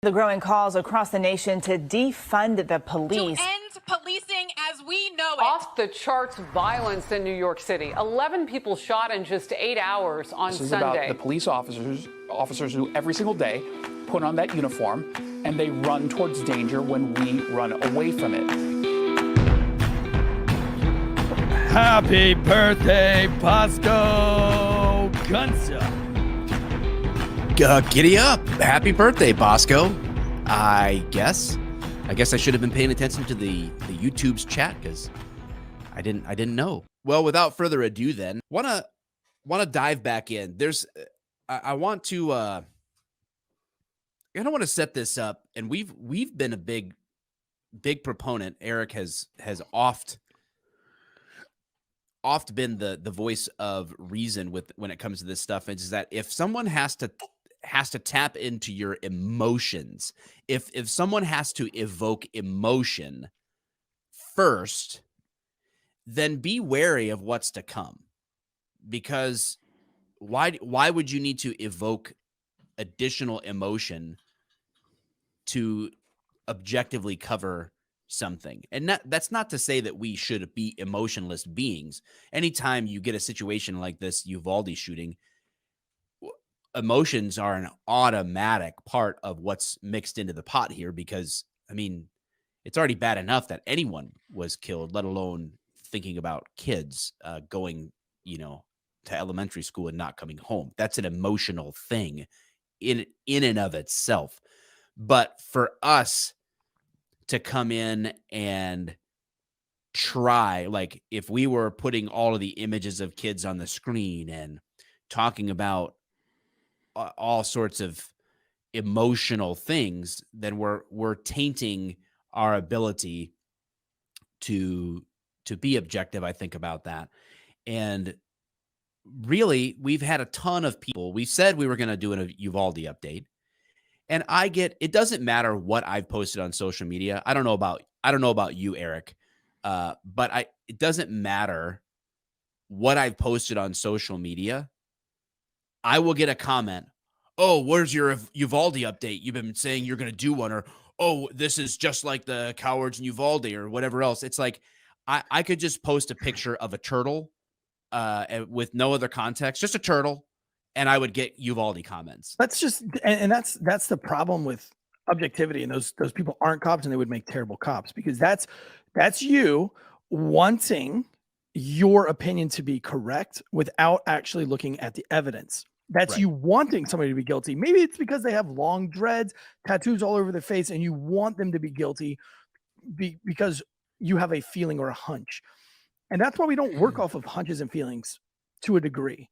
The growing calls across the nation to defund the police. To end policing as we know it. Off the charts violence in New York City. 11 people shot in just 8 hours on This is Sunday. about the police officers who every single day put on that uniform and they run towards danger when we run away from it. Happy birthday, Bosco Gunsa. Giddy up. Happy birthday, Bosco. I guess I should have been paying attention to the YouTube's chat because I didn't know. Well, without further ado, then wanna dive back in. I want to set this up, and we've been a big proponent. Eric has oft been the voice of reason when it comes to this stuff. Is that if someone has to tap into your emotions, if someone has to evoke emotion first, then be wary of what's to come. Because why would you need to evoke additional emotion to objectively cover something? And that's not to say that we should be emotionless beings. Anytime you get a situation like this Uvalde shooting, emotions are an automatic part of what's mixed into the pot here, because I mean, it's already bad enough that anyone was killed, let alone thinking about kids going, to elementary school and not coming home. That's an emotional thing in and of itself. But for us to come in and try, like if we were putting all of the images of kids on the screen and talking about all sorts of emotional things, then we're tainting our ability to be objective, I think, about that. And really, we've had a ton of people. We said we were going to do a Uvalde update, and it doesn't matter what I've posted on social media. I don't know about you, Eric, but it doesn't matter what I've posted on social media. I will get a comment. Oh, where's your Uvalde update? You've been saying you're going to do one, or, oh, this is just like the cowards in Uvalde or whatever else. It's like, I could just post a picture of a turtle with no other context, just a turtle, and I would get Uvalde comments. That's the problem with objectivity. And those people aren't cops, and they would make terrible cops, because that's you wanting your opinion to be correct without actually looking at the evidence. That's right. You wanting somebody to be guilty. Maybe it's because they have long dreads, tattoos all over their face, and you want them to be guilty because you have a feeling or a hunch. And that's why we don't work off of hunches and feelings to a degree,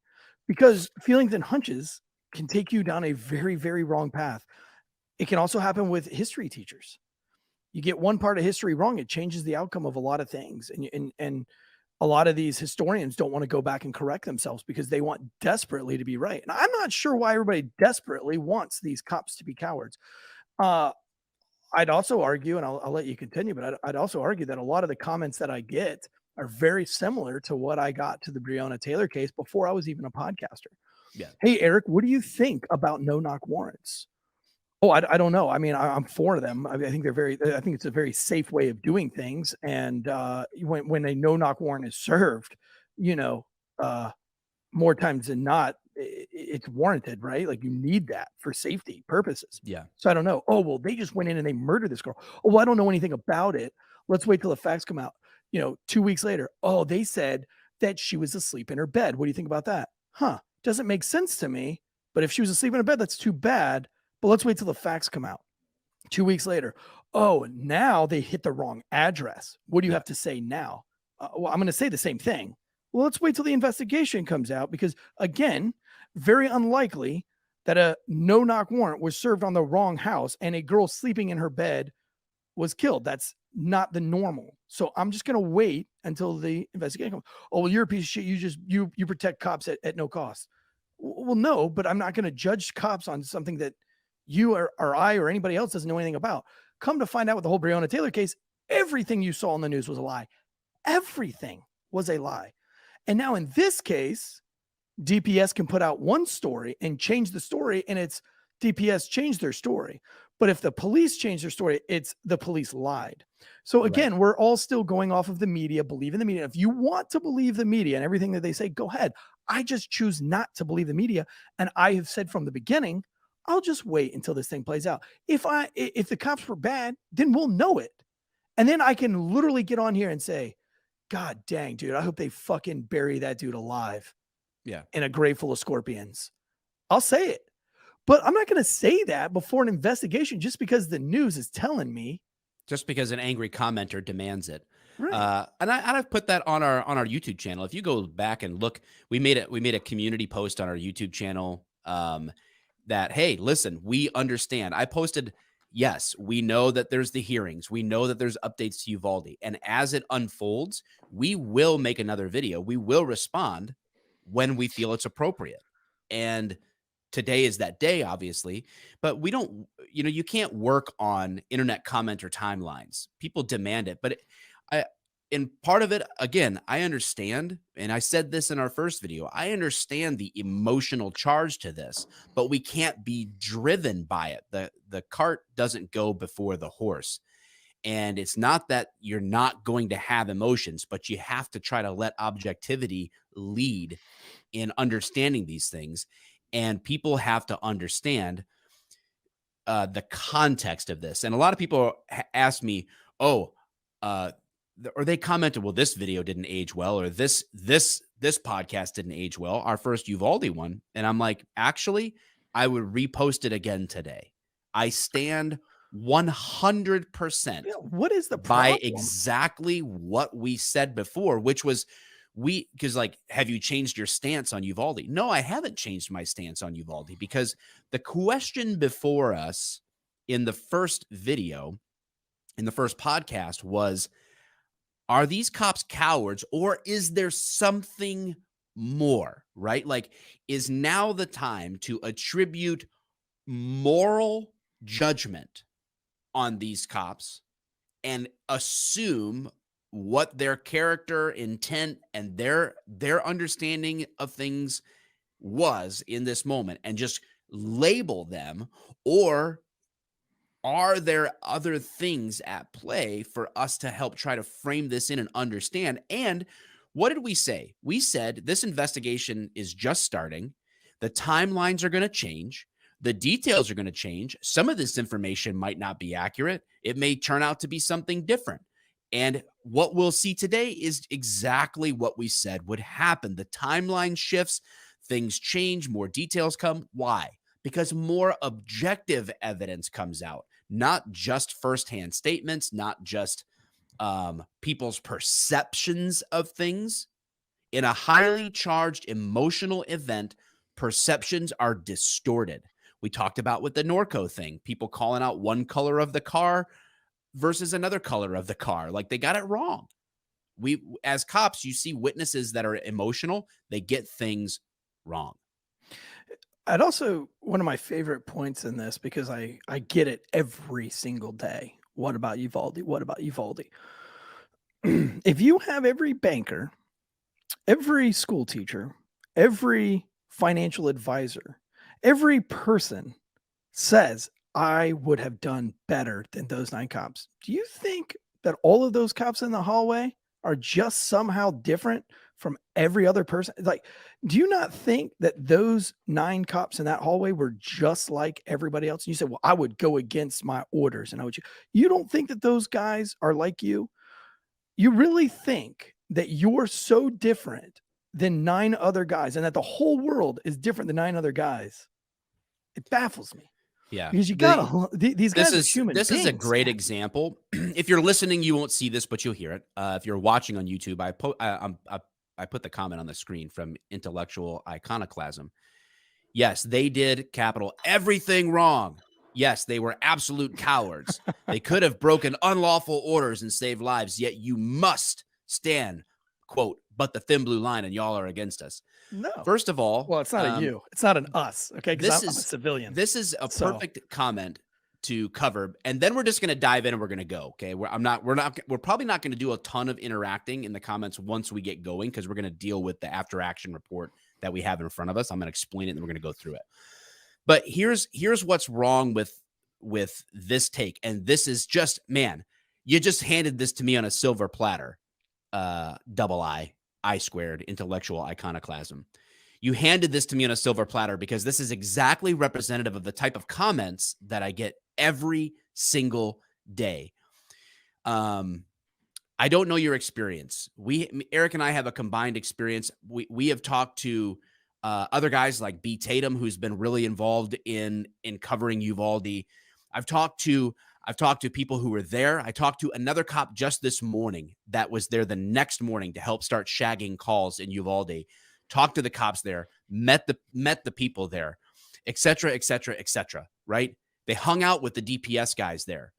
because feelings and hunches can take you down a very, very wrong path. It can also happen with history teachers. You get one part of history wrong, it changes the outcome of a lot of things. And a lot of these historians don't want to go back and correct themselves because they want desperately to be right. And I'm not sure why everybody desperately wants these cops to be cowards. I'd also argue, and I'll let you continue, but I'd also argue that a lot of the comments that I get are very similar to what I got to the Breonna Taylor case before I was even a podcaster. Yeah. Hey, Eric, what do you think about no-knock warrants? Oh, I don't know. I mean, I'm for them. I think it's a very safe way of doing things. And when a no-knock warrant is served, more times than not, it's warranted, right? Like, you need that for safety purposes. Yeah. So I don't know. Oh, well, they just went in and they murdered this girl. Oh, well, I don't know anything about it. Let's wait till the facts come out. 2 weeks later, oh, they said that she was asleep in her bed. What do you think about that? Doesn't make sense to me. But if she was asleep in her bed, that's too bad. But let's wait till the facts come out. 2 weeks later, oh, now they hit the wrong address. What do you have to say now? Well, I'm going to say the same thing. Well, let's wait till the investigation comes out, because, again, very unlikely that a no-knock warrant was served on the wrong house and a girl sleeping in her bed was killed. That's not the normal. So I'm just going to wait until the investigation comes. Oh, well, you're a piece of shit. You protect cops at no cost. Well, no, but I'm not going to judge cops on something that you or I or anybody else doesn't know anything about. Come to find out with the whole Breonna Taylor case, everything you saw in the news was a lie. Everything was a lie. And now in this case, DPS can put out one story and change the story, and it's DPS changed their story. But if the police change their story, it's the police lied. So again, we're all still going off of the media, believe in the media. If you want to believe the media and everything that they say, go ahead. I just choose not to believe the media. And I have said from the beginning, I'll just wait until this thing plays out. If the cops were bad, then we'll know it. And then I can literally get on here and say, God dang, dude, I hope they fucking bury that dude alive. Yeah. In a grave full of scorpions. I'll say it. But I'm not going to say that before an investigation just because the news is telling me. Just because an angry commenter demands it. Right. And I've put that on our YouTube channel. If you go back and look, we made a community post on our YouTube channel that, hey, listen, we understand. I posted, yes, we know that there's the hearings. We know that there's updates to Uvalde. And as it unfolds, we will make another video. We will respond when we feel it's appropriate. And today is that day, obviously, but we don't, you can't work on internet commenter timelines. People demand it. But and part of it, again, I understand, and I said this in our first video, I understand the emotional charge to this, but we can't be driven by it. The cart doesn't go before the horse. And it's not that you're not going to have emotions, but you have to try to let objectivity lead in understanding these things. And people have to understand the context of this. And a lot of people ask me, or they commented, well, this video didn't age well, or this podcast didn't age well, our first Uvalde one. And I'm like, actually, I would repost it again today. I stand 100% what is the problem? by exactly what we said before, which was because have you changed your stance on Uvalde? No, I haven't changed my stance on Uvalde, because the question before us in the first video, in the first podcast, was, are these cops cowards, or is there something more, right? Like, is now the time to attribute moral judgment on these cops and assume what their character, intent, and their understanding of things was in this moment and just label them? Or are there other things at play for us to help try to frame this in and understand? And what did we say? We said this investigation is just starting. The timelines are going to change. The details are going to change. Some of this information might not be accurate. It may turn out to be something different. And what we'll see today is exactly what we said would happen. The timeline shifts, things change, more details come. Why? Because more objective evidence comes out, not just firsthand statements, not just people's perceptions of things. In a highly charged emotional event, perceptions are distorted. We talked about with the Norco thing, people calling out one color of the car versus another color of the car. Like, they got it wrong. We, as cops, you see witnesses that are emotional, they get things wrong. I'd also, one of my favorite points in this, because I get it every single day. What about Uvalde? What about Uvalde? If you have every banker, every school teacher, every financial advisor, every person says, I would have done better than those 9 cops, do you think that all of those cops in the hallway are just somehow different from every other person? Like, do you not think that those 9 cops in that hallway were just like everybody else? And you said, well, I would go against my orders. And you don't think that those guys are like you? You really think that you're so different than 9 other guys, and that the whole world is different than 9 other guys? It baffles me. Yeah, because you got these guys are human beings. This is a great example. If you're listening, you won't see this, but you'll hear it. If you're watching on YouTube, I put the comment on the screen from Intellectual Iconoclasm. Yes, they did capital everything wrong. Yes, they were absolute cowards. They could have broken unlawful orders and saved lives, yet you must stand, quote, but the thin blue line, and y'all are against us. No. First of all, well, it's not a you. It's not an us. Okay, because I'm a civilian. This is a perfect comment to cover, and then we're just going to dive in and we're going to go. Okay, we're probably not going to do a ton of interacting in the comments once we get going, because we're going to deal with the after action report that we have in front of us. I'm going to explain it and then we're going to go through it. But here's what's wrong with with this take. And this is just, man, you just handed this to me on a silver platter. Double I squared, intellectual iconoclasm. You handed this to me on a silver platter because this is exactly representative of the type of comments that I get every single day. I don't know your experience. Eric and I have a combined experience. We have talked to other guys like B. Tatum, who's been really involved in covering Uvalde. I've talked to people who were there. I talked to another cop just this morning that was there the next morning to help start shagging calls in Uvalde. Talked to the cops there, met the people there, et cetera, et cetera, et cetera, right? They hung out with the DPS guys there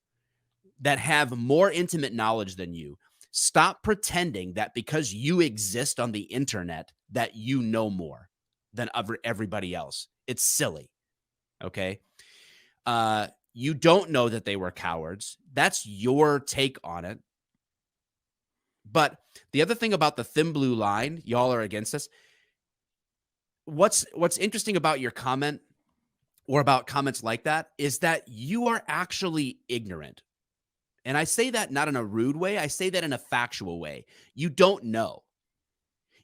that have more intimate knowledge than you. Stop pretending that because you exist on the internet that you know more than everybody else. It's silly, okay? You don't know that they were cowards. That's your take on it. But the other thing about the thin blue line, y'all are against us. What's interesting about your comment or about comments like that is that you are actually ignorant. And I say that not in a rude way. I say that in a factual way. You don't know.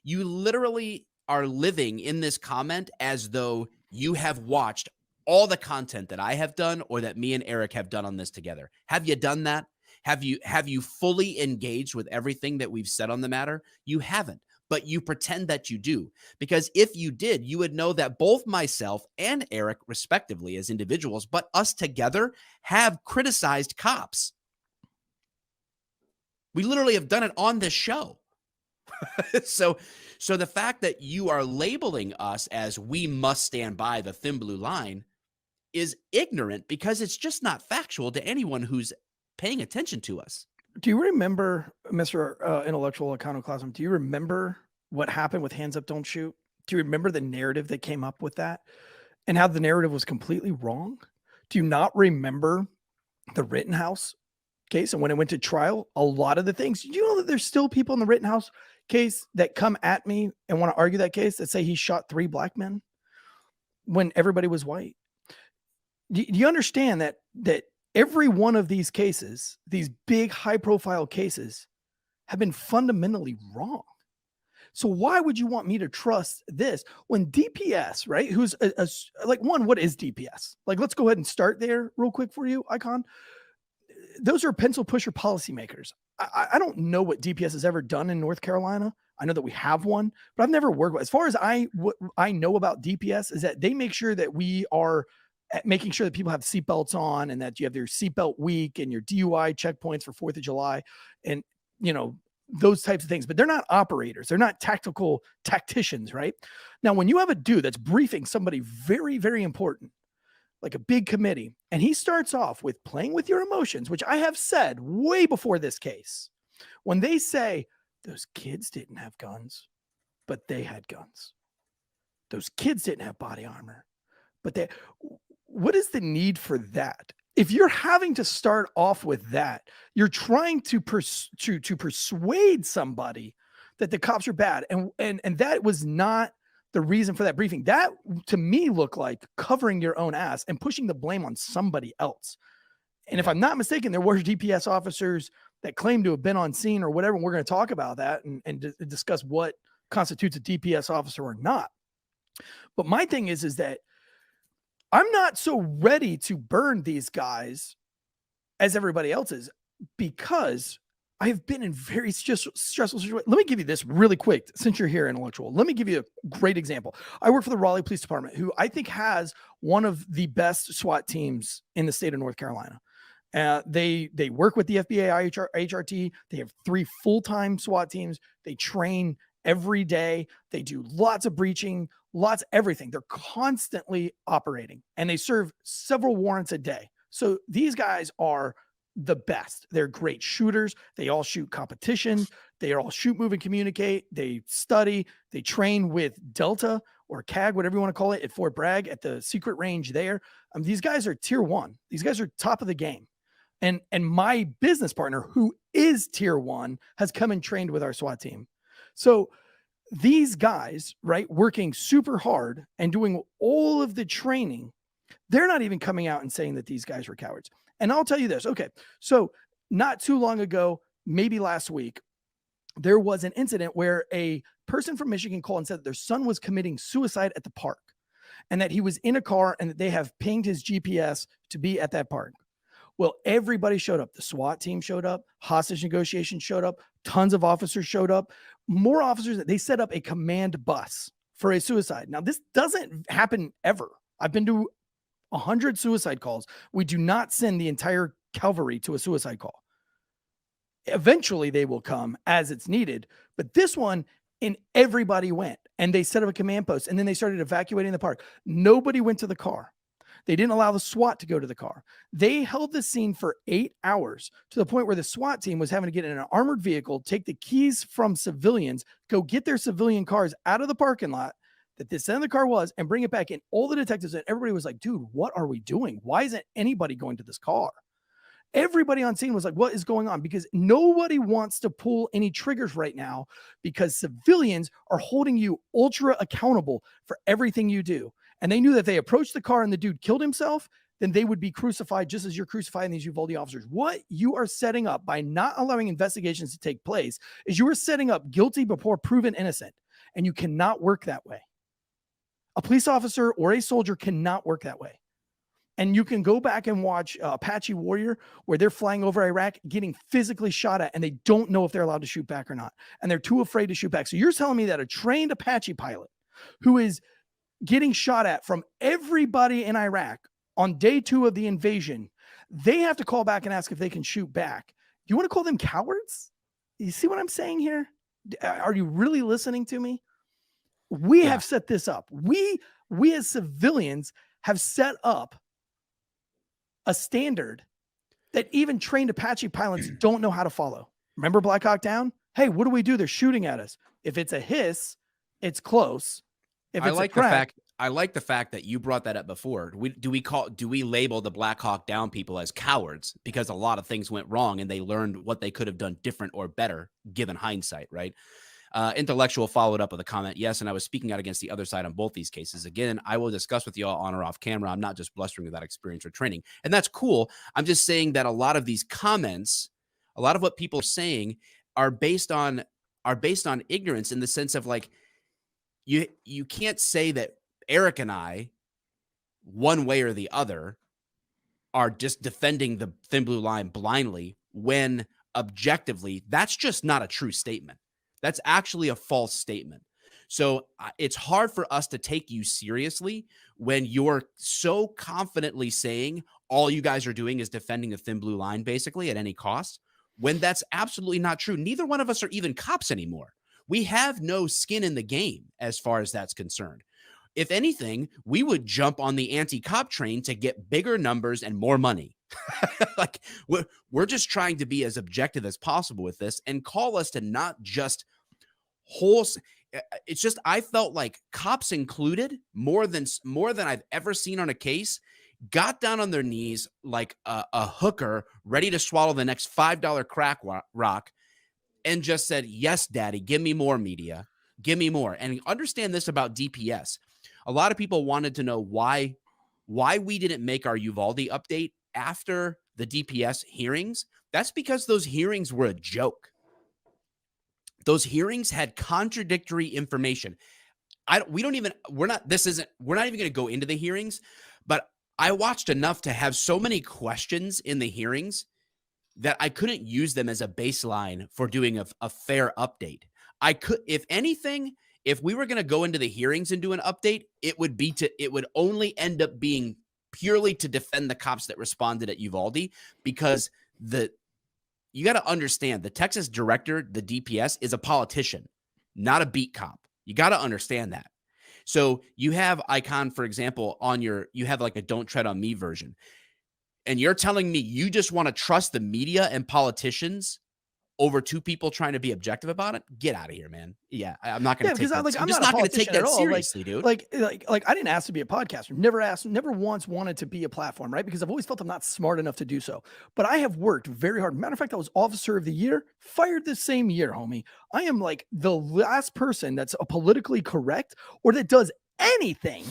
You literally are living in this comment as though you have watched all the content that I have done or that me and Eric have done on this together. Have you done that? Have you fully engaged with everything that we've said on the matter? You haven't, but you pretend that you do. Because if you did, you would know that both myself and Eric, respectively, as individuals, but us together, have criticized cops. We literally have done it on this show. So the fact that you are labeling us as we must stand by the thin blue line is ignorant because it's just not factual to anyone who's paying attention to us. Do you remember, Mr. Intellectual Iconoclasm, do you remember what happened with Hands Up, Don't Shoot? Do you remember the narrative that came up with that and how the narrative was completely wrong? Do you not remember the Rittenhouse case? And when it went to trial, a lot of the things, you know that there's still people in the Rittenhouse case that come at me and want to argue that case that say he shot 3 black men when everybody was white. Do you understand that every one of these cases, these big high profile cases, have been fundamentally wrong? So why would you want me to trust this when DPS, right? Who's what is DPS? Like, let's go ahead and start there real quick for you, Icon. Those are pencil pusher policymakers. I don't know what DPS has ever done in North Carolina. I know that we have one, but I've never worked with. As far as what I know about DPS is that they make sure that we are making sure that people have seatbelts on and that you have your seatbelt week and your DUI checkpoints for 4th of July and, those types of things. But they're not operators. They're not tacticians, right? Now, when you have a dude that's briefing somebody very, very important, like a big committee, and he starts off with playing with your emotions, which I have said way before this case, when they say those kids didn't have guns, but they had guns. Those kids didn't have body armor, but what is the need for that? If you're having to start off with that, you're trying to persuade somebody that the cops are bad. And that was not the reason for that briefing. That to me looked like covering your own ass and pushing the blame on somebody else. And if I'm not mistaken, there were DPS officers that claimed to have been on scene or whatever. And we're going to talk about that and discuss what constitutes a DPS officer or not. But my thing is that I'm not so ready to burn these guys as everybody else is because I have been in very stressful situations. Let me give you this really quick since you're here, Intellectual. Let me give you a great example. I work for the Raleigh Police Department, who I think has one of the best SWAT teams in the state of North Carolina. They work with the FBI, HRT. They have 3 full-time SWAT teams. They train every day. They do lots of breaching, lots of everything. They're constantly operating, and they serve several warrants a day. So these guys are the best. They're great shooters. They all shoot competition. They all shoot, move, and communicate. They study. They train with Delta or CAG, whatever you want to call it, at Fort Bragg at the secret range there. These guys are tier 1. These guys are top of the game. And my business partner, who is tier 1, has come and trained with our SWAT team. So these guys, right, working super hard and doing all of the training They're not even coming out and saying that these guys were cowards. And I'll tell you this. Okay. So not too long ago, maybe last week, there was an incident where a person from Michigan called and said that their son was committing suicide at the park and that he was in a car and that they have pinged his GPS to be at that park. Well, everybody showed up. The SWAT team showed up. Hostage negotiations showed up. Tons of officers showed up. More officers. They set up a command bus for a suicide. Now, this doesn't happen ever. I've been to 100 suicide calls. We do not send the entire cavalry to a suicide call. Eventually, they will come as it's needed. But this one, and everybody went. And they set up a command post. And then they started evacuating the park. Nobody went to the car. They didn't allow the SWAT to go to the car. They held the scene for 8 hours to the point where the SWAT team was having to get in an armored vehicle, take the keys from civilians, go get their civilian cars out of the parking lot that this end of the car was, and bring it back in. All the detectives and everybody was like, dude, what are we doing? Why isn't anybody going to this car? Everybody on scene was like, what is going on? Because nobody wants to pull any triggers right now because civilians are holding you ultra accountable for everything you do. And they knew that if they approached the car and the dude killed himself, then they would be crucified just as you're crucifying these Uvalde officers. What you are setting up by not allowing investigations to take place is you are setting up guilty before proven innocent. And you cannot work that way. A police officer or a soldier cannot work that way. And you can go back and watch Apache Warrior where they're flying over Iraq getting physically shot at and they don't know if they're allowed to shoot back or not. And they're too afraid to shoot back. So you're telling me that a trained Apache pilot who is getting shot at from everybody in Iraq on day 2 of the invasion, they have to call back and ask if they can shoot back. You want to call them cowards? You see what I'm saying here? Are you really listening to me? We have set this up. We as civilians have set up a standard that even trained Apache pilots don't know how to follow. Remember Black Hawk Down? Hey, what do we do? They're shooting at us. If it's a hiss, it's close. If it's I like the fact that you brought that up before. Do we label the Black Hawk Down people as cowards because a lot of things went wrong and they learned what they could have done different or better given hindsight, right? Intellectual followed up with a comment. Yes, and I was speaking out against the other side on both these cases. Again, I will discuss with you all on or off camera. I'm not just blustering without experience or training. And that's cool. I'm just saying that a lot of these comments, a lot of what people are saying are based on ignorance in the sense of like, you can't say that Eric and I, one way or the other, are just defending the thin blue line blindly when objectively that's just not a true statement. That's actually a false statement. So it's hard for us to take you seriously when you're so confidently saying all you guys are doing is defending the thin blue line basically at any cost, when that's absolutely not true. Neither one of us are even cops anymore. We have no skin in the game as far as that's concerned. If anything, we would jump on the anti-cop train to get bigger numbers and more money. Like we're just trying to be as objective as possible with this and call us to not just it's just, I felt like cops included more than I've ever seen on a case got down on their knees like a hooker ready to swallow the next $5 crack rock and just said, yes, daddy, give me more media, give me more. And understand this about DPS. A lot of people wanted to know why we didn't make our Uvalde update after the DPS hearings. That's because those hearings were a joke. Those hearings had contradictory information. We're not even going to go into the hearings, but I watched enough to have so many questions in the hearings that I couldn't use them as a baseline for doing a fair update. If anything, if we were going to go into the hearings and do an update, it would only end up being purely to defend the cops that responded at Uvalde, because you got to understand the Texas director, the DPS, is a politician, not a beat cop. You got to understand that. So you have Icon, for example, you have like a Don't Tread on Me version. And you're telling me you just want to trust the media and politicians over two people trying to be objective about it? Get out of here, man. Yeah, I'm not going to take that. I'm just not going to take that seriously, dude. Like I didn't ask to be a podcaster. Never once wanted to be a platform, right? Because I've always felt I'm not smart enough to do so. But I have worked very hard. Matter of fact, I was Officer of the Year, fired this same year, homie. I am like the last person that's politically correct or that does anything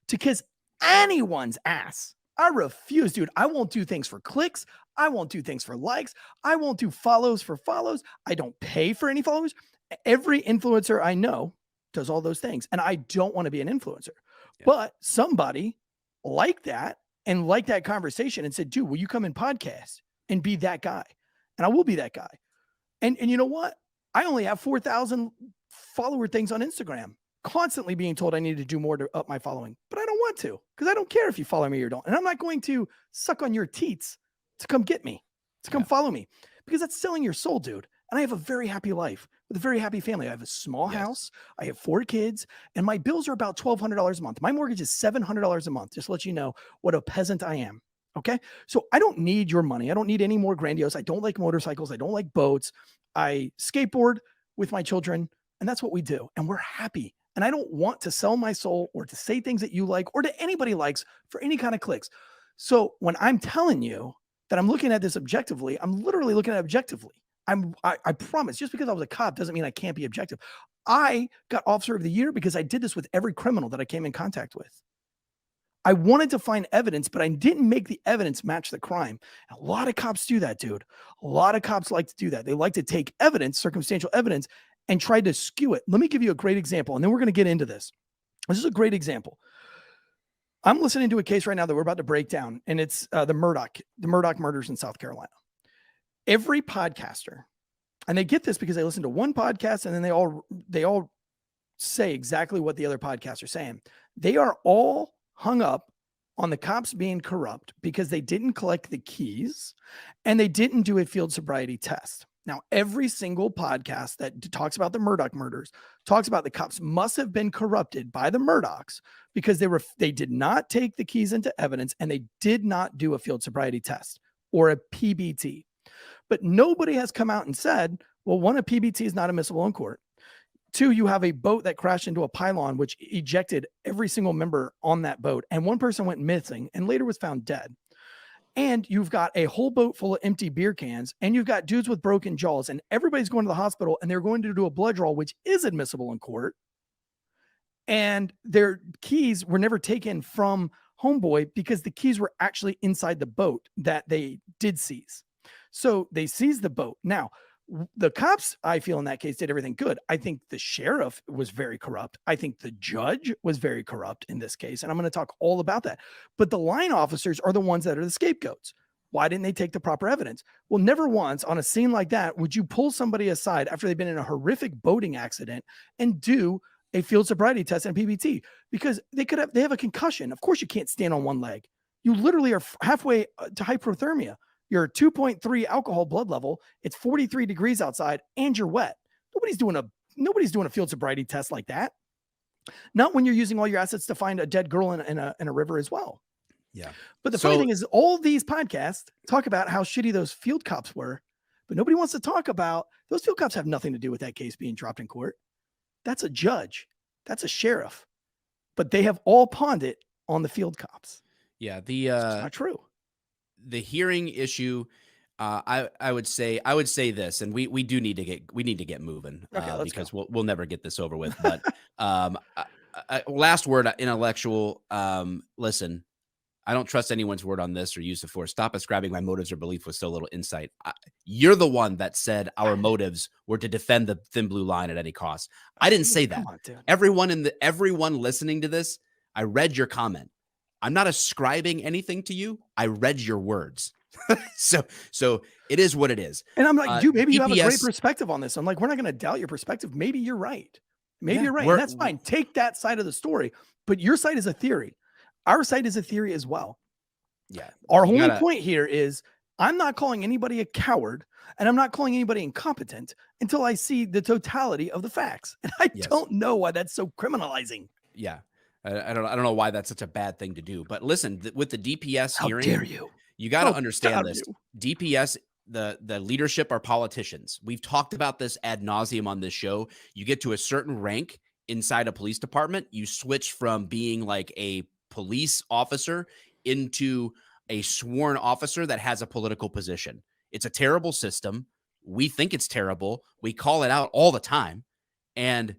to kiss anyone's ass. I refuse, dude. I won't do things for clicks. I won't do things for likes. I won't do follows for follows. I don't pay for any followers. Every influencer I know does all those things. And I don't want to be an influencer. Yeah. But somebody liked that and liked that conversation and said, dude, will you come in podcast and be that guy? And I will be that guy. And you know what? I only have 4,000 follower things on Instagram, constantly being told I need to do more to up my following, but I don't want to, because I don't care if you follow me or don't. And I'm not going to suck on your teats to come get me, to come follow me, because that's selling your soul, dude. And I have a very happy life with a very happy family. I have a small house. I have 4 kids, and my bills are about $1,200 a month. My mortgage is $700 a month. Just to let you know what a peasant I am. Okay. So I don't need your money. I don't need any more grandiose. I don't like motorcycles. I don't like boats. I skateboard with my children, and that's what we do. And we're happy. And I don't want to sell my soul or to say things that you like or to anybody likes for any kind of clicks. So when I'm telling you that I'm looking at this objectively, I'm literally looking at it objectively. I promise, just because I was a cop doesn't mean I can't be objective. I got Officer of the Year because I did this with every criminal that I came in contact with. I wanted to find evidence, but I didn't make the evidence match the crime. And a lot of cops do that, dude. A lot of cops like to do that. They like to take evidence, circumstantial evidence, and try to skew it. Let me give you a great example, and then we're going to get into this. This is a great example. I'm listening to a case right now that we're about to break down, and it's the Murdaugh murders in South Carolina. Every podcaster, and they get this because they listen to one podcast, and then they all say exactly what the other podcasts are saying. They are all hung up on the cops being corrupt because they didn't collect the keys and they didn't do a field sobriety test. Now, every single podcast that talks about the Murdaugh murders talks about the cops must have been corrupted by the Murdaughs because they did not take the keys into evidence and they did not do a field sobriety test or a PBT. But nobody has come out and said, well, 1, a PBT is not admissible in court. 2, you have a boat that crashed into a pylon, which ejected every single member on that boat. And 1 person went missing and later was found dead. And you've got a whole boat full of empty beer cans, and you've got dudes with broken jaws, and everybody's going to the hospital, and they're going to do a blood draw, which is admissible in court. And their keys were never taken from Homeboy because the keys were actually inside the boat that they did seize. So they seized the boat. Now, the cops, I feel in that case, did everything good. I think the sheriff was very corrupt. I think the judge was very corrupt in this case. And I'm going to talk all about that. But the line officers are the ones that are the scapegoats. Why didn't they take the proper evidence? Well, never once on a scene like that would you pull somebody aside after they've been in a horrific boating accident and do a field sobriety test and PBT, because they have a concussion. Of course, you can't stand on one leg. You literally are halfway to hypothermia. You're 2.3 alcohol blood level. It's 43 degrees outside and you're wet. Nobody's doing a field sobriety test like that. Not when you're using all your assets to find a dead girl in a river as well. Yeah. But the funny thing is all these podcasts talk about how shitty those field cops were, but nobody wants to talk about those field cops have nothing to do with that case being dropped in court. That's a judge. That's a sheriff. But they have all pawned it on the field cops. Yeah. It's not true. The hearing issue, I would say this, and we need to get moving because we'll never get this over with. But last word, intellectual. Listen, I don't trust anyone's word on this or use of force. Stop ascribing my motives or belief with so little insight. You're the one that said our motives were to defend the thin blue line at any cost. I didn't say that. Everyone listening to this, I read your comment. I'm not ascribing anything to you. I read your words. so it is what it is. And I'm like, dude, maybe you have a great perspective on this. I'm like, we're not going to doubt your perspective. Maybe you're right. Maybe you're right. And that's fine. Take that side of the story. But your side is a theory. Our side is a theory as well. Yeah. Our only point here is I'm not calling anybody a coward and I'm not calling anybody incompetent until I see the totality of the facts. And I don't know why that's so criminalizing. Yeah. I don't know why that's such a bad thing to do. But listen, with the DPS hearing, how dare you? You got to understand this. DPS, the leadership are politicians. We've talked about this ad nauseum on this show. You get to a certain rank inside a police department, you switch from being like a police officer into a sworn officer that has a political position. It's a terrible system. We think it's terrible. We call it out all the time. And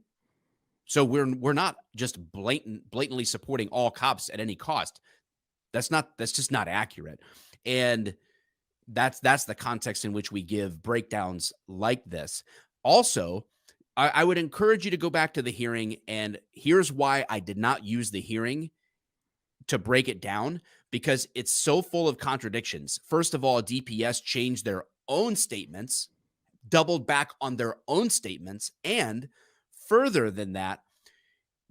So we're not just blatantly supporting all cops at any cost. That's just not accurate. And that's the context in which we give breakdowns like this. Also, I would encourage you to go back to the hearing, and here's why I did not use the hearing to break it down, because it's so full of contradictions. First of all, DPS changed their own statements, doubled back on their own statements, and further than that,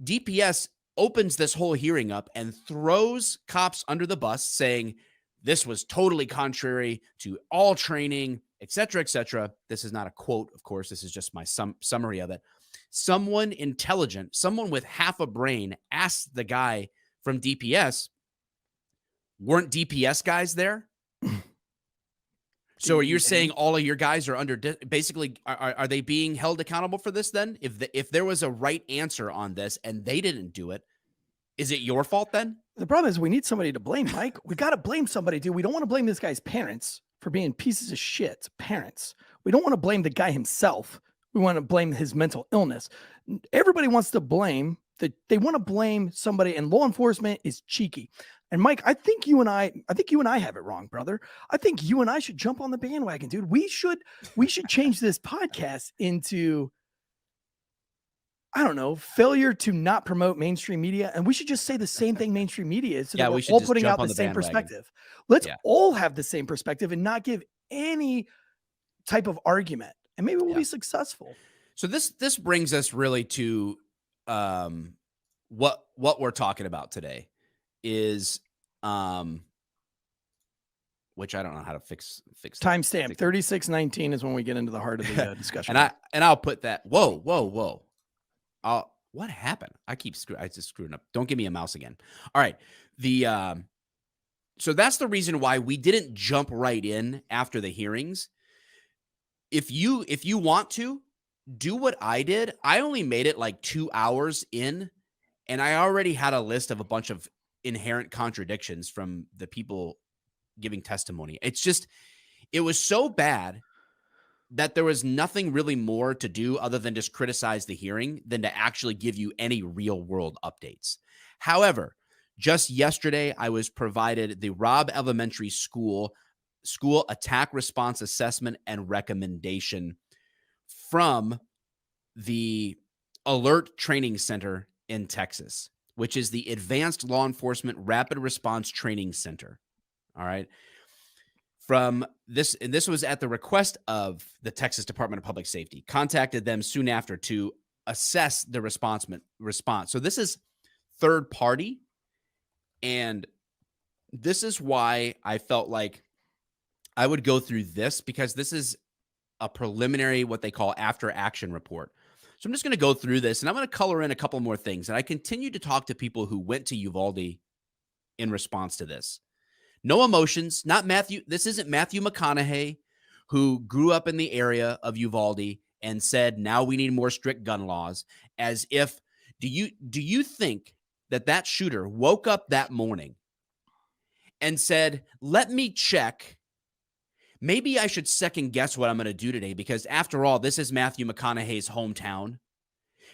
DPS opens this whole hearing up and throws cops under the bus, saying this was totally contrary to all training, et cetera, et cetera. This is not a quote, of course. This is just my summary of it. Someone intelligent, someone with half a brain asked the guy from DPS, weren't DPS guys there? So are you saying all of your guys are under, basically, are they being held accountable for this then? If there was a right answer on this and they didn't do it, is it your fault then? The problem is we need somebody to blame, Mike. We got to blame somebody, dude. We don't want to blame this guy's parents for being pieces of shit parents. We don't want to blame the guy himself. We want to blame his mental illness. Everybody wants to blame they want to blame somebody, and law enforcement is cheeky. And Mike, I think you and I have it wrong, brother. I think you and I should jump on the bandwagon, dude. We should change this podcast into, I don't know, failure to not promote mainstream media. And we should just say the same thing mainstream media is, so that we're all putting out the same perspective. Let's all have the same perspective and not give any type of argument. And maybe we'll be successful. So this brings us really to what we're talking about today is which I don't know how to fix timestamp 36:19 is when we get into the heart of the discussion. and I'll put that. Whoa. What happened? I just screwing up. Don't give me a mouse again. All right. So that's the reason why we didn't jump right in after the hearings. If you want to do what I did, I only made it like 2 hours in, and I already had a list of a bunch of inherent contradictions from the people giving testimony. It was so bad that there was nothing really more to do other than just criticize the hearing than to actually give you any real world updates. However, just yesterday, I was provided the Robb Elementary School attack response assessment and recommendation from the ALERRT Training Center in Texas, which is the Advanced Law Enforcement Rapid Response Training Center. All right. From this, and this was at the request of the Texas Department of Public Safety, contacted them soon after to assess the response. So this is third party. And this is why I felt like I would go through this, because this is a preliminary, what they call after action report. So I'm just going to go through this, and I'm going to color in a couple more things. And I continue to talk to people who went to Uvalde in response to this. No emotions, not Matthew. This isn't Matthew McConaughey, who grew up in the area of Uvalde and said, now we need more strict gun laws, as if, do you think that shooter woke up that morning and said, let me check, maybe I should second guess what I'm going to do today, because after all, this is Matthew McConaughey's hometown.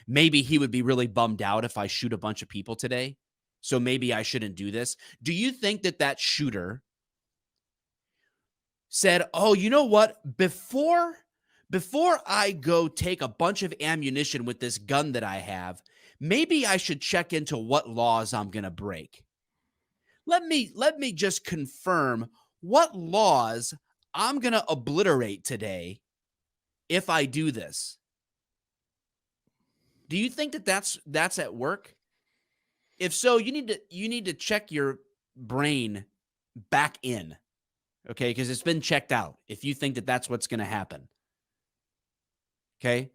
Maybe he would be really bummed out if I shoot a bunch of people today, so maybe I shouldn't do this. Do you think that shooter said, oh, you know what? Before I go take a bunch of ammunition with this gun that I have, maybe I should check into what laws I'm going to break. Let me just confirm what laws I'm going to obliterate today if I do this. Do you think that's at work? If so, you need to check your brain back in, okay? Because it's been checked out if you think that's what's going to happen, okay?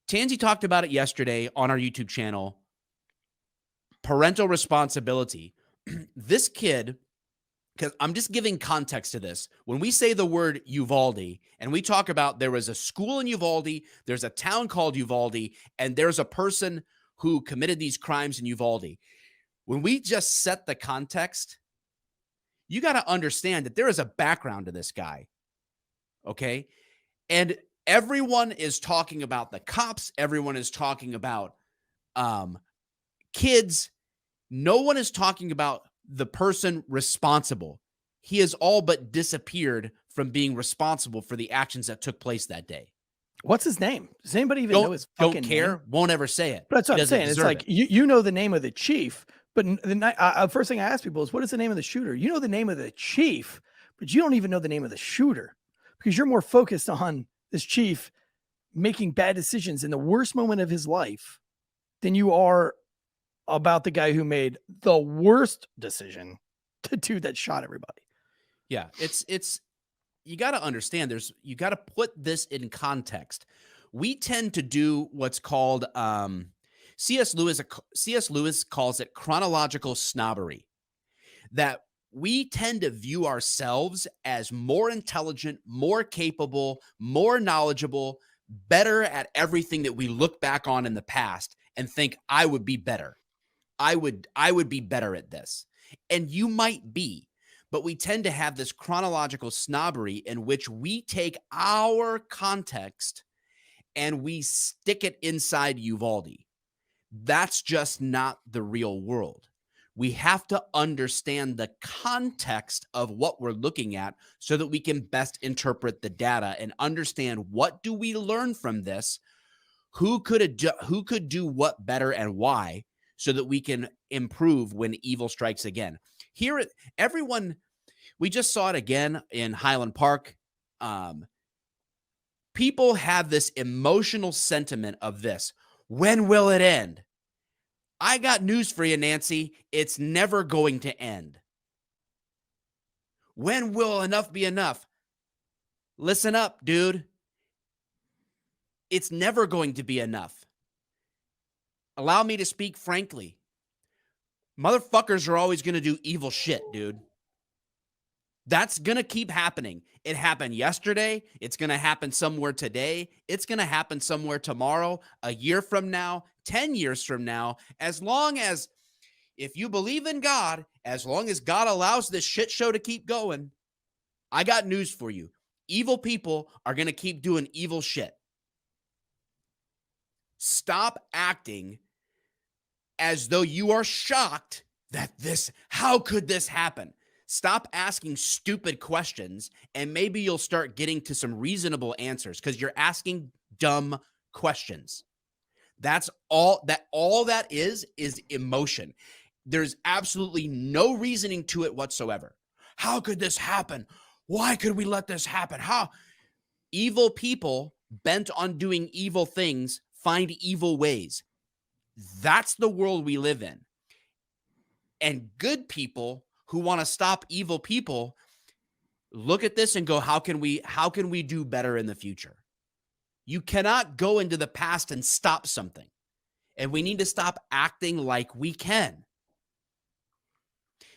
Tansey talked about it yesterday on our YouTube channel, parental responsibility. This kid, because I'm just giving context to this. When we say the word Uvalde and we talk about there was a school in Uvalde, there's a town called Uvalde, and there's a person who committed these crimes in Uvalde. When we just set the context, you got to understand that there is a background to this guy, okay? And everyone is talking about the cops. Everyone is talking about kids. No one is talking about the person responsible. He has all but disappeared from being responsible for the actions that took place that day. What's his name? Does anybody even know his fucking Don't care. name? Won't ever say it. But that's what I'm saying. It's like, it. you know the name of the chief, but the first thing I ask people is, what is the name of the shooter? You know the name of the chief, but you don't even know the name of the shooter because you're more focused on this chief making bad decisions in the worst moment of his life than you are about the guy who made the worst decision, the dude that shot everybody. Yeah, it's you got to understand, you got to put this in context. We tend to do what's called C.S. Lewis calls it chronological snobbery. That we tend to view ourselves as more intelligent, more capable, more knowledgeable, better at everything that we look back on in the past and think, I would be better. I would be better at this. And you might be. But we tend to have this chronological snobbery in which we take our context and we stick it inside Uvalde. That's just not the real world. We have to understand the context of what we're looking at so that we can best interpret the data and understand, what do we learn from this? Who could do what better and why, so that we can improve when evil strikes again. Here, everyone, we just saw it again in Highland Park. People have this emotional sentiment of this. When will it end? I got news for you, Nancy. It's never going to end. When will enough be enough? Listen up, dude. It's never going to be enough. Allow me to speak frankly. Motherfuckers are always going to do evil shit, dude. That's going to keep happening. It happened yesterday. It's going to happen somewhere today. It's going to happen somewhere tomorrow, a year from now, 10 years from now. As long as, if you believe in God, as long as God allows this shit show to keep going, I got news for you. Evil people are going to keep doing evil shit. Stop acting as though you are shocked that how could this happen? Stop asking stupid questions, and maybe you'll start getting to some reasonable answers, because you're asking dumb questions. That's all that is emotion. There's absolutely no reasoning to it whatsoever. How could this happen? Why could we let this happen? How? Evil people bent on doing evil things find evil ways. That's the world we live in. And good people who want to stop evil people look at this and go, how can we do better in the future? You cannot go into the past and stop something. And we need to stop acting like we can.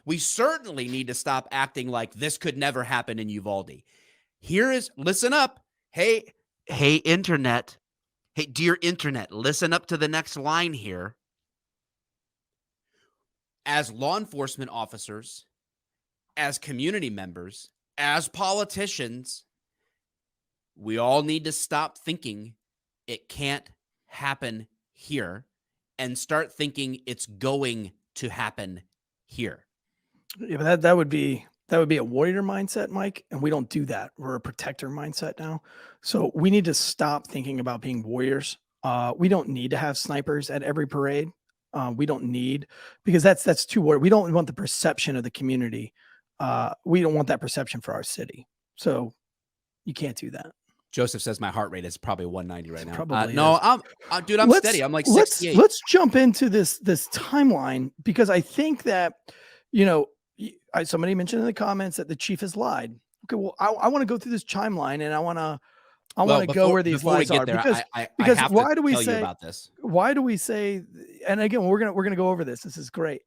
We certainly need to stop acting like this could never happen in Uvalde. Listen up. Hey, internet. Hey, dear internet, listen up to the next line here. As law enforcement officers, as community members, as politicians, we all need to stop thinking it can't happen here and start thinking it's going to happen here. Yeah, but that would be a warrior mindset, Mike, and we don't do that. We're a protector mindset now. So we need to stop thinking about being warriors. We don't need to have snipers at every parade. We don't need, because that's too warrior. We don't want the perception of the community. We don't want that perception for our city. So you can't do that. Joseph says my heart rate is probably 190 right now. Probably no, I'm steady. I'm like 68. Let's jump into this timeline, because I think that, somebody mentioned in the comments that the chief has lied. Okay, well, I want to go through this timeline, and I want to go where these lies are, because why do we say about this? Why do we say? And again, we're gonna go over this. This is great.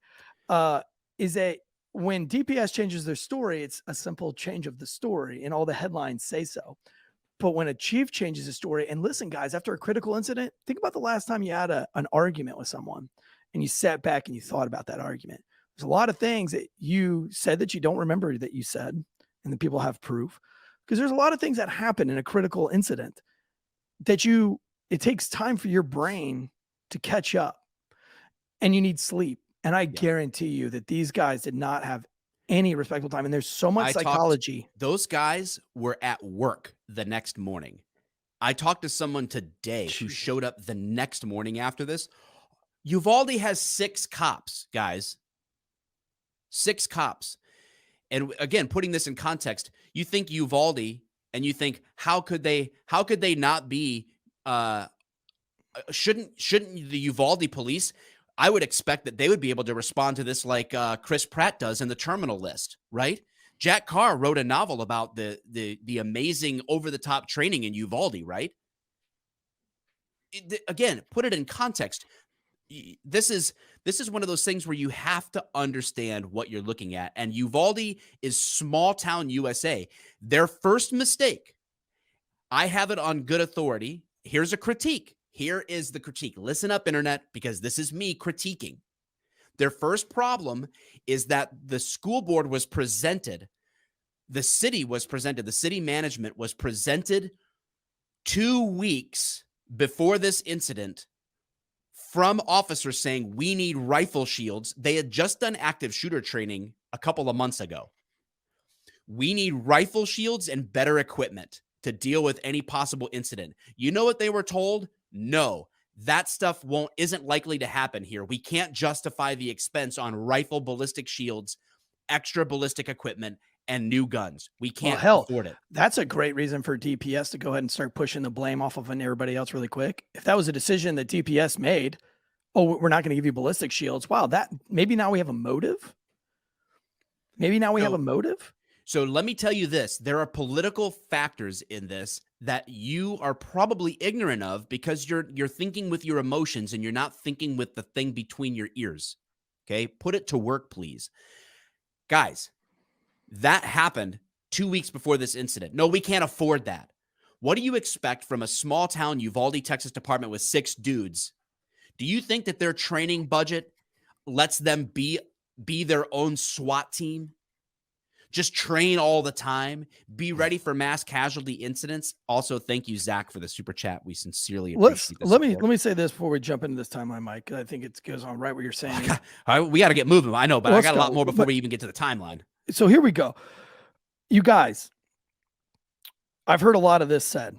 Is that when DPS changes their story, it's a simple change of the story, and all the headlines say so. But when a chief changes his story, and listen, guys, after a critical incident, think about the last time you had an argument with someone, and you sat back and you thought about that argument. There's a lot of things that you said that you don't remember that you said, and the people have proof, because there's a lot of things that happen in a critical incident. that it takes time for your brain to catch up, and you need sleep. And I guarantee you that these guys did not have any respectable time. And there's so much psychology. Those guys were at work the next morning. I talked to someone today who showed up the next morning after this. Uvalde has 6 cops, guys. 6 cops. And again, putting this in context, you think Uvalde and you think, how could they not be, shouldn't the Uvalde police, I would expect that they would be able to respond to this like Chris Pratt does in The Terminal List, right? Jack Carr wrote a novel about the amazing over-the-top training in Uvalde, right? Again, put it in context. This is one of those things where you have to understand what you're looking at. And Uvalde is small town USA. Their first mistake, I have it on good authority. Here's a critique. Here is the critique. Listen up, internet, because this is me critiquing. Their first problem is that the school board was presented, the city management was presented 2 weeks before this incident from officers saying, we need rifle shields. They had just done active shooter training a couple of months ago. We need rifle shields and better equipment to deal with any possible incident. You know what they were told? No, that stuff isn't likely to happen here. We can't justify the expense on rifle ballistic shields, extra ballistic equipment, and new guns. We can't afford it. That's a great reason for DPS to go ahead and start pushing the blame off of everybody else really quick. If that was a decision that DPS made, oh, we're not going to give you ballistic shields. Wow, maybe now we have a motive. So let me tell you this. There are political factors in this that you are probably ignorant of because you're thinking with your emotions and you're not thinking with the thing between your ears. Okay? Put it to work, please. Guys, that happened 2 weeks before this incident. No, we can't afford that. What do you expect from a small town Uvalde, Texas department with 6 dudes? Do you think that their training budget lets them be their own SWAT team? Just train all the time, be ready for mass casualty incidents. Also, thank you, Zach, for the super chat. We sincerely appreciate this. Let me say this before we jump into this timeline, Mike. I think it goes on right what you're saying. We got to get moving. I know, but I got a lot more before we even get to the timeline. So here we go. You guys, I've heard a lot of this said.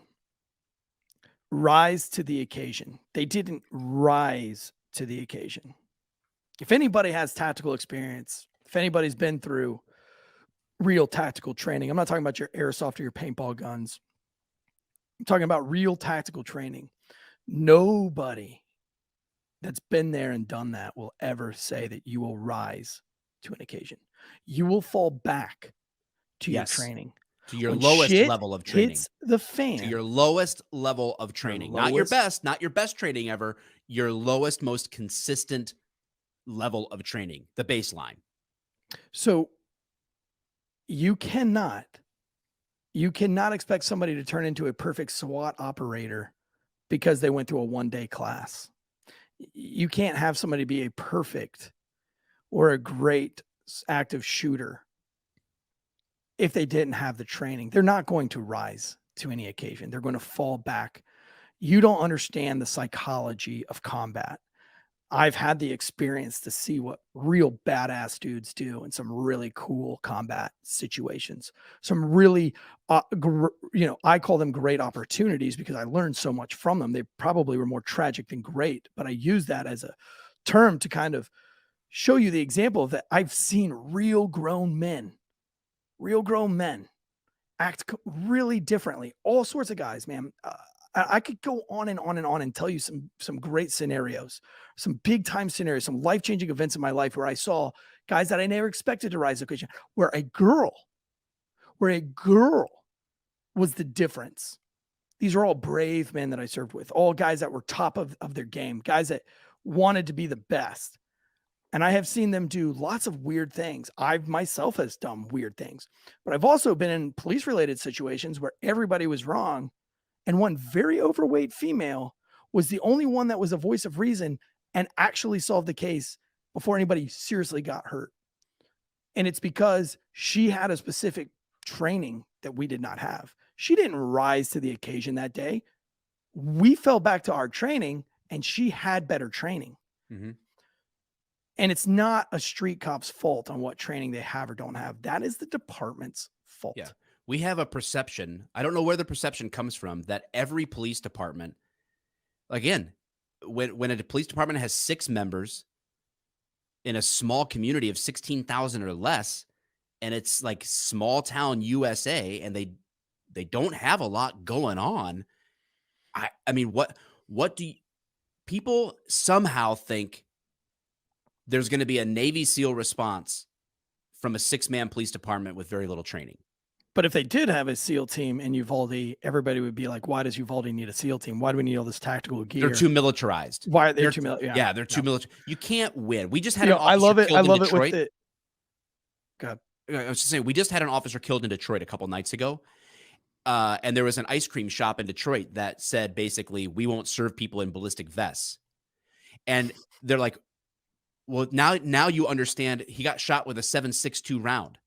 Rise to the occasion. They didn't rise to the occasion. If anybody has tactical experience, if anybody's been through real tactical training, I'm not talking about your airsoft or your paintball guns. I'm talking about real tactical training. Nobody that's been there and done that will ever say that you will rise to an occasion. You will fall back to your training. To your lowest level of training. Hits the fan. To your lowest level of training. Not your best training ever. Your lowest, most consistent level of training. The baseline. So you cannot expect somebody to turn into a perfect SWAT operator because they went through a 1-day class. You can't have somebody be a perfect or a great active shooter if they didn't have the training. They're not going to rise to any occasion. They're going to fall back. You don't understand the psychology of combat. I've had the experience to see what real badass dudes do in some really cool combat situations. Some really, I call them great opportunities because I learned so much from them. They probably were more tragic than great, but I use that as a term to kind of show you the example of that. I've seen real grown men act really differently. All sorts of guys, man. I could go on and on and on and tell you some great scenarios, some big time scenarios, some life-changing events in my life where I saw guys that I never expected to rise to occasion, where a girl was the difference. These are all brave men that I served with, all guys that were top of their game, guys that wanted to be the best. And I have seen them do lots of weird things. I've myself has done weird things, but I've also been in police related situations where everybody was wrong. And one very overweight female was the only one that was a voice of reason and actually solved the case before anybody seriously got hurt. And it's because she had a specific training that we did not have. She didn't rise to the occasion that day. We fell back to our training, and she had better training. Mhm. And it's not a street cop's fault on what training they have or don't have. That is the department's fault. Yeah. We have a perception. I don't know where the perception comes from that every police department, again, when a police department has 6 members in a small community of 16,000 or less, and it's like small town USA, and they don't have a lot going on. I mean, what do people somehow think there's going to be a Navy SEAL response from a 6-man police department with very little training? But if they did have a SEAL team in Uvalde, everybody would be like, why does Uvalde need a SEAL team? Why do we need all this tactical gear? They're too militarized. Why are they too militarized? Yeah, they're too military. You can't win. We just had You an know, officer I love it. killed I in love it Detroit. with the. God. I was just saying, we just had an officer killed in Detroit a couple nights ago. And there was an ice cream shop in Detroit that said, basically, we won't serve people in ballistic vests. And they're like, well, now you understand. He got shot with a 7.62 round,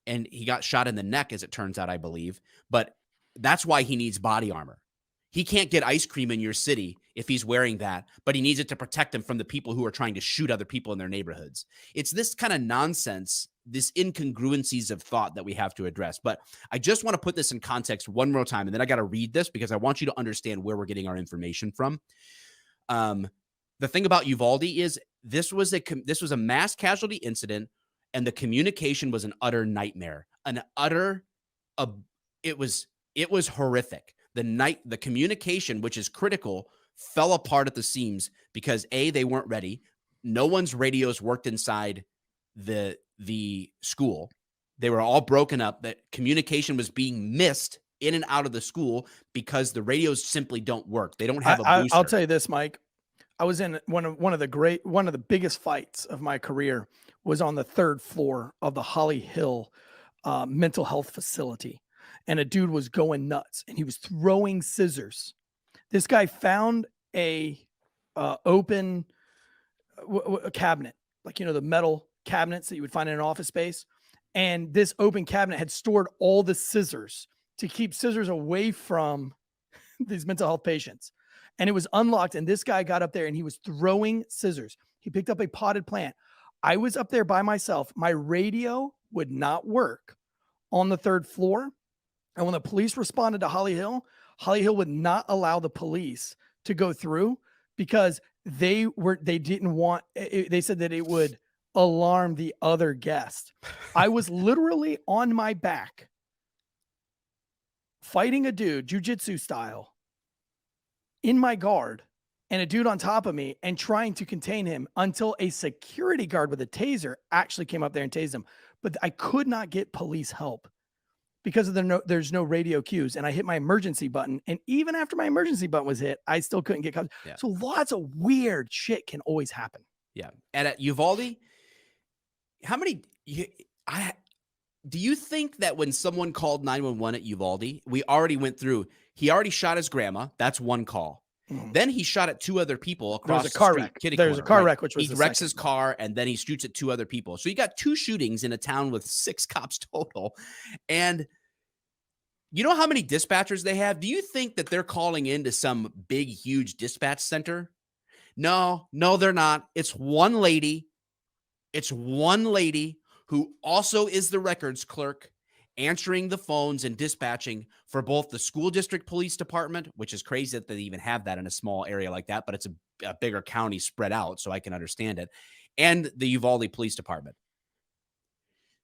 and he got shot in the neck, as it turns out, I believe. But that's why he needs body armor. He can't get ice cream in your city if he's wearing that, but he needs it to protect him from the people who are trying to shoot other people in their neighborhoods. It's this kind of nonsense, this incongruencies of thought that we have to address. But I just want to put this in context one more time, and then I got to read this because I want you to understand where we're getting our information from. The thing about Uvalde is this was a mass casualty incident, and the communication was an utter nightmare. It was horrific. The communication, which is critical, fell apart at the seams because they weren't ready. No one's radios worked inside the school. They were all broken up. That communication was being missed in and out of the school because the radios simply don't work. They don't have a booster. I'll tell you this, Mike. I was in one of the biggest fights of my career was on the 3rd floor of the Holly Hill mental health facility. And a dude was going nuts, and he was throwing scissors. This guy found a open a cabinet, like, the metal cabinets that you would find in an office space. And this open cabinet had stored all the scissors to keep scissors away from these mental health patients. And it was unlocked. And this guy got up there and he was throwing scissors. He picked up a potted plant. I was up there by myself. My radio would not work on the 3rd floor. And when the police responded to Holly Hill would not allow the police to go through because they didn't want, they said that it would alarm the other guest. I was literally on my back fighting a dude, jiu-jitsu style, in my guard, and a dude on top of me, and trying to contain him until a security guard with a taser actually came up there and tased him. But I could not get police help because there's no radio cues. And I hit my emergency button. And even after my emergency button was hit, I still couldn't get cops. Yeah. So lots of weird shit can always happen. Yeah. And at Uvalde, do you think that when someone called 911 at Uvalde, we already went through, he already shot his grandma. That's one call. Mm-hmm. Then he shot at 2 other people across the street. There's a car wreck, which was he wrecks his car, and then he shoots at 2 other people. So you got 2 shootings in a town with 6 cops total. And you know how many dispatchers they have? Do you think that they're calling into some big, huge dispatch center? No, they're not. It's one lady who also is the records clerk, answering the phones and dispatching for both the school district police department, which is crazy that they even have that in a small area like that, but it's a bigger county spread out, so I can understand it, and the Uvalde Police Department.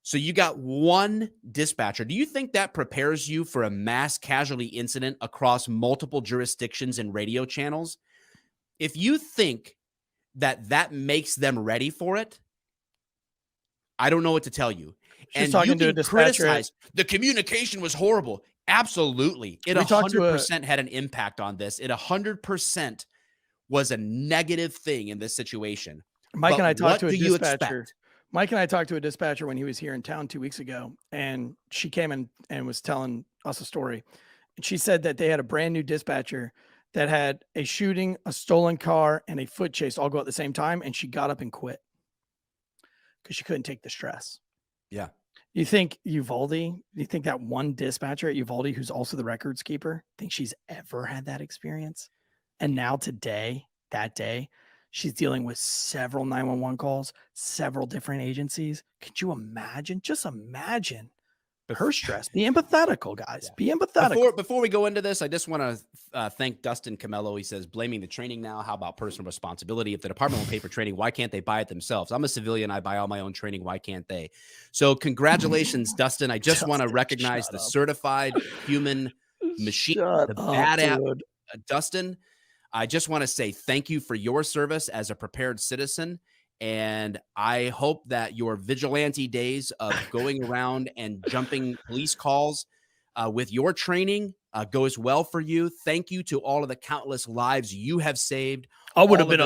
So you got one dispatcher. Do you think that prepares you for a mass casualty incident across multiple jurisdictions and radio channels? If you think that makes them ready for it, I don't know what to tell you. She's and you to a can criticize the communication was horrible. Absolutely. It 100% had an impact on this. It 100% was a negative thing in this situation. Mike and I talked to a dispatcher. Mike and I talked to a dispatcher when he was here in town 2 weeks ago, and she came and was telling us a story. And she said that they had a brand new dispatcher that had a shooting, a stolen car, and a foot chase all go at the same time. And she got up and quit because she couldn't take the stress. Yeah. You think Uvalde, you think that one dispatcher at Uvalde, who's also the records keeper, think she's ever had that experience? And now today, that day, she's dealing with several 911 calls, several different agencies. Could you imagine? Just imagine her stress. Be empathetical, guys. Be empathetic. Before we go into this, I just want to thank Dustin Camello. He says, blaming the training now. How about personal responsibility? If the department will pay for training, why can't they buy it themselves? I'm a civilian. I buy all my own training. Why can't they? So congratulations, Dustin. I just want to recognize the certified human machine, the bad app. Dustin, I just want to say thank you for your service as a prepared citizen. And I hope that your vigilante days of going around and jumping police calls with your training goes well for you. Thank you to all of the countless lives you have saved. I would have been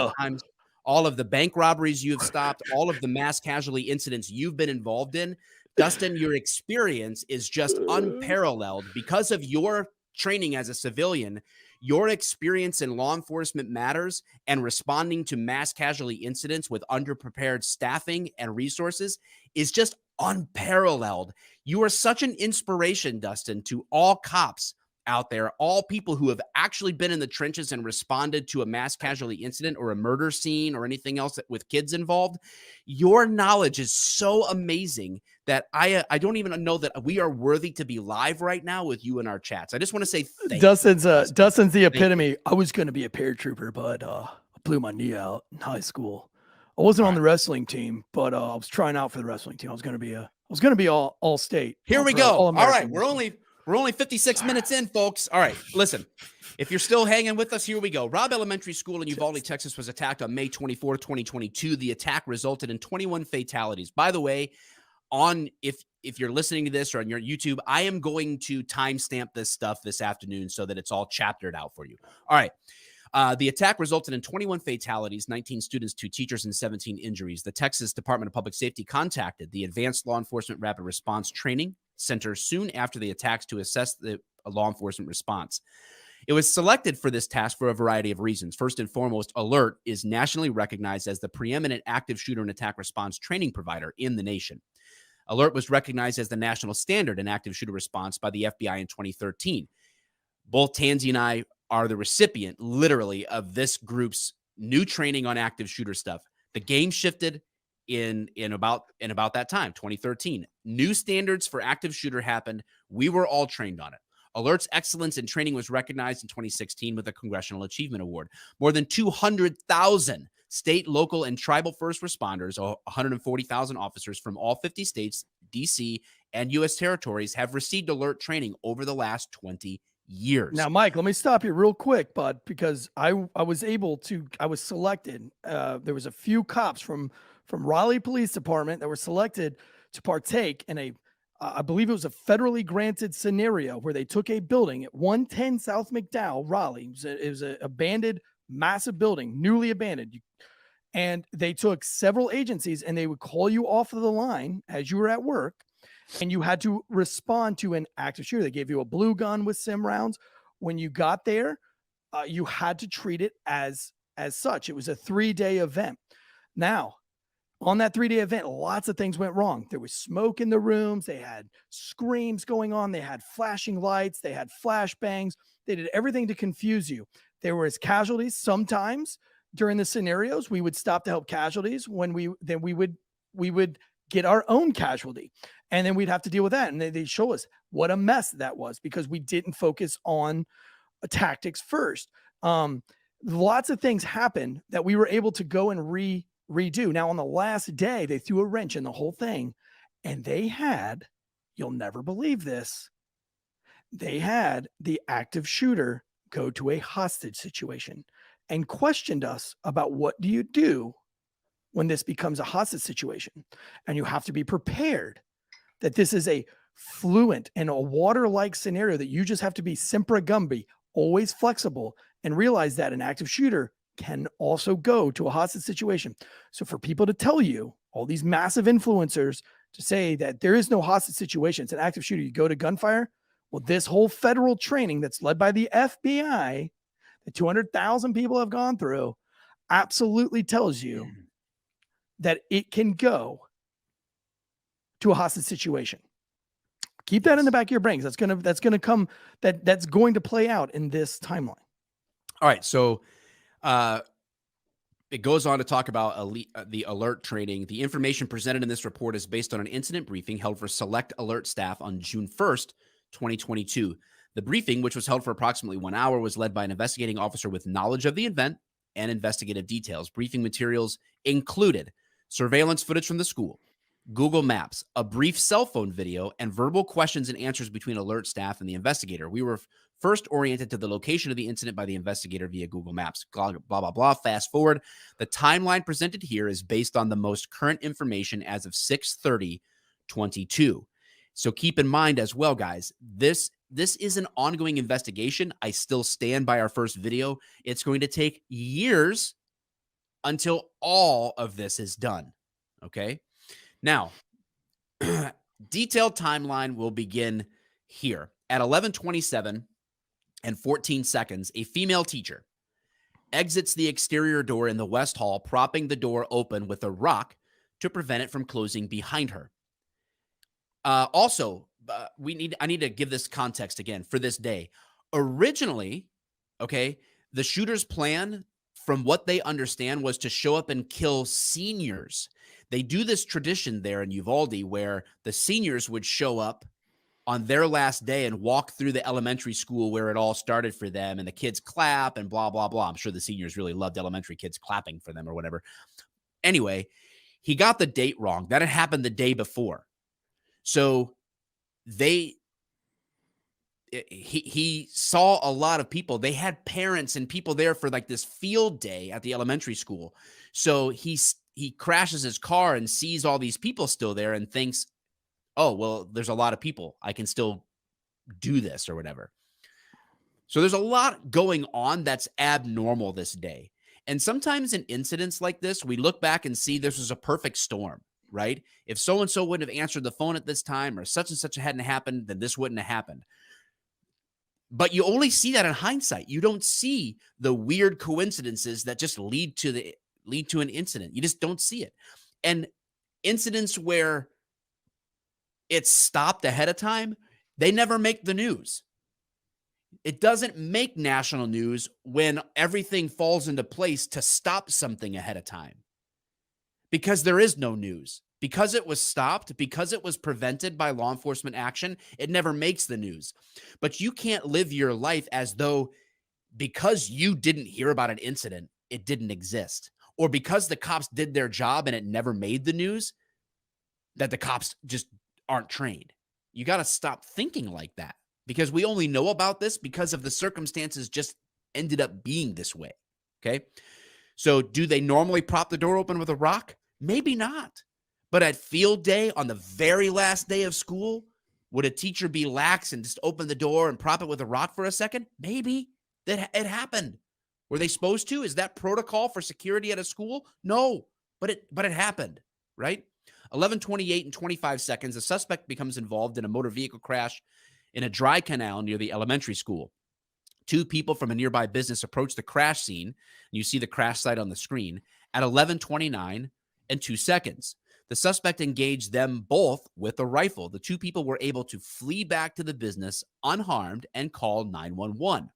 all of the bank robberies you have stopped, all of the mass casualty incidents you've been involved in. Dustin, your experience is just unparalleled because of your training as a civilian. Your experience in law enforcement matters, and responding to mass casualty incidents with underprepared staffing and resources is just unparalleled. You are such an inspiration, Dustin, to all cops out there, all people who have actually been in the trenches and responded to a mass casualty incident or a murder scene or anything else with kids involved. Your knowledge is so amazing that I don't even know that we are worthy to be live right now with you in our chats. I just want to say thank Dustin's the epitome. I was going to be a paratrooper, but I blew my knee out in high school. I wasn't on the wrestling team, but I was trying out for the wrestling team. I was going to be all state. Here we go. All right, we're only 56 minutes in, folks. All right, listen. If you're still hanging with us, here we go. Robb Elementary School in Uvalde, Texas was attacked on May 24, 2022. The attack resulted in 21 fatalities. By the way, if you're listening to this or on your YouTube, I am going to timestamp this stuff this afternoon so that it's all chaptered out for you. All right. The attack resulted in 21 fatalities, 19 students, 2 teachers, and 17 injuries. The Texas Department of Public Safety contacted the Advanced Law Enforcement Rapid Response Training Center soon after the attacks to assess the law enforcement response. It was selected for this task for a variety of reasons. First and foremost, ALERRT is nationally recognized as the preeminent active shooter and attack response training provider in the nation. ALERRT was recognized as the national standard in active shooter response by the FBI in 2013. Both Tansey and I are the recipient, literally, of this group's new training on active shooter stuff. The game shifted in about that time, 2013. New standards for active shooter happened. We were all trained on it. ALERRT's excellence in training was recognized in 2016 with a Congressional Achievement Award. More than 200,000 state, local, and tribal first responders, 140,000 officers from all 50 states, D.C., and U.S. territories have received ALERRT training over the last 20 years. Now, Mike, let me stop you real quick, bud, because I was selected. There was a few cops from Raleigh Police Department that were selected to partake in I believe it was a federally granted scenario where they took a building at 110 South McDowell, Raleigh. It was an abandoned, massive building, newly abandoned. And they took several agencies and they would call you off of the line as you were at work, and you had to respond to an active shooter. They gave you a blue gun with sim rounds. When you got there, you had to treat it as such. It was a 3-day event. Now, on that 3-day event, lots of things went wrong. There was smoke in the rooms. They had screams going on. They had flashing lights. They had flashbangs. They did everything to confuse you. There was casualties. Sometimes during the scenarios, we would stop to help casualties. When we would get our own casualty, and then we'd have to deal with that. And they show us what a mess that was because we didn't focus on tactics first. Lots of things happened that we were able to go and redo. Now, on the last day, they threw a wrench in the whole thing, and they had, you'll never believe this, they had the active shooter go to a hostage situation and questioned us about what do you do when this becomes a hostage situation. And you have to be prepared that this is a fluent and a water-like scenario, that you just have to be Simpra Gumby, always flexible, and realize that an active shooter can also go to a hostage situation. So for people to tell you, all these massive influencers, to say that there is no hostage situation, it's an active shooter, you go to gunfire. Well, this whole federal training that's led by the FBI, that 200,000 people have gone through, absolutely tells you that it can go to a hostage situation. Keep that in the back of your brains. That's gonna come. That's going to play out in this timeline. All right, so it goes on to talk about the ALERRT training. The information presented in this report is based on an incident briefing held for select ALERRT staff on June 1st, 2022. The briefing, which was held for approximately 1 hour, was led by an investigating officer with knowledge of the event and investigative details. Briefing materials included surveillance footage from the school, Google Maps, a brief cell phone video, and verbal questions and answers between ALERRT staff and the investigator. We were first oriented to the location of the incident by the investigator via Google Maps. Blah, blah, blah, blah. Fast forward. The timeline presented here is based on the most current information as of 6/30/22. So keep in mind as well, guys, this is an ongoing investigation. I still stand by our first video. It's going to take years until all of this is done. Okay. Now, detailed timeline will begin here. At 11:27 and 14 seconds, a female teacher exits the exterior door in the West Hall, propping the door open with a rock to prevent it from closing behind her. I need to give this context again for this day. Originally, okay, the shooter's plan, from what they understand, was to show up and kill seniors. They do this tradition there in Uvalde where the seniors would show up on their last day and walk through the elementary school where it all started for them, and the kids clap and blah, blah, blah. I'm sure the seniors really loved elementary kids clapping for them or whatever. Anyway, he got the date wrong. That had happened the day before. So he saw a lot of people. They had parents and people there for like this field day at the elementary school. So he crashes his car and sees all these people still there and thinks, oh, well, there's a lot of people. I can still do this or whatever. So there's a lot going on that's abnormal this day. And sometimes in incidents like this, we look back and see this was a perfect storm, right? If so-and-so wouldn't have answered the phone at this time or such and such hadn't happened, then this wouldn't have happened. But you only see that in hindsight. You don't see the weird coincidences that just lead to an incident. You just don't see it. And incidents where it's stopped ahead of time, they never make the news. It doesn't make national news when everything falls into place to stop something ahead of time. Because there is no news. Because it was stopped, because it was prevented by law enforcement action, it never makes the news. But you can't live your life as though because you didn't hear about an incident, it didn't exist. Or because the cops did their job and it never made the news, that the cops just aren't trained. You got to stop thinking like that, because we only know about this because of the circumstances just ended up being this way. Okay. So do they normally prop the door open with a rock? Maybe not. But at field day on the very last day of school, would a teacher be lax and just open the door and prop it with a rock for a second? Maybe. That it happened. Were they supposed to? Is that protocol for security at a school? No, but it happened, right? 11:28 and 25 seconds, the suspect becomes involved in a motor vehicle crash in a dry canal near the elementary school. Two people from a nearby business approach the crash scene, and you see the crash site on the screen, at 11:29 and 2 seconds. The suspect engaged them both with a rifle. The two people were able to flee back to the business unharmed and call 911.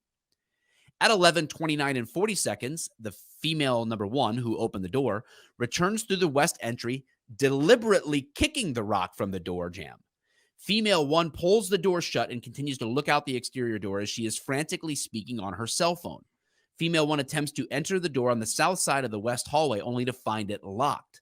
At 11:29 and 40 seconds, the female number one, who opened the door, returns through the west entry, deliberately kicking the rock from the door jamb. Female one pulls the door shut and continues to look out the exterior door as she is frantically speaking on her cell phone. Female one attempts to enter the door on the south side of the west hallway only to find it locked.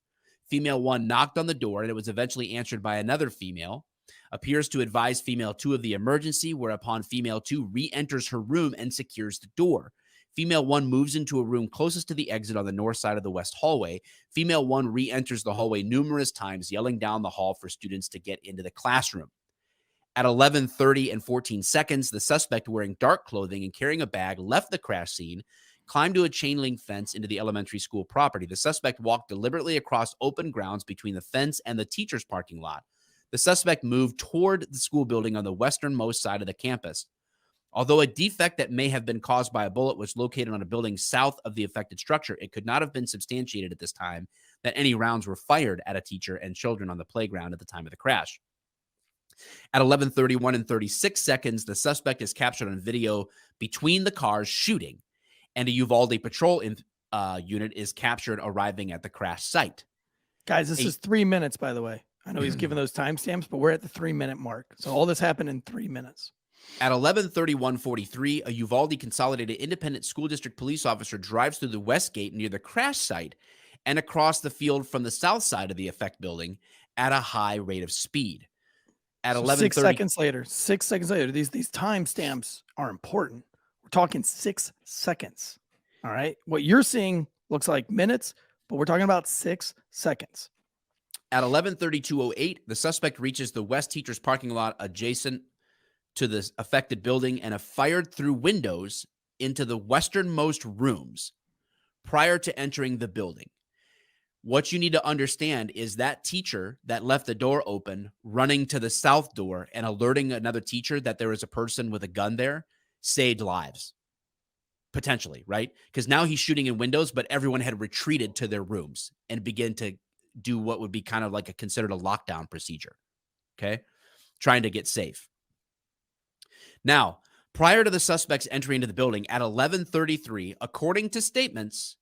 Female one knocked on the door and it was eventually answered by another female, appears to advise female two of the emergency, whereupon female two re-enters her room and secures the door. Female one moves into a room closest to the exit on the north side of the west hallway. Female one re-enters the hallway numerous times, yelling down the hall for students to get into the classroom. At 11:30 and 14 seconds, the suspect, wearing dark clothing and carrying a bag, left the crash scene, climbed to a chain link fence into the elementary school property. The suspect walked deliberately across open grounds between the fence and the teacher's parking lot. The suspect moved toward the school building on the westernmost side of the campus. Although a defect that may have been caused by a bullet was located on a building south of the affected structure, it could not have been substantiated at this time that any rounds were fired at a teacher and children on the playground at the time of the crash. At 11:31 and 36 seconds, the suspect is captured on video between the cars shooting, and a Uvalde patrol unit is captured arriving at the crash site. Guys, this is 3 minutes, by the way. I know he's given those timestamps, but we're at the 3 minute mark. So all this happened in 3 minutes. At 11:31:43, a Uvalde Consolidated Independent School District police officer drives through the west gate near the crash site and across the field from the south side of the effect building at a high rate of speed. At 11:30, 6 seconds later, these timestamps are important. We're talking 6 seconds. All right. What you're seeing looks like minutes, but we're talking about 6 seconds. At 11:32:08, the suspect reaches the West Teachers parking lot adjacent to the affected building and fired through windows into the westernmost rooms prior to entering the building. What you need to understand is that teacher that left the door open, running to the south door and alerting another teacher that there was a person with a gun there, saved lives. Potentially, right? Because now he's shooting in windows, but everyone had retreated to their rooms and began to do what would be kind of like considered a lockdown procedure. Okay? Trying to get safe. Now, prior to the suspects entering into the building at 11:33, according to statements,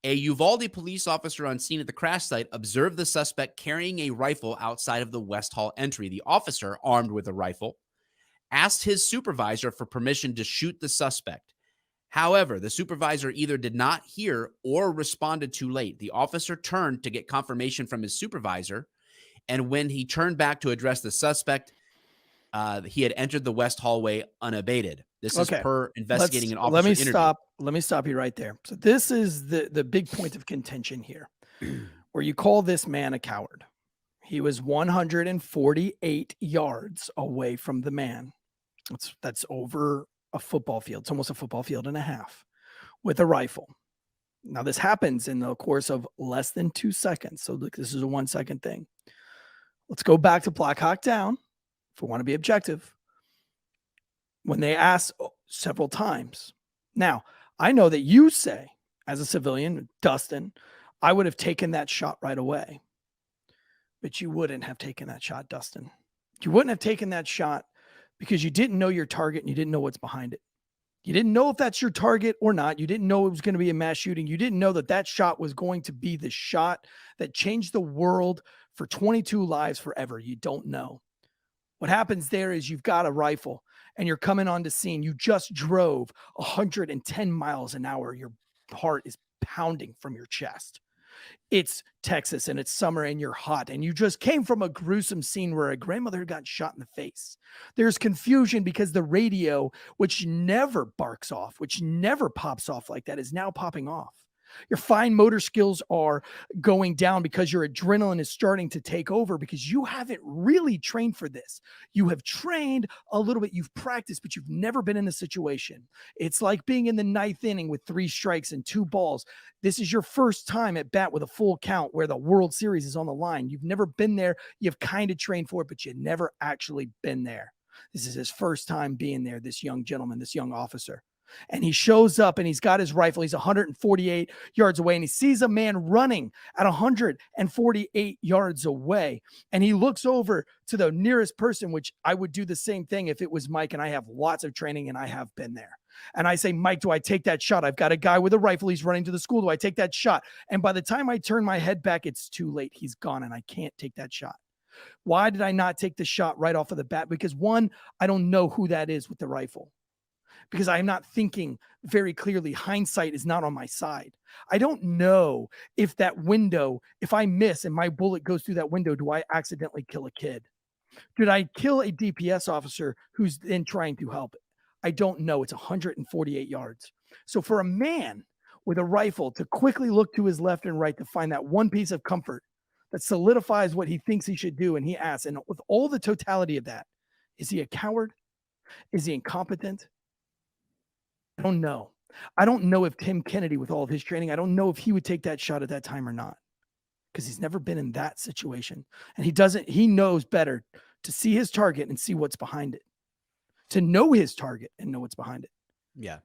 a Uvalde police officer on scene at the crash site observed the suspect carrying a rifle outside of the West Hall entry. The officer, armed with a rifle, asked his supervisor for permission to shoot the suspect. However, the supervisor either did not hear or responded too late. The officer turned to get confirmation from his supervisor, and when he turned back to address the suspect, he had entered the west hallway unabated. This is per investigating an officer interview. Let me stop you right there. So this is the big point of contention here, where you call this man a coward. He was 148 yards away from the man. That's over a football field. It's almost a football field and a half with a rifle. Now this happens in the course of less than 2 seconds. So look, this is a 1 second thing. Let's go back to Black Hawk Down. If we want to be objective, when they asked several times. Now, I know that you say, as a civilian, Dustin, I would have taken that shot right away. But you wouldn't have taken that shot, Dustin. You wouldn't have taken that shot because you didn't know your target and you didn't know what's behind it. You didn't know if that's your target or not. You didn't know it was going to be a mass shooting. You didn't know that that shot was going to be the shot that changed the world for 22 lives forever. You don't know. What happens there is you've got a rifle and you're coming onto scene. You just drove 110 miles an hour. Your heart is pounding from your chest. It's Texas and it's summer and you're hot and you just came from a gruesome scene where a grandmother got shot in the face. There's confusion because the radio, which never barks off, which never pops off like that, is now popping off. Your fine motor skills are going down because your adrenaline is starting to take over because you haven't really trained for this. You have trained a little bit, you've practiced, but you've never been in the situation. It's like being in the ninth inning with 3 strikes and 2 balls. This is your first time at bat with a full count where the World Series is on the line. You've never been there. You've kind of trained for it, but you've never actually been there. This is his first time being there, this young gentleman, this young officer. And he shows up and he's got his rifle. He's 148 yards away and he sees a man running at 148 yards away. And he looks over to the nearest person, which I would do the same thing if it was Mike, and I have lots of training and I have been there. And I say, Mike, do I take that shot? I've got a guy with a rifle. He's running to the school. Do I take that shot? And by the time I turn my head back, it's too late. He's gone and I can't take that shot. Why did I not take the shot right off of the bat? Because one, I don't know who that is with the rifle. Because I'm not thinking very clearly. Hindsight is not on my side. I don't know if that window, if I miss and my bullet goes through that window, do I accidentally kill a kid? Did I kill a DPS officer who's then trying to help? I don't know. It's 148 yards. So for a man with a rifle to quickly look to his left and right to find that one piece of comfort that solidifies what he thinks he should do, and he asks, and with all the totality of that, is he a coward? Is he incompetent? I don't know. I don't know if Tim Kennedy, with all of his training, I don't know if he would take that shot at that time or not, because he's never been in that situation. And he knows better to see his target and see what's behind it, to know his target and know what's behind it. Yeah.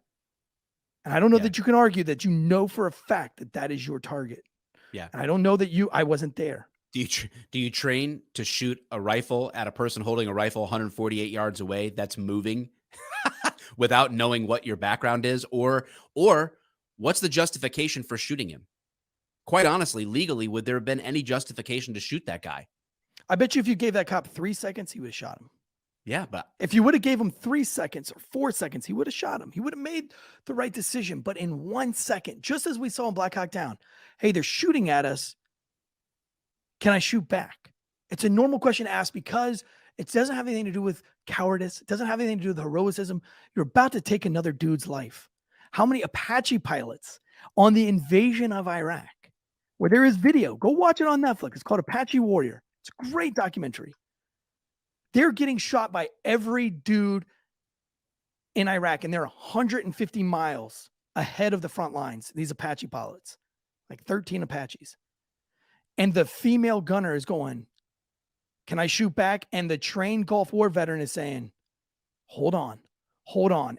And I don't know that you can argue that you know for a fact that that is your target. Yeah. And I don't know that I wasn't there. Do you train to shoot a rifle at a person holding a rifle 148 yards away that's moving without knowing what your background is, or what's the justification for shooting him? Quite honestly, legally, would there have been any justification to shoot that guy? I bet you if you gave that cop 3 seconds, he would have shot him. Yeah, but If you would have gave him 3 seconds or 4 seconds, he would have shot him. He would have made the right decision. But in 1 second, just as we saw in Black Hawk Down, hey, they're shooting at us. Can I shoot back? It's a normal question to ask because it doesn't have anything to do with cowardice. It doesn't have anything to do with heroism. You're about to take another dude's life. How many Apache pilots on the invasion of Iraq, where there is video, go watch it on Netflix. It's called Apache Warrior. It's a great documentary. They're getting shot by every dude in Iraq, and they're 150 miles ahead of the front lines, these Apache pilots, like 13 Apaches. And the female gunner is going, can I shoot back? And the trained Gulf War veteran is saying, hold on.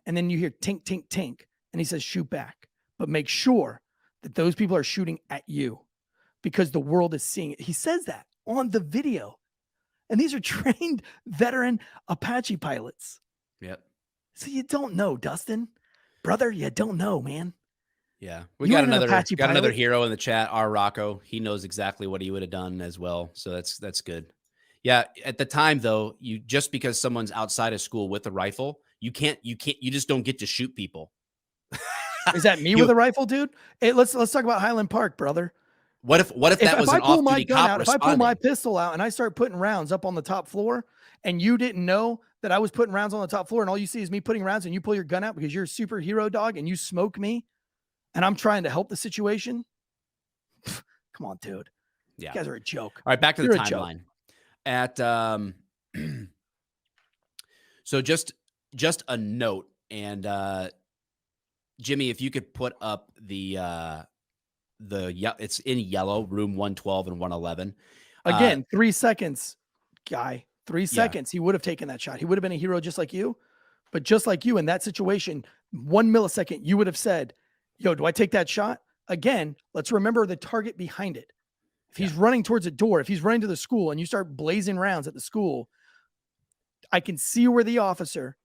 And then you hear tink, tink, tink. And he says, shoot back. But make sure that those people are shooting at you because the world is seeing it. He says that on the video. And these are trained veteran Apache pilots. Yep. So you don't know, Dustin. Brother, you don't know, man. Yeah. We You got ain't an Apache another pilot. hero in the chat, R. Rocco. He knows exactly what he would have done as well. So that's good. Yeah. At the time, though, you just because someone's outside of school with a rifle, you just don't get to shoot people. Is that me with a rifle, dude? Hey, let's talk about Highland Park, brother. What if that was an off-duty cop if I pull my responding? pistol out and I start putting rounds up on the top floor and you didn't know that I was putting rounds on the top floor and all you see is me putting rounds and you pull your gun out because you're a superhero dog and you smoke me and I'm trying to help the situation? Come on, dude. Yeah. You guys are a joke. All right, back to You're the a joke. timeline. At so just a note, and Jimmy, if you could put up it's in yellow, room 112 and 111. Again, 3 seconds, guy. 3 seconds. He would have taken that shot. He would have been a hero just like you. But just like you in that situation, 1 millisecond, you would have said, yo, do I take that shot? Again, let's remember the target behind it. If he's running towards a door, if he's running to the school and you start blazing rounds at the school, I can see where the officer,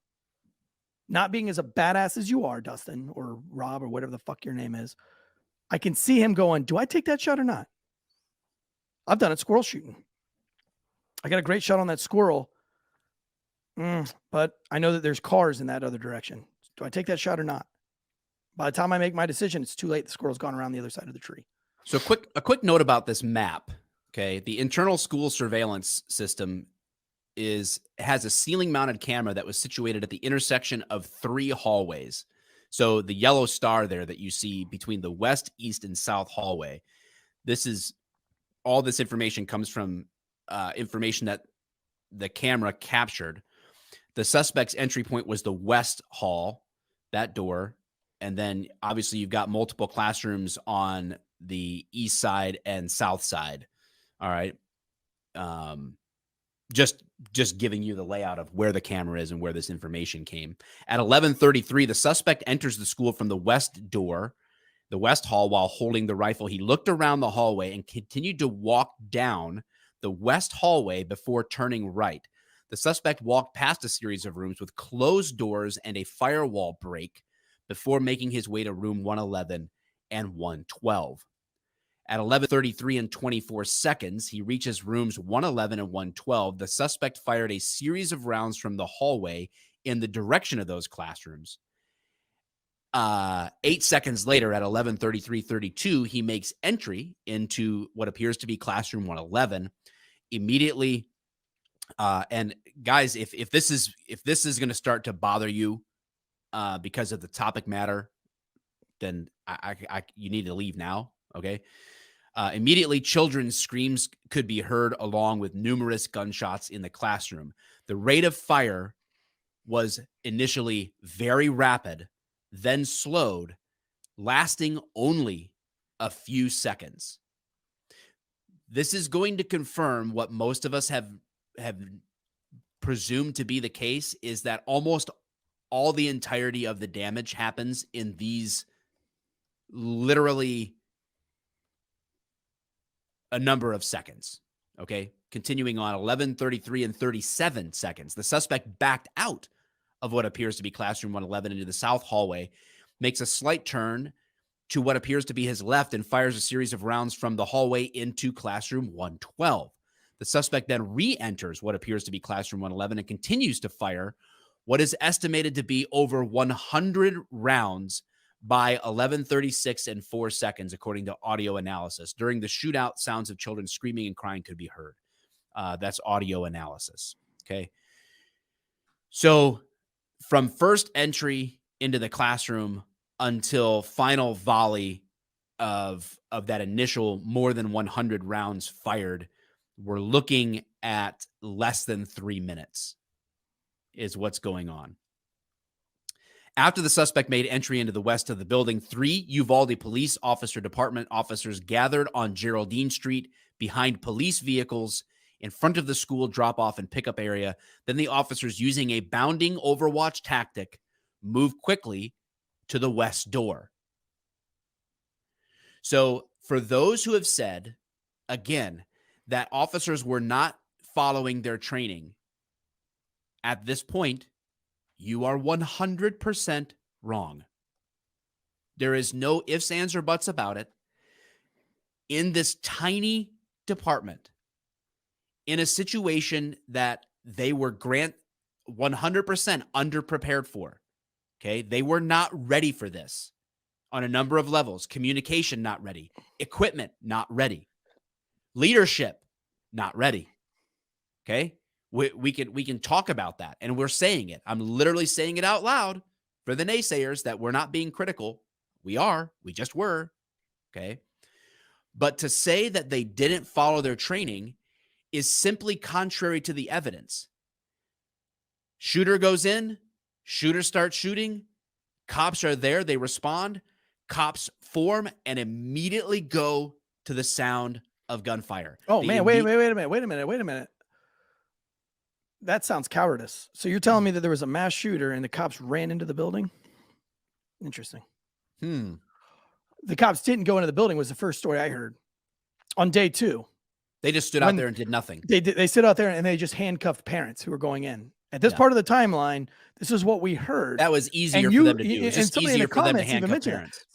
not being as a badass as you are, Dustin, or Rob, or whatever the fuck your name is, I can see him going, do I take that shot or not? I've done it squirrel shooting. I got a great shot on that squirrel, but I know that there's cars in that other direction. Do I take that shot or not? By the time I make my decision, it's too late. The squirrel's gone around the other side of the tree. So a quick note about this map. Okay. The internal school surveillance system has a ceiling mounted camera that was situated at the intersection of 3 hallways. So the yellow star there that you see between the west, east, and south hallway, all this information comes from information that the camera captured. The suspect's entry point was the west hall, that door. And then obviously you've got multiple classrooms on the east side and south side. All right. Just giving you the layout of where the camera is and where this information came. At 11:33, the suspect enters the school from the west door, the west hall, while holding the rifle. He looked around the hallway and continued to walk down the west hallway before turning right. The suspect walked past a series of rooms with closed doors and a firewall break before making his way to room 111 and 112. At 11:33 and 24 seconds, he reaches rooms 111 and 112. The suspect fired a series of rounds from the hallway in the direction of those classrooms. 8 seconds later, at 11:33:32, he makes entry into what appears to be classroom 111. Immediately, and guys, if this is going to start to bother you because of the topic matter, then you need to leave now. Okay. Immediately, children's screams could be heard along with numerous gunshots in the classroom. The rate of fire was initially very rapid, then slowed, lasting only a few seconds. This is going to confirm what most of us have presumed to be the case, is that almost all the entirety of the damage happens in these literally a number of seconds. Okay. Continuing on 11:33 and 37 seconds. The suspect backed out of what appears to be classroom 111 into the south hallway, makes a slight turn to what appears to be his left, and fires a series of rounds from the hallway into classroom 112. The suspect then re-enters what appears to be classroom 111 and continues to fire what is estimated to be over 100 rounds by 11:36 and 4 seconds, according to audio analysis. During the shootout, sounds of children screaming and crying could be heard. That's audio analysis. Okay. So from first entry into the classroom until final volley of that initial more than 100 rounds fired, we're looking at less than 3 minutes is what's going on. After the suspect made entry into the west of the building, 3 Uvalde Police Department officers gathered on Geraldine Street behind police vehicles in front of the school drop-off and pickup area. Then the officers, using a bounding overwatch tactic, moved quickly to the west door. So for those who have said, again, that officers were not following their training, at this point, you are 100% wrong. There is no ifs, ands, or buts about it. In this tiny department, in a situation that they were 100% underprepared for, okay? They were not ready for this on a number of levels. Communication, not ready. Equipment, not ready. Leadership, not ready. Okay? We can talk about that, and we're saying it. I'm literally saying it out loud for the naysayers that we're not being critical. We are. We just were. Okay? But to say that they didn't follow their training is simply contrary to the evidence. Shooter goes in, shooter starts shooting, cops are there, they respond, cops form and immediately go to the sound of gunfire. Oh, man, wait a minute. That sounds cowardice. So you're telling me that there was a mass shooter and the cops ran into the building? Interesting. The cops didn't go into the building was the first story I heard. On day 2. They just stood out there and did nothing. They stood out there and they just handcuffed parents who were going in. At this part of the timeline, this is what we heard. That was easier for them to do. It was just easier for them to handcuff mentioned parents.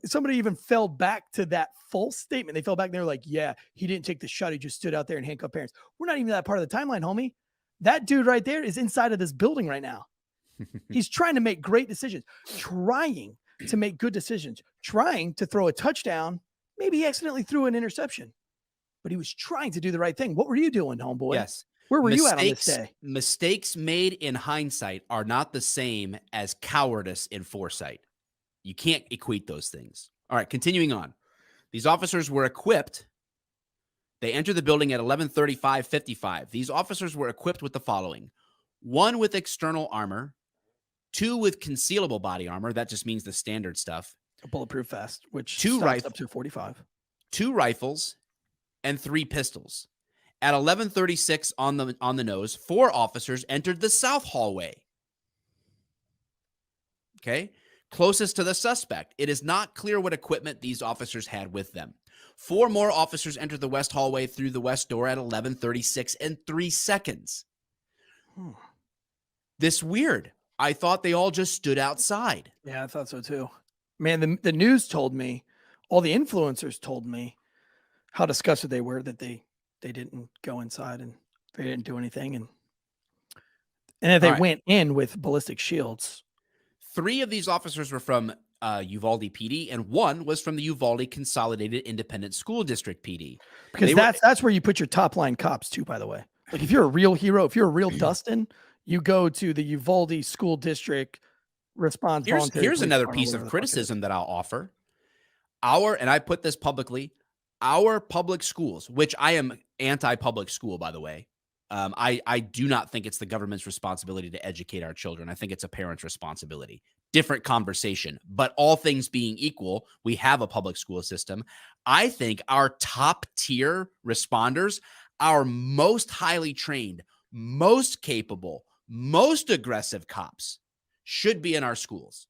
Somebody even fell back to that false statement. They fell back and they were like, yeah, he didn't take the shot. He just stood out there and handcuffed parents. We're not even that part of the timeline, homie. That dude right there is inside of this building right now. He's trying to make great decisions, trying to make good decisions, trying to throw a touchdown. Maybe he accidentally threw an interception, but he was trying to do the right thing. What were you doing, homeboy? Yes. Where were you at on this day? Mistakes made in hindsight are not the same as cowardice in foresight. You can't equate those things. All right, continuing on. These officers were equipped. They entered the building at 11:35:55. These officers were equipped with the following: 1 with external armor, 2 with concealable body armor. That just means the standard stuff. A bulletproof vest, which 2 stops up to 45. 2 rifles, and 3 pistols. At 11:36 on the nose, 4 officers entered the south hallway. Okay? Closest to the suspect. It is not clear what equipment these officers had with them. 4 more officers entered the west hallway through the west door at 11:36 and 3 seconds. This weird. I thought they all just stood outside. Yeah, I thought so too. Man, the news told me, all the influencers told me how disgusted they were that they didn't go inside and they didn't do anything. And if they went in with ballistic shields. 3 of these officers were from Uvalde PD, and 1 was from the Uvalde Consolidated Independent School District PD. Because that's where you put your top line cops too, by the way. Like if you're a real hero, if you're a real Dustin, you go to the Uvalde School District response. Here's another piece of criticism that I'll offer. And I put this publicly, our public schools, which I am anti-public school, by the way. I do not think it's the government's responsibility to educate our children. I think it's a parent's responsibility. Different conversation. But all things being equal, we have a public school system. I think our top tier responders, our most highly trained, most capable, most aggressive cops should be in our schools.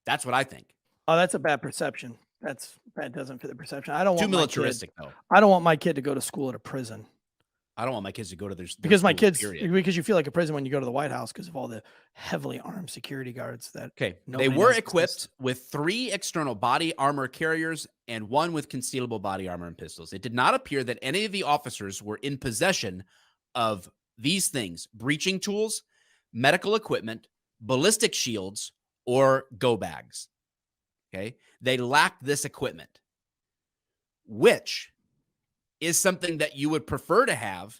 That's what I think. Oh, that's a bad perception. that doesn't fit the perception. I don't Too want militaristic, though. I don't want my kid to go to school at a prison. I don't want my kids to go to their Because my schools, kids, period. because you feel like a prison when you go to the White House because of all the heavily armed security guards that. Okay. They nobody were knows equipped exist. with 3 external body armor carriers and 1 with concealable body armor and pistols. It did not appear that any of the officers were in possession of these things: breaching tools, medical equipment, ballistic shields, or go bags. Okay. They lacked this equipment, which is something that you would prefer to have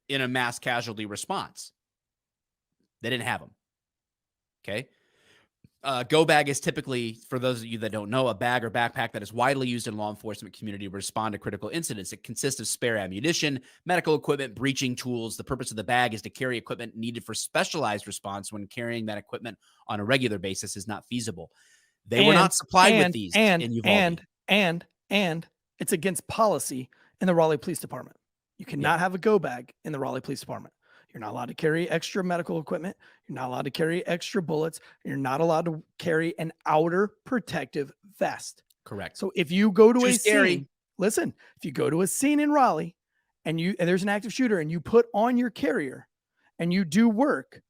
in a mass casualty response. They didn't have them. Okay. Go bag is typically, for those of you that don't know, a bag or backpack that is widely used in law enforcement community to respond to critical incidents. It consists of spare ammunition, medical equipment, breaching tools. The purpose of the bag is to carry equipment needed for specialized response when carrying that equipment on a regular basis is not feasible. They were not supplied with these in Uvalde. And it's against policy in the Raleigh Police Department. You cannot have a go bag in the Raleigh Police Department. You're not allowed to carry extra medical equipment. You're not allowed to carry extra bullets. You're not allowed to carry an outer protective vest. Correct. So if you go to Too a scary. scene, listen, if you go to a scene in Raleigh and there's an active shooter and you put on your carrier and you do work,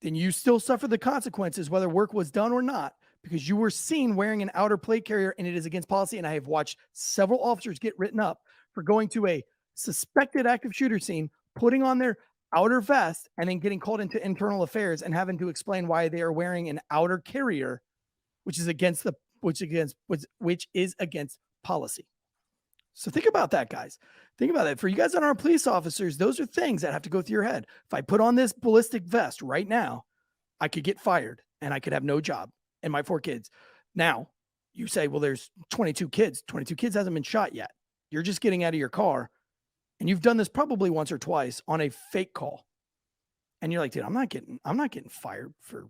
then you still suffer the consequences, whether work was done or not, because you were seen wearing an outer plate carrier and it is against policy. And I have watched several officers get written up for going to a suspected active shooter scene, putting on their outer vest, and then getting called into internal affairs and having to explain why they are wearing an outer carrier, which is against policy. So think about that, guys. Think about it. For you guys that aren't police officers, those are things that have to go through your head. If I put on this ballistic vest right now, I could get fired and I could have no job and my 4 kids. Now, you say, well, there's 22 kids. 22 kids hasn't been shot yet. You're just getting out of your car, and you've done this probably once or twice on a fake call. And you're like, dude, I'm not getting fired for,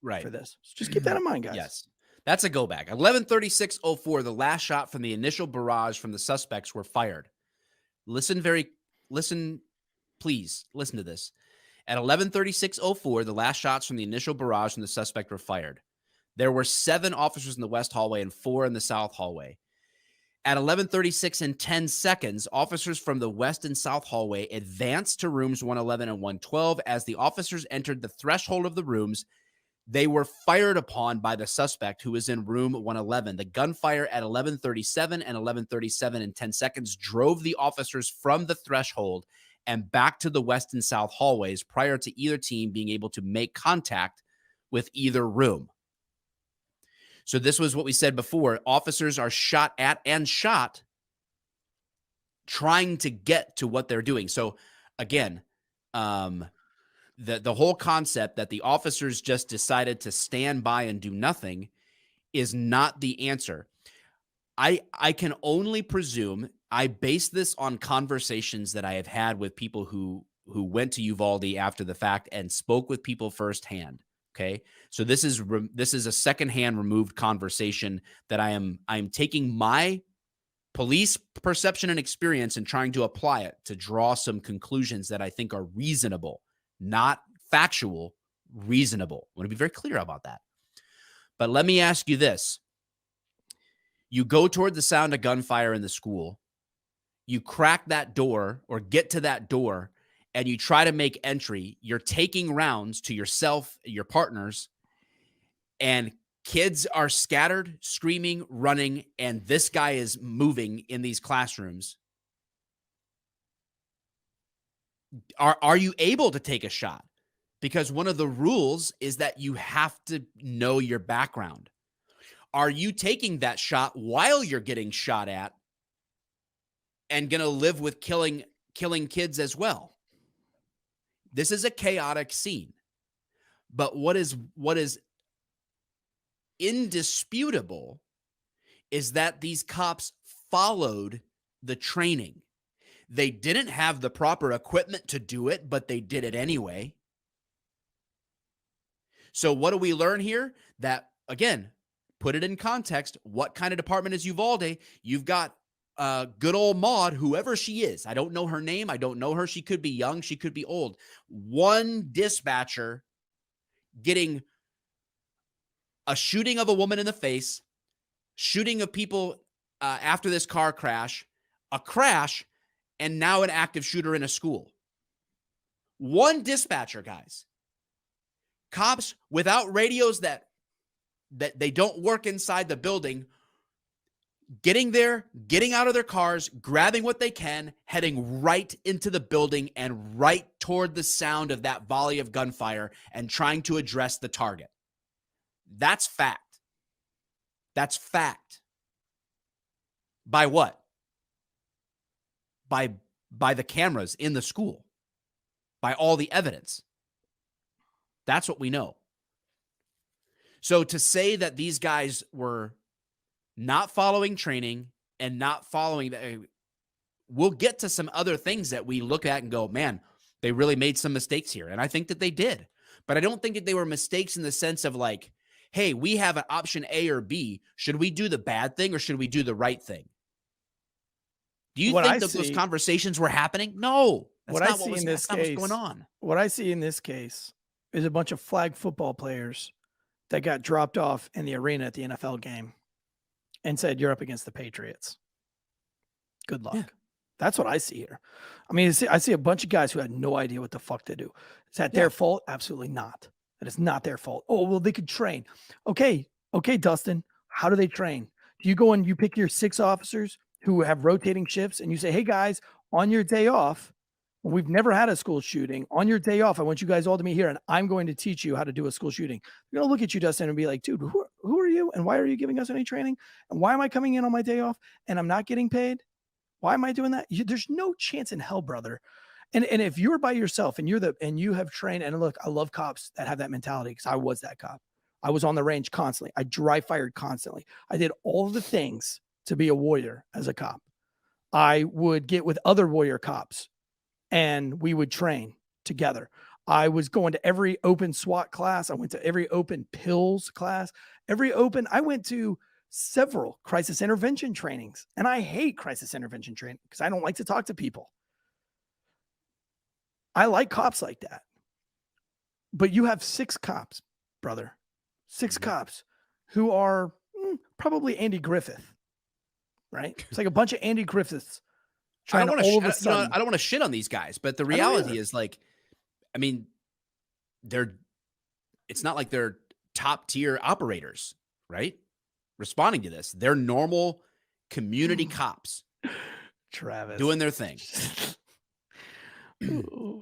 Right. for this. So just keep that in mind, guys. Yes. That's a go back. 11:36:04, the last shot from the initial barrage from the suspects were fired. Please listen to this. At 11:36:04, the last shots from the initial barrage from the suspect were fired. There were 7 officers in the west hallway and 4 in the south hallway. At 11:36:10, officers from the west and south hallway advanced to rooms 111 and 112. As the officers entered the threshold of the rooms, they were fired upon by the suspect, who was in room 111. The gunfire at 11:37 and 11:37:10 drove the officers from the threshold and back to the west and south hallways prior to either team being able to make contact with either room. So this was what we said before. Officers are shot at and shot trying to get to what they're doing. So again, the whole concept that the officers just decided to stand by and do nothing is not the answer. I can only presume, I base this on conversations that I have had with people who went to Uvalde after the fact and spoke with people firsthand. Okay. So this is a secondhand removed conversation that I'm taking my police perception and experience and trying to apply it to draw some conclusions that I think are reasonable, not factual, reasonable. I want to be very clear about that. But let me ask you this. You go toward the sound of gunfire in the school, you crack that door or get to that door, and you try to make entry. You're taking rounds to yourself, your partners, and kids are scattered, screaming, running, and this guy is moving in these classrooms. Are you able to take a shot? Because one of the rules is that you have to know your background. Are you taking that shot while you're getting shot at and going to live with killing kids as well? This is a chaotic scene. But what is indisputable is that these cops followed the training. They didn't have the proper equipment to do it, but they did it anyway. So what do we learn here? That, again, put it in context. What kind of department is Uvalde? You've got good old Maud, whoever she is. I don't know her name. I don't know her. She could be young. She could be old. One dispatcher getting a shooting of a woman in the face, shooting of people after this car crash, a crash, and now an active shooter in a school. One dispatcher, guys. Cops without radios that they don't work inside the building, getting there, getting out of their cars, grabbing what they can, heading right into the building and right toward the sound of that volley of gunfire and trying to address the target. That's fact. That's fact. By what? By the cameras in the school. By all the evidence. That's what we know. So to say that these guys were not following training and not following that, we'll get to some other things that we look at and go, man, they really made some mistakes here. And I think that they did. But I don't think that they were mistakes in the sense of like, hey, we have an option A or B. Should we do the bad thing or should we do the right thing? Do you think that those conversations were happening? No. That's not what's going on. What I see in this case is a bunch of flag football players that got dropped off in the arena at the NFL game and said, you're up against the Patriots. Good luck. Yeah. That's what I see here. I mean, I see a bunch of guys who had no idea what the fuck to do. Is that their fault? Absolutely not. That is not their fault. Oh, well, they could train. Okay, Dustin, how do they train? Do you go and you pick your 6 officers who have rotating shifts and you say, hey, guys, on your day off, we've never had a school shooting. On your day off, I want you guys all to meet here, and I'm going to teach you how to do a school shooting. They're going to look at you, Dustin, and be like, dude, who are you? And why are you giving us any training? And why am I coming in on my day off and I'm not getting paid? Why am I doing that? There's no chance in hell, brother. And if you're by yourself and you have trained, and look, I love cops that have that mentality because I was that cop. I was on the range constantly. I dry fired constantly. I did all of the things to be a warrior as a cop. I would get with other warrior cops and we would train together. I was going to every open SWAT class. I went to every open pills class, I went to several crisis intervention trainings. And I hate crisis intervention training because I don't like to talk to people. I like cops like that. But you have 6 cops, brother. 6 cops who are probably Andy Griffith, right? It's like a bunch of Andy Griffiths trying to all of a sudden. I don't want to shit on these guys, but the reality is like, I mean, it's not like they're top tier operators, right? Responding to this. They're normal community cops. Travis. Doing their thing.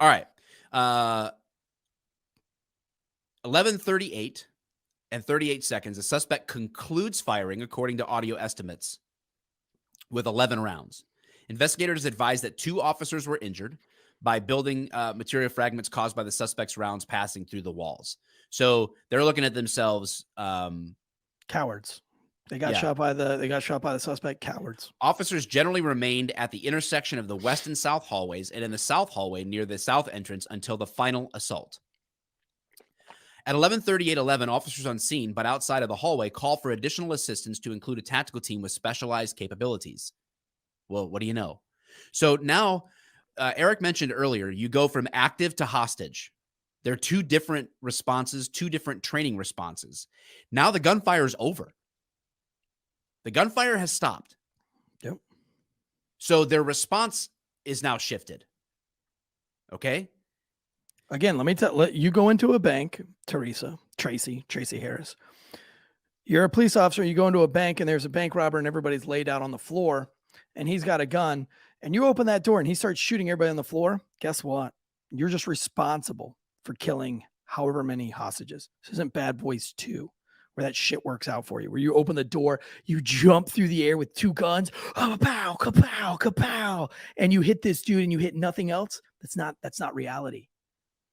All right. 11:38 and 38 seconds. The suspect concludes firing, according to audio estimates, with 11 rounds. Investigators advised that 2 officers were injured by building material fragments caused by the suspect's rounds passing through the walls. So they're looking at themselves. Cowards. They got shot by the suspect. Cowards. Officers generally remained at the intersection of the west and south hallways and in the south hallway near the south entrance until the final assault. At 11:38:11, officers on scene but outside of the hallway call for additional assistance to include a tactical team with specialized capabilities. Well, what do you know? So now, Eric mentioned earlier, you go from active to hostage. There are 2 different responses, 2 different training responses. Now the gunfire is over. The gunfire has stopped. Yep. So their response is now shifted. Okay? Again, let you go into a bank, Tracy Harris. You're a police officer, you go into a bank and there's a bank robber and everybody's laid out on the floor and he's got a gun and you open that door and he starts shooting everybody on the floor. Guess what? You're just responsible for killing however many hostages. This isn't Bad Boys 2. Where that shit works out for you, where you open the door, you jump through the air with 2 guns, kapow, kapow, kapow, and you hit this dude and you hit nothing else. That's not reality.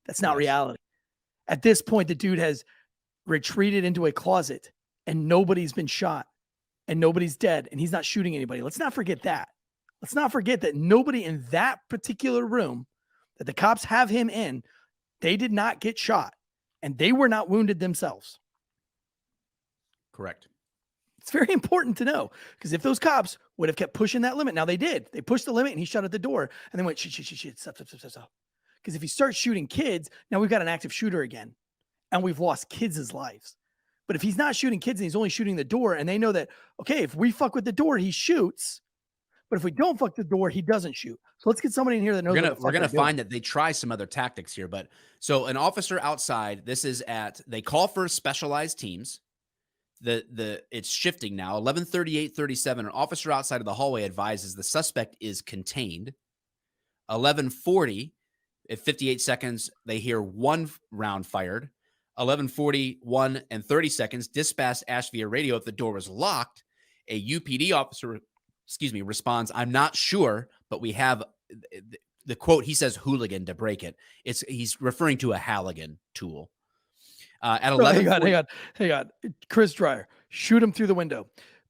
That's not reality. At this point, the dude has retreated into a closet and nobody's been shot and nobody's dead and he's not shooting anybody. Let's not forget that. Let's not forget that nobody in that particular room that the cops have him in, they did not get shot and they were not wounded themselves. Correct. It's very important to know because if those cops would have kept pushing that limit, now they did. They pushed the limit and he shut at the door and then went, shit, stop. Because if he starts shooting kids, now we've got an active shooter again and we've lost kids' lives. But if he's not shooting kids and he's only shooting the door, and they know that, okay, if we fuck with the door, he shoots. But if we don't fuck the door, he doesn't shoot. So let's get somebody in here that knows. We're gonna find that they try some other tactics here. But so an officer outside. This is they call for specialized teams. It's shifting now. 11:38:37. An officer outside of the hallway advises the suspect is contained. 11:40 at 58 seconds, they hear one round fired. 11:41 and 30 seconds, dispatch asked via radio if the door was locked. A UPD officer, responds, "I'm not sure, but we have," the quote, he says hooligan to break it. He's referring to a Halligan tool. At 11, hang on. Chris Dreyer, shoot him through the window.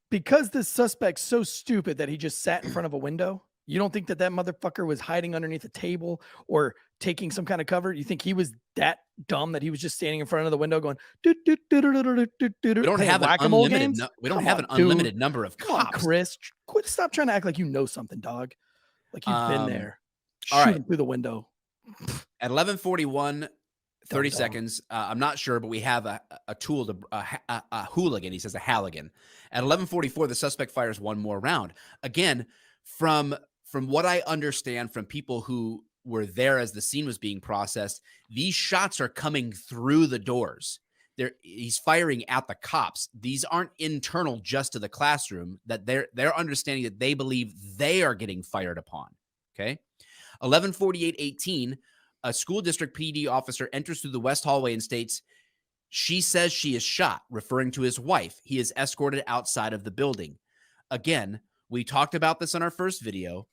Because the suspect's so stupid that he just sat in front of a window, you don't think that motherfucker was hiding underneath a table or taking some kind of cover? You think he was that dumb that he was just standing in front of the window going, we don't have an unlimited number of cops. Come on, Chris, stop trying to act like you know something, dog. Like you've been there. All Shoot right. him through the window. At 11:41, 30 seconds. I'm not sure, but we have a tool to a hooligan. He says a Halligan. At 11:44, the suspect fires one more round. Again, from what I understand from people who were there as the scene was being processed, these shots are coming through the doors. He's firing at the cops. These aren't internal just to the classroom. That they're understanding that they believe they are getting fired upon. Okay. 11:48:18. A school district PD officer enters through the west hallway and states, "She says she is shot," referring to his wife. He is escorted outside of the building. Again, we talked about this on our first video.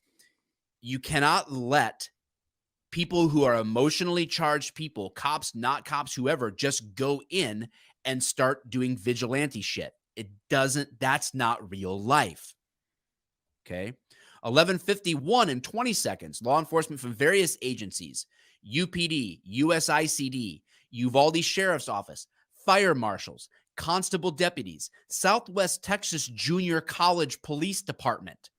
You cannot let people who are emotionally charged people, cops, not cops, whoever, just go in and start doing vigilante shit. That's not real life. Okay. 11:51 and 20 seconds. Law enforcement from various agencies, UPD, USICD, Uvalde Sheriff's Office, fire marshals, constable deputies, Southwest Texas Junior College Police Department.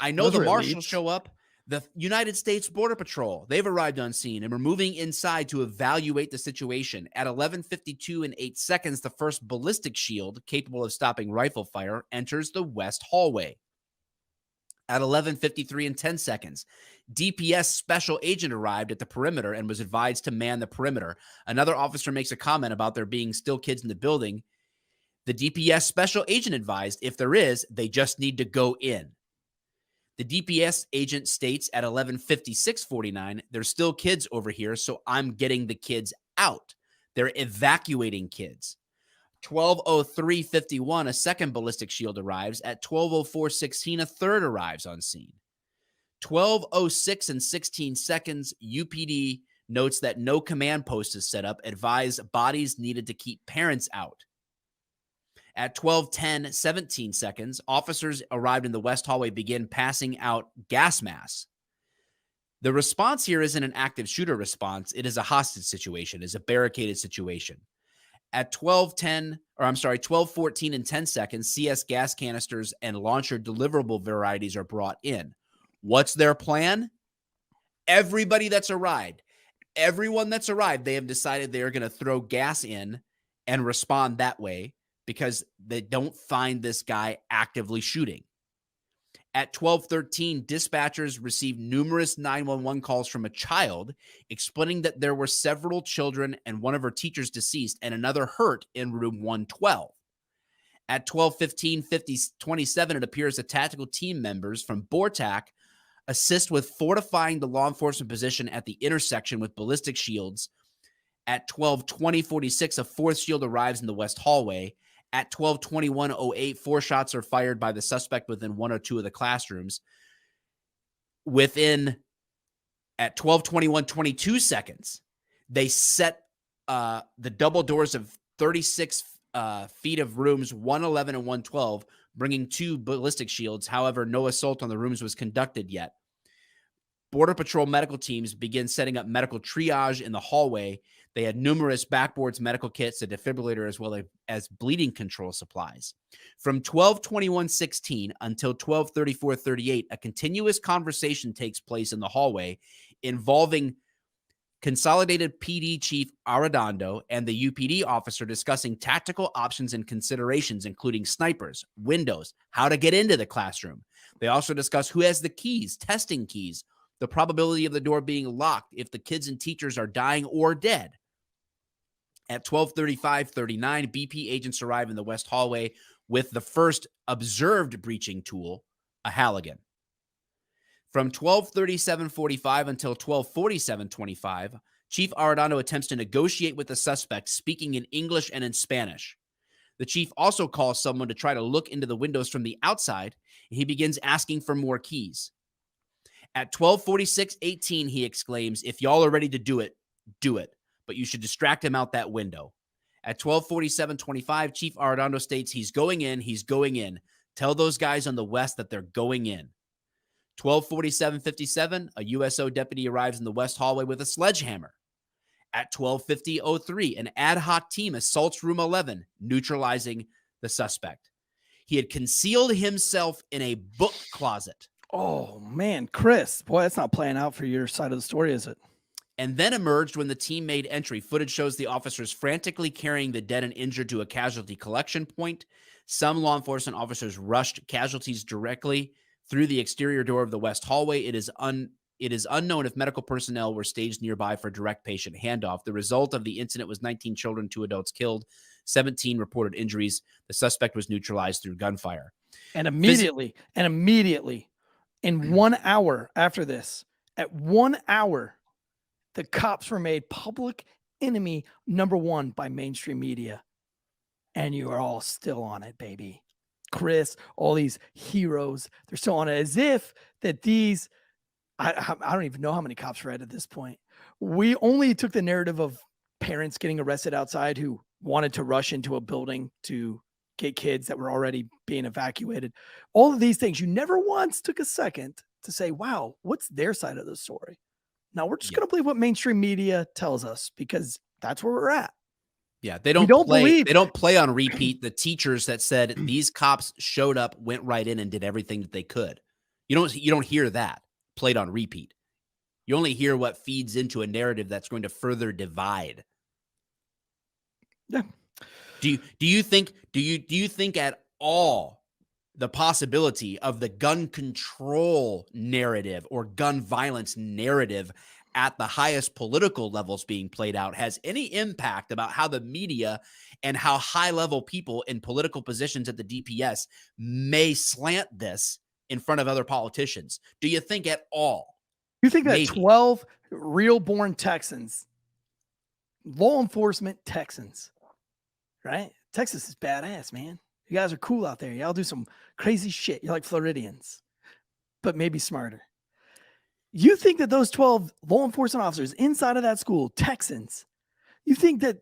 I know the marshals show up. The United States Border Patrol, they've arrived on scene and we're moving inside to evaluate the situation. At 11:52 and 8 seconds, the first ballistic shield capable of stopping rifle fire enters the west hallway. At 11:53 and 10 seconds, DPS special agent arrived at the perimeter and was advised to man the perimeter. Another officer makes a comment about there being still kids in the building. The DPS special agent advised if there is, they just need to go in. The DPS agent states at 11:56:49, "There's still kids over here, so I'm getting the kids out." They're evacuating kids. 12:03:51, a second ballistic shield arrives. At 12:04:16, a third arrives on scene. 12:06 and 16 seconds, UPD notes that no command post is set up, advised bodies needed to keep parents out. At 12:10, 17 seconds, officers arrived in the west hallway, begin passing out gas masks. The response here isn't an active shooter response. It is a hostage situation, it's a barricaded situation. At 12:14 and 10 seconds, CS gas canisters and launcher deliverable varieties are brought in. What's their plan? Everyone that's arrived, they have decided they are going to throw gas in and respond that way because they don't find this guy actively shooting. At 12:13, dispatchers received numerous 911 calls from a child explaining that there were several children and one of her teachers deceased and another hurt in room 112. At 12:15:27, it appears that tactical team members from BORTAC assist with fortifying the law enforcement position at the intersection with ballistic shields. At 12:20:46, a fourth shield arrives in the west hallway. At 12:21:08, 4 shots are fired by the suspect within 1 or 2 of the classrooms. At 12:21:22 seconds, they set the double doors of 36 feet of rooms 111 and 112, bringing 2 ballistic shields. However, no assault on the rooms was conducted yet. Border Patrol medical teams begin setting up medical triage in the hallway. They had numerous backboards, medical kits, a defibrillator, as well as bleeding control supplies. From 12:21:16 until 12:34:38, a continuous conversation takes place in the hallway involving Consolidated PD Chief Arredondo and the UPD officer discussing tactical options and considerations, including snipers, windows, how to get into the classroom. They also discuss who has the keys, testing keys, the probability of the door being locked if the kids and teachers are dying or dead. At 12:35:39, BP agents arrive in the West hallway with the first observed breaching tool, a Halligan. From 12:37:45 until 12:47:25, Chief Arredondo attempts to negotiate with the suspect, speaking in English and in Spanish. The chief also calls someone to try to look into the windows from the outside, and he begins asking for more keys. At 12:46:18, he exclaims, "If y'all are ready to do it, but you should distract him out that window." At 12:47:25, Chief Arredondo states, he's going in. Tell those guys on the west that they're going in. 12:47:57, a USO deputy arrives in the West hallway with a sledgehammer. At 12:50:03, an ad hoc team assaults room 11, neutralizing the suspect. He had concealed himself in a book closet. Oh, man, Chris, boy, that's not playing out for your side of the story, is it? And then emerged when the team made entry. Footage shows the officers frantically carrying the dead and injured to a casualty collection point. Some law enforcement officers rushed casualties directly through the exterior door of the West hallway. It is unknown if medical personnel were staged nearby for direct patient handoff. The result of the incident was 19 children, 2 adults killed, 17 reported injuries. The suspect was neutralized through gunfire. And immediately, in 1 hour after this, at 1 hour, the cops were made public enemy #1 by mainstream media. And you are all still on it, baby. Chris, all these heroes, they're still on it as if that these, I don't even know how many cops read at this point. We only took the narrative of parents getting arrested outside who wanted to rush into a building to get kids that were already being evacuated. All of these things, you never once took a second to say, wow, what's their side of the story? Now we're just going to believe what mainstream media tells us because that's where we're at. Yeah, they don't play on repeat the teachers that said these cops showed up, went right in and did everything that they could. You don't hear that played on repeat. You only hear what feeds into a narrative that's going to further divide. Yeah. Do you think at all the possibility of the gun control narrative or gun violence narrative at the highest political levels being played out has any impact about how the media and how high-level people in political positions at the DPS may slant this in front of other politicians? Do you think at all? You think that 12 real-born Texans, law enforcement Texans, right? Texas is badass, man. You guys are cool out there. Y'all do some crazy shit. You're like Floridians, but maybe smarter. You think that those 12 law enforcement officers inside of that school, Texans, you think that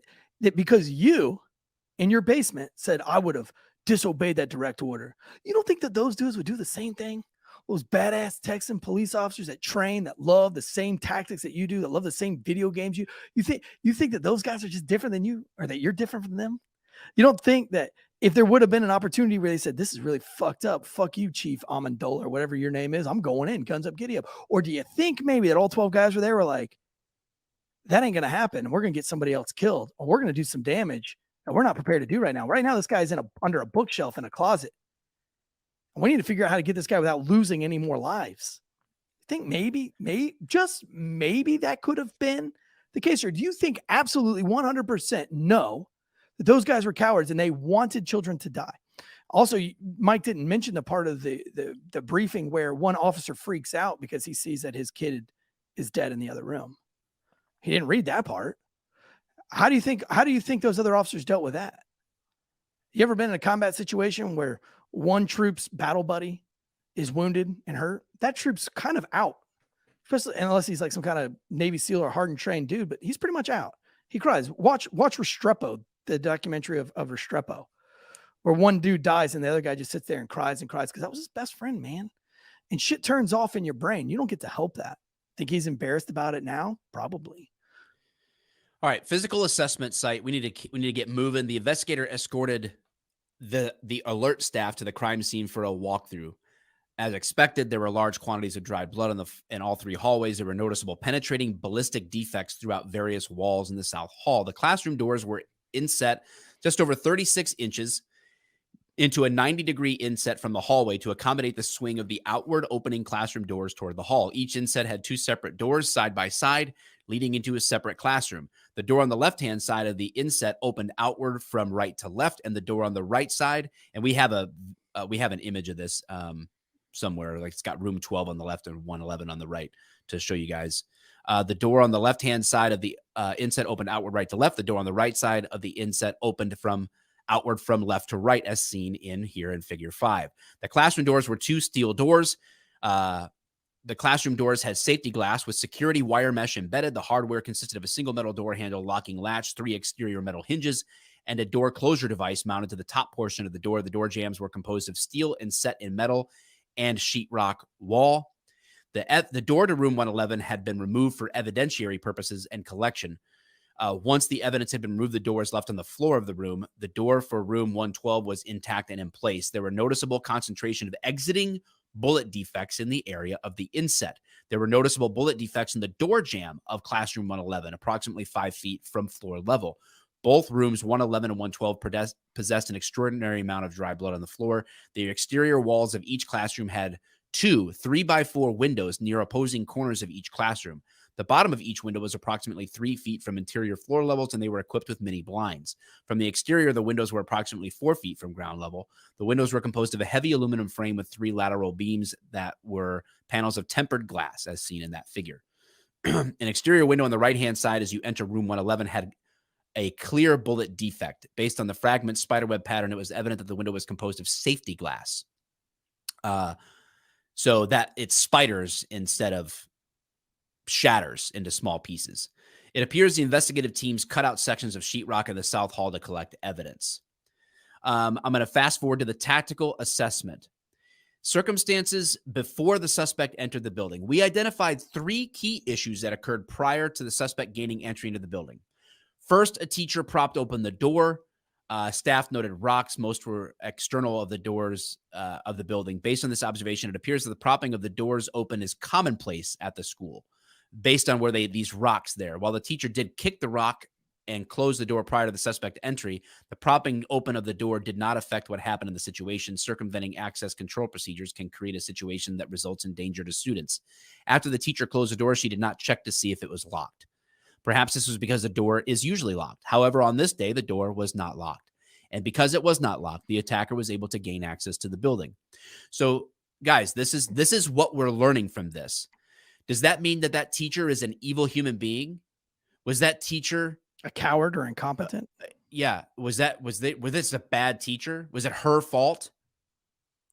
because you in your basement said, I would have disobeyed that direct order, you don't think that those dudes would do the same thing? Those badass Texan police officers that train, that love the same tactics that you do, that love the same video games you think that those guys are just different than you, or that you're different from them? You don't think that if there would have been an opportunity where they said, this is really fucked up, fuck you, Chief Amendola, or whatever your name is, I'm going in, guns up, giddy up. Or do you think maybe that all 12 guys were there were like, that ain't going to happen. We're going to get somebody else killed, or we're going to do some damage that we're not prepared to do right now. Right now, this guy's under a bookshelf in a closet. And we need to figure out how to get this guy without losing any more lives. You think maybe that could have been the case? Or do you think absolutely 100% no, that those guys were cowards and they wanted children to die? Also, Mike didn't mention the part of the briefing where one officer freaks out because he sees that his kid is dead in the other room. He didn't read that part. How do you think those other officers dealt with that? You ever been in a combat situation where one troop's battle buddy is wounded and hurt? That troop's kind of out, especially unless he's like some kind of Navy SEAL or hardened trained dude, but he's pretty much out. He cries. Watch Restrepo, the documentary of Restrepo, where one dude dies and the other guy just sits there and cries because that was his best friend, man. And shit turns off in your brain. You don't get to help that. Think he's embarrassed about it now? Probably. All right, physical assessment site. We need to get moving. The investigator escorted the ALERRT staff to the crime scene for a walkthrough. As expected, there were large quantities of dried blood in all three hallways. There were noticeable penetrating ballistic defects throughout various walls in the South Hall. The classroom doors were inset just over 36 inches into a 90-degree inset from the hallway to accommodate the swing of the outward opening classroom doors toward the hall. Each inset had two separate doors side by side, leading into a separate classroom. The door on the left-hand side of the inset opened outward from right to left, and the door on the right side, and we have an image of this somewhere, like it's got room 12 on the left and 111 on the right to show you guys. The door on the left-hand side of the inset opened outward right to left. The door on the right side of the inset opened from outward from left to right, as seen in here in figure 5. The classroom doors were two steel doors. The classroom doors had safety glass with security wire mesh embedded. The hardware consisted of a single metal door handle locking latch, 3 exterior metal hinges, and a door closure device mounted to the top portion of the door. The door jambs were composed of steel and set in metal and sheetrock wall. The door to room 111 had been removed for evidentiary purposes and collection. Once the evidence had been removed, the doors left on the floor of the room. The door for room 112 was intact and in place. There were noticeable concentration of exiting bullet defects in the area of the inset. There were noticeable bullet defects in the door jamb of classroom 111, approximately 5 feet from floor level. Both rooms 111 and 112 possessed an extraordinary amount of dry blood on the floor. The exterior walls of each classroom had 2 3x4 windows near opposing corners of each classroom. The bottom of each window was approximately 3 feet from interior floor levels, and they were equipped with mini blinds. From the exterior, the windows were approximately 4 feet from ground level. The windows were composed of a heavy aluminum frame with 3 lateral beams that were panels of tempered glass, as seen in that figure. An exterior window on the right-hand side as you enter room 111 had a clear bullet defect. Based on the fragment spiderweb pattern, it was evident that the window was composed of safety glass. So that it's spiders instead of shatters into small pieces. It appears the investigative teams cut out sections of sheetrock in the South Hall to collect evidence. I'm going to fast forward to the tactical assessment. Circumstances before the suspect entered the building. We identified 3 key issues that occurred prior to the suspect gaining entry into the building. First, a teacher propped open the door. Staff noted rocks. Most were external of the doors of the building. Based on this observation, it appears that the propping of the doors open is commonplace at the school based on where these rocks there. While the teacher did kick the rock and close the door prior to the suspect entry, the propping open of the door did not affect what happened in the situation. Circumventing access control procedures can create a situation that results in danger to students. After the teacher closed the door, she did not check to see if it was locked. Perhaps this was because the door is usually locked. However, on this day, the door was not locked. And because it was not locked, the attacker was able to gain access to the building. So, guys, this is what we're learning from this. Does that mean that that teacher is an evil human being? Was that teacher a coward or incompetent? Yeah. Was this a bad teacher? Was it her fault?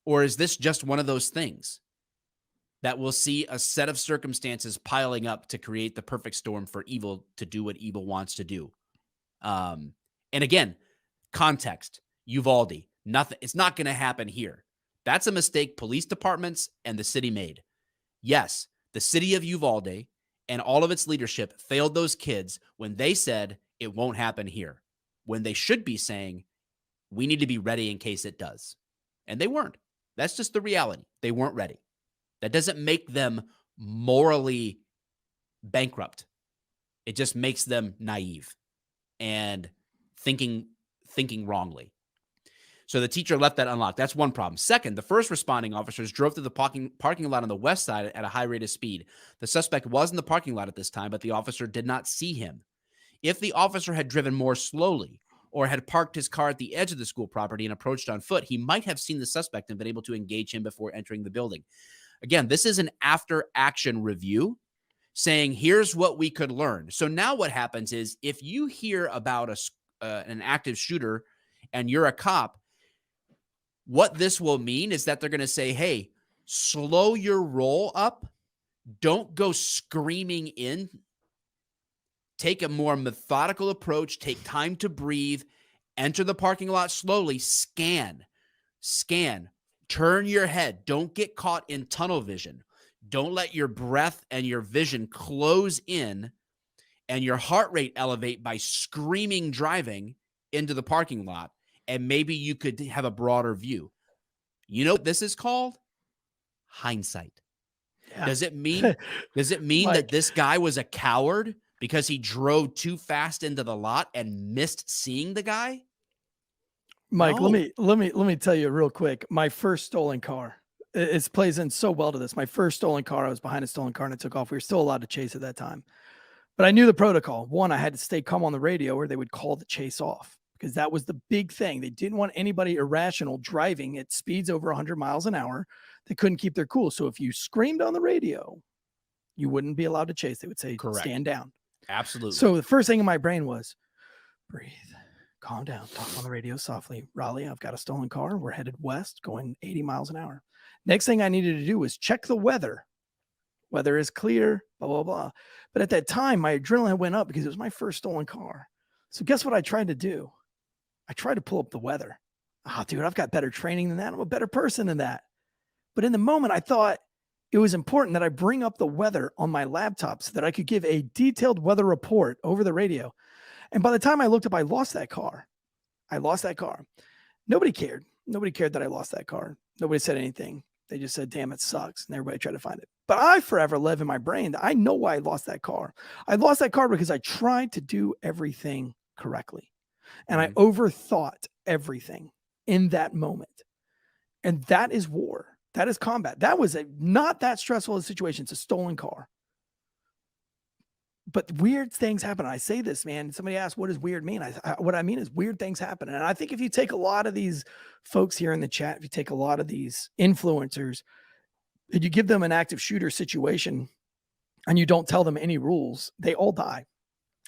Or is this just one of those things that we'll see a set of circumstances piling up to create the perfect storm for evil to do what evil wants to do? And again, context, Uvalde, nothing. It's not going to happen here. That's a mistake police departments and the city made. Yes, the city of Uvalde and all of its leadership failed those kids when they said it won't happen here, when they should be saying we need to be ready in case it does. And they weren't. That's just the reality. They weren't ready. That doesn't make them morally bankrupt. It just makes them naive and thinking wrongly. So the teacher left that unlocked. That's one problem. Second, the first responding officers drove through the parking lot on the west side at a high rate of speed. The suspect was in the parking lot at this time, but the officer did not see him. If the officer had driven more slowly or had parked his car at the edge of the school property and approached on foot, he might have seen the suspect and been able to engage him before entering the building. Again, this is an after-action review saying, here's what we could learn. So now what happens is if you hear about an active shooter and you're a cop, what this will mean is that they're going to say, hey, slow your roll up. Don't go screaming in. Take a more methodical approach. Take time to breathe. Enter the parking lot slowly. Scan. Turn your head. Don't get caught in tunnel vision. Don't let your breath and your vision close in and your heart rate elevate by screaming driving into the parking lot. And maybe you could have a broader view. You know what this is called? hindsight. Yeah. Does it mean Mike, that this guy was a coward because he drove too fast into the lot and missed seeing the guy? Mike, No. let me tell you real quick. My first stolen car, it plays in so well to this. My first stolen car, I was behind a stolen car and it took off. We were still allowed to chase at that time, but I knew the protocol. One, I had to stay calm on the radio, or they would call the chase off, because that was the big thing. They didn't want anybody irrational driving at speeds over 100 miles an hour. They couldn't keep their cool. So if you screamed on the radio, you wouldn't be allowed to chase. They would say, Correct. Stand down. Absolutely. So the first thing in my brain was, breathe, calm down, talk on the radio softly. Raleigh, I've got a stolen car. We're headed west, going 80 miles an hour. Next thing I needed to do was check the weather. Weather is clear, blah, blah, blah. But at that time, my adrenaline went up because it was my first stolen car. So guess what I tried to do? I tried to pull up the weather. Oh, dude, I've got better training than that. I'm a better person than that. But in the moment, I thought it was important that I bring up the weather on my laptop so that I could give a detailed weather report over the radio. And by the time I looked up, I lost that car. Nobody cared. Nobody cared that I lost that car. Nobody said anything. They just said, damn, it sucks. And everybody tried to find it. But I forever live in my brain that I know why I lost that car. I lost that car because I tried to do everything correctly. And I overthought everything in that moment. And that is war. That is combat. That was not that stressful a situation. It's a stolen car. But weird things happen. I say this, man. Somebody asked, what does weird mean? What I mean is weird things happen. And I think if you take a lot of these folks here in the chat, if you take a lot of these influencers, and you give them an active shooter situation and you don't tell them any rules, they all die.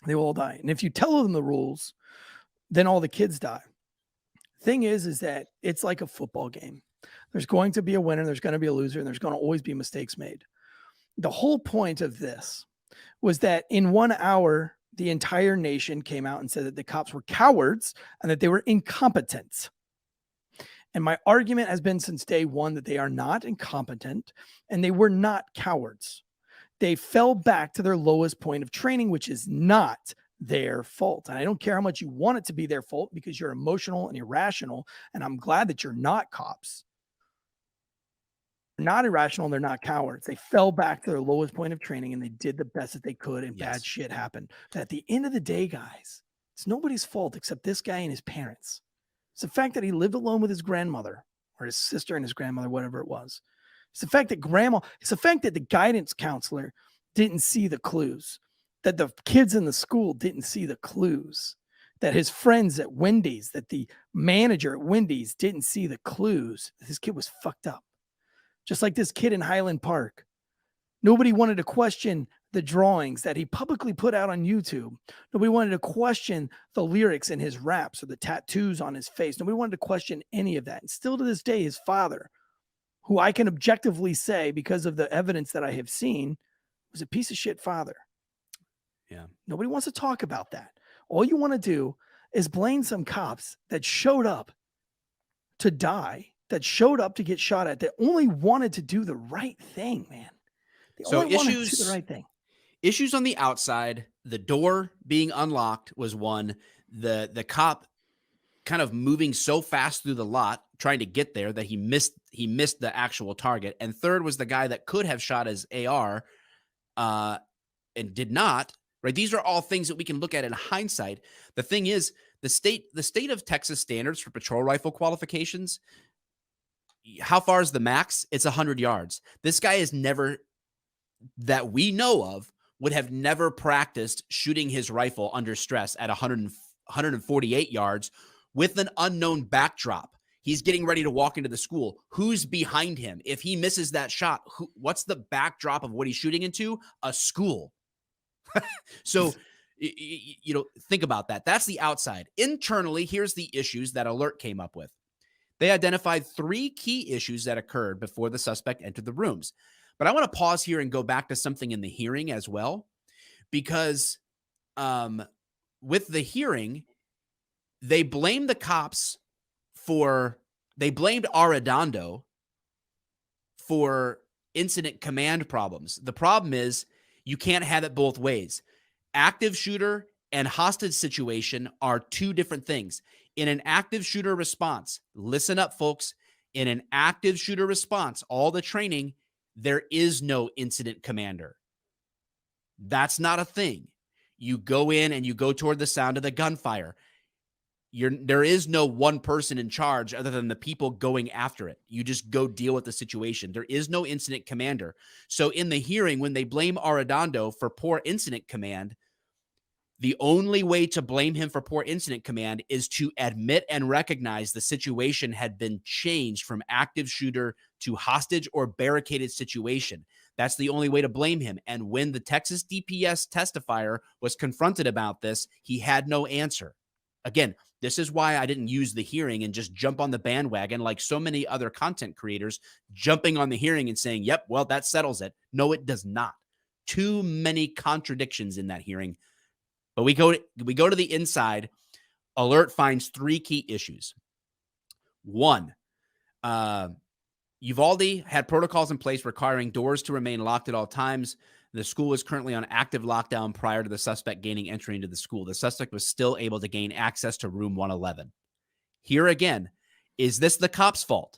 They will all die. And if you tell them the rules, then all the kids die. Thing is that it's like a football game. There's going to be a winner, there's going to be a loser, and there's going to always be mistakes made. The whole point of this was that in 1 hour, the entire nation came out and said that the cops were cowards and that they were incompetent. And my argument has been since day one that they are not incompetent and they were not cowards. They fell back to their lowest point of training, which is not their fault. And I don't care how much you want it to be their fault because you're emotional and irrational. And I'm glad that you're not cops. They're not irrational. They're not cowards. They fell back to their lowest point of training and they did the best that they could, and bad shit happened. But at the end of the day, guys, it's nobody's fault except this guy and his parents. It's the fact that he lived alone with his grandmother or his sister and his grandmother, whatever it was. It's the fact that it's the fact that the guidance counselor didn't see the clues, that the kids in the school didn't see the clues, that his friends at Wendy's, that the manager at Wendy's didn't see the clues. This kid was fucked up. Just like this kid in Highland Park. Nobody wanted to question the drawings that he publicly put out on YouTube. Nobody wanted to question the lyrics in his raps or the tattoos on his face. Nobody wanted to question any of that. And still to this day, his father, who I can objectively say, because of the evidence that I have seen, was a piece of shit father. Yeah. Nobody wants to talk about that. All you want to do is blame some cops that showed up to die, that showed up to get shot at, that only wanted to do the right thing, man. They only wanted to do the right thing. Issues on the outside, the door being unlocked was one. The cop kind of moving so fast through the lot, trying to get there, that he missed the actual target. And third was the guy that could have shot his AR and did not. Right? These are all things that we can look at in hindsight. The thing is, the state of Texas standards for patrol rifle qualifications, how far is the max? It's 100 yards. This guy is never, that we know of, would have never practiced shooting his rifle under stress at 148 yards with an unknown backdrop. He's getting ready to walk into the school. Who's behind him? If he misses that shot, what's the backdrop of what he's shooting into? A school. So, think about that. That's the outside. Internally, here's the issues that ALERRT came up with. They identified 3 key issues that occurred before the suspect entered the rooms. But I want to pause here and go back to something in the hearing as well, because with the hearing, they blamed the cops they blamed Arredondo for incident command problems. The problem is you can't have it both ways. Active shooter and hostage situation are 2 different things. In an active shooter response, listen up, folks, In an active shooter response, all the training, there is no incident commander. That's not a thing. You go in and you go toward the sound of the gunfire. There is no one person in charge other than the people going after it. You just go deal with the situation. There is no incident commander. So in the hearing, when they blame Arredondo for poor incident command, the only way to blame him for poor incident command is to admit and recognize the situation had been changed from active shooter to hostage or barricaded situation. That's the only way to blame him. And when the Texas DPS testifier was confronted about this, he had no answer. Again, this is why I didn't use the hearing and just jump on the bandwagon like so many other content creators jumping on the hearing and saying, yep, well, that settles it. No, it does not. Too many contradictions in that hearing. But we go to the inside. ALERRT finds 3 key issues. 1, Uvalde had protocols in place requiring doors to remain locked at all times. The school is currently on active lockdown prior to the suspect gaining entry into the school. The suspect was still able to gain access to room 111. Here again, is this the cops' fault?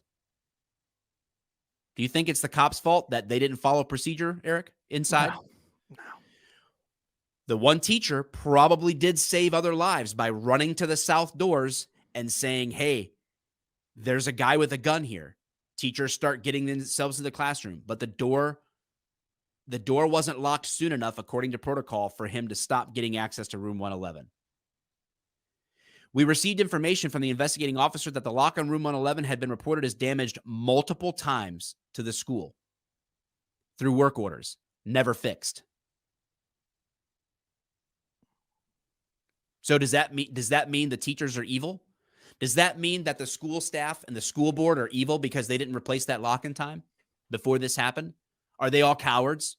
Do you think it's the cops' fault that they didn't follow procedure, Eric, inside? No. The one teacher probably did save other lives by running to the south doors and saying, hey, there's a guy with a gun here. Teachers start getting themselves to the classroom, but the door wasn't locked soon enough, according to protocol, for him to stop getting access to room 111. We received information from the investigating officer that the lock on room 111 had been reported as damaged multiple times to the school through work orders, never fixed. So does that mean the teachers are evil? Does that mean that the school staff and the school board are evil because they didn't replace that lock in time before this happened? Are they all cowards?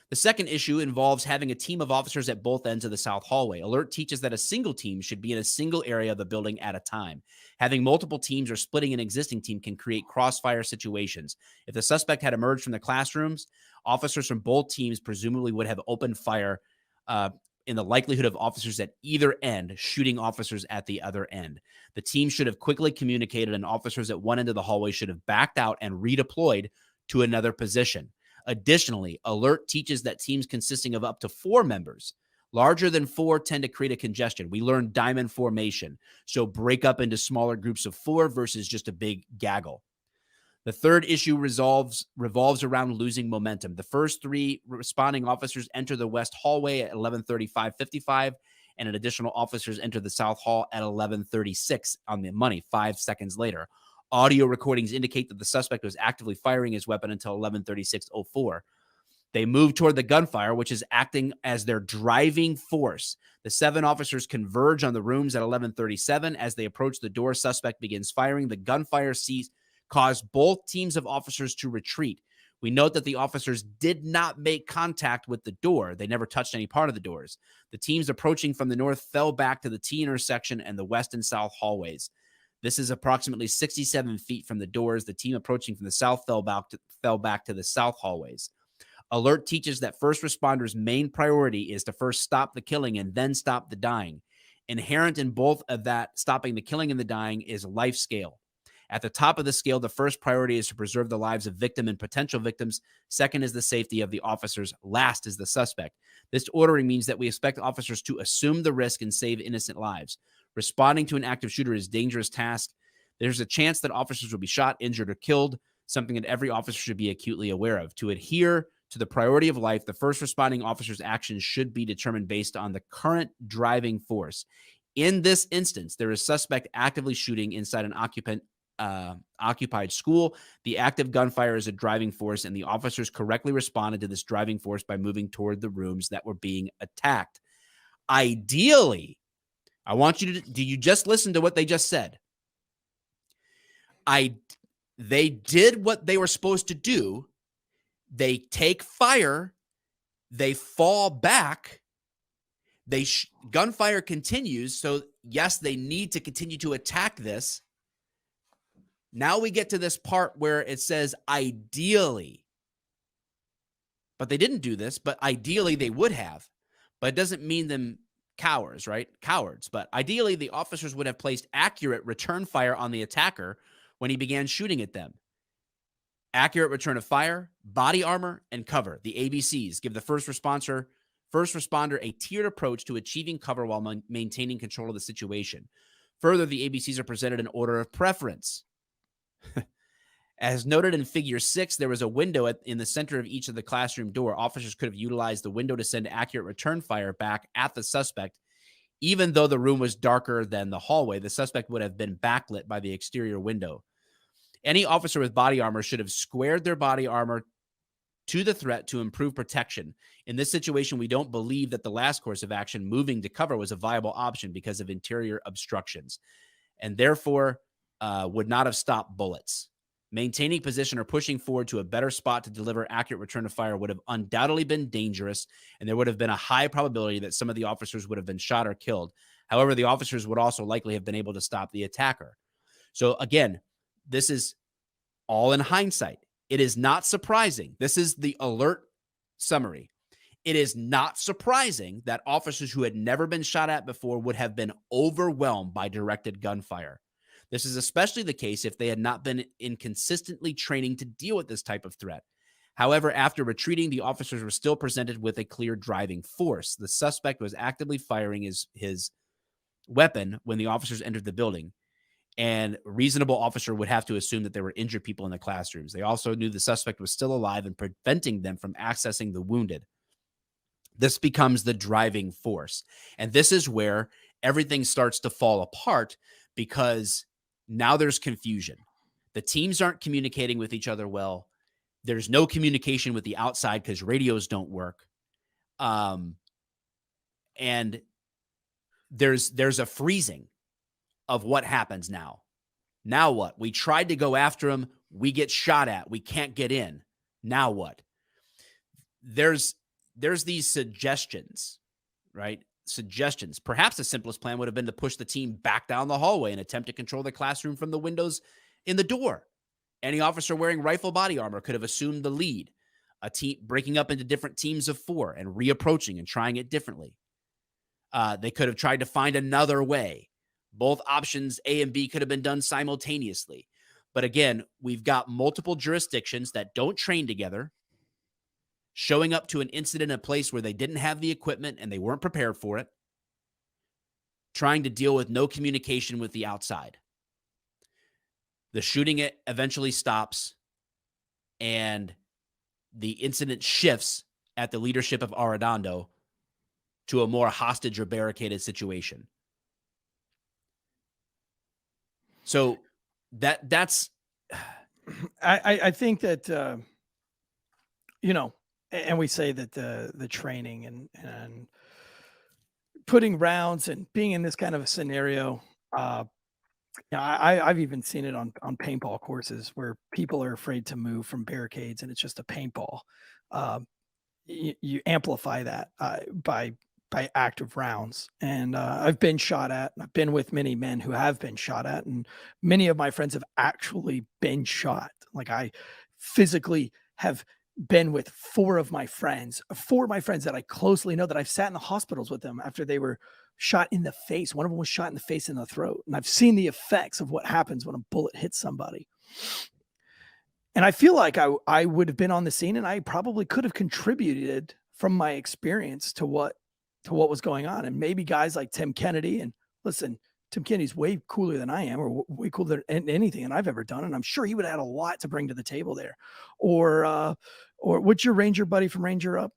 The second issue involves having a team of officers at both ends of the south hallway. ALERRT teaches that a single team should be in a single area of the building at a time. Having multiple teams or splitting an existing team can create crossfire situations. If the suspect had emerged from the classrooms, officers from both teams presumably would have opened fire in the likelihood of officers at either end shooting officers at the other end. The team should have quickly communicated, and officers at one end of the hallway should have backed out and redeployed to another position. Additionally, ALERRT teaches that teams consisting of up to 4 members, larger than 4, tend to create a congestion. We learned diamond formation, so break up into smaller groups of 4 versus just a big gaggle. The third issue revolves around losing momentum. The first 3 responding officers enter the west hallway at 11:35:55, and additional officers enter the south hall at 11:36 on the money, 5 seconds later. Audio recordings indicate that the suspect was actively firing his weapon until 11:36:04. They move toward the gunfire, which is acting as their driving force. The 7 officers converge on the rooms at 11:37. As they approach the door, suspect begins firing. The gunfire caused both teams of officers to retreat. We note that the officers did not make contact with the door. They never touched any part of the doors. The teams approaching from the north fell back to the T intersection and the west and south hallways. This is approximately 67 feet from the doors. The team approaching from the south fell back to the south hallways. ALERRT teaches that first responders' main priority is to first stop the killing and then stop the dying. Inherent in both of that, stopping the killing and the dying, is life scale. At the top of the scale, the first priority is to preserve the lives of victim and potential victims. Second is the safety of the officers. Last is the suspect. This ordering means that we expect officers to assume the risk and save innocent lives. Responding to an active shooter is a dangerous task. There's a chance that officers will be shot, injured, or killed, something that every officer should be acutely aware of. To adhere to the priority of life, the first responding officer's actions should be determined based on the current driving force. In this instance, there is suspect actively shooting inside an occupied school. The active gunfire is a driving force, and the officers correctly responded to this driving force by moving toward the rooms that were being attacked. Ideally, I want you to, do you just listen to what they just said? They did what they were supposed to do. They take fire. They fall back. Gunfire continues. So yes, they need to continue to attack this. Now we get to this part where it says ideally, but they didn't do this, but ideally they would have, but it doesn't mean them cowards, right? Cowards. But ideally the officers would have placed accurate return fire on the attacker when he began shooting at them. Accurate return of fire, body armor, and cover. The ABCs give the first responder a tiered approach to achieving cover while maintaining control of the situation. Further, the ABCs are presented in order of preference. As noted in Figure 6, there was a window in the center of each of the classroom door. Officers could have utilized the window to send accurate return fire back at the suspect. Even though the room was darker than the hallway, the suspect would have been backlit by the exterior window. Any officer with body armor should have squared their body armor to the threat to improve protection. In this situation, we don't believe that the last course of action, moving to cover, was a viable option because of interior obstructions, and therefore would not have stopped bullets. Maintaining position or pushing forward to a better spot to deliver accurate return of fire would have undoubtedly been dangerous, and there would have been a high probability that some of the officers would have been shot or killed. However, the officers would also likely have been able to stop the attacker. So again, this is all in hindsight. It is not surprising. This is the ALERRT summary. It is not surprising that officers who had never been shot at before would have been overwhelmed by directed gunfire. This is especially the case if they had not been in consistently training to deal with this type of threat. However, after retreating, the officers were still presented with a clear driving force. The suspect was actively firing his weapon when the officers entered the building, and a reasonable officer would have to assume that there were injured people in the classrooms. They also knew the suspect was still alive and preventing them from accessing the wounded. This becomes the driving force. And this is where everything starts to fall apart, because now there's confusion. The teams aren't communicating with each other well. There's no communication with the outside because radios don't work. And there's a freezing of what happens now. Now what? We tried to go after him. We get shot at. We can't get in. Now what? There's these suggestions, right? Suggestions. Perhaps the simplest plan would have been to push the team back down the hallway and attempt to control the classroom from the windows in the door. Any officer wearing rifle body armor could have assumed the lead, a team breaking up into different teams of 4 and reapproaching and trying it differently. They could have tried to find another way. Both options, A and B, could have been done simultaneously. But again, we've got multiple jurisdictions that don't train together, showing up to an incident in a place where they didn't have the equipment and they weren't prepared for it, trying to deal with no communication with the outside. The shooting eventually stops, and the incident shifts at the leadership of Arredondo to a more hostage or barricaded situation. So that's I think that and we say that the training and putting rounds and being in this kind of a scenario, I've even seen it on paintball courses where people are afraid to move from barricades and it's just a paintball. You amplify that by active rounds. And I've been shot at. I've been with many men who have been shot at, and many of my friends have actually been shot. Like, I physically have been with 4 of my friends that I closely know, that I've sat in the hospitals with them after they were shot in the face. One of them was shot in the face and the throat. And I've seen the effects of what happens when a bullet hits somebody. And I feel like I would have been on the scene, and I probably could have contributed from my experience to what was going on. And maybe guys like Tim Kennedy, and listen, Tim Kennedy's way cooler than I am, or way cooler than anything that I've ever done. And I'm sure he would have had a lot to bring to the table there. Or what's your Ranger buddy from Ranger Up?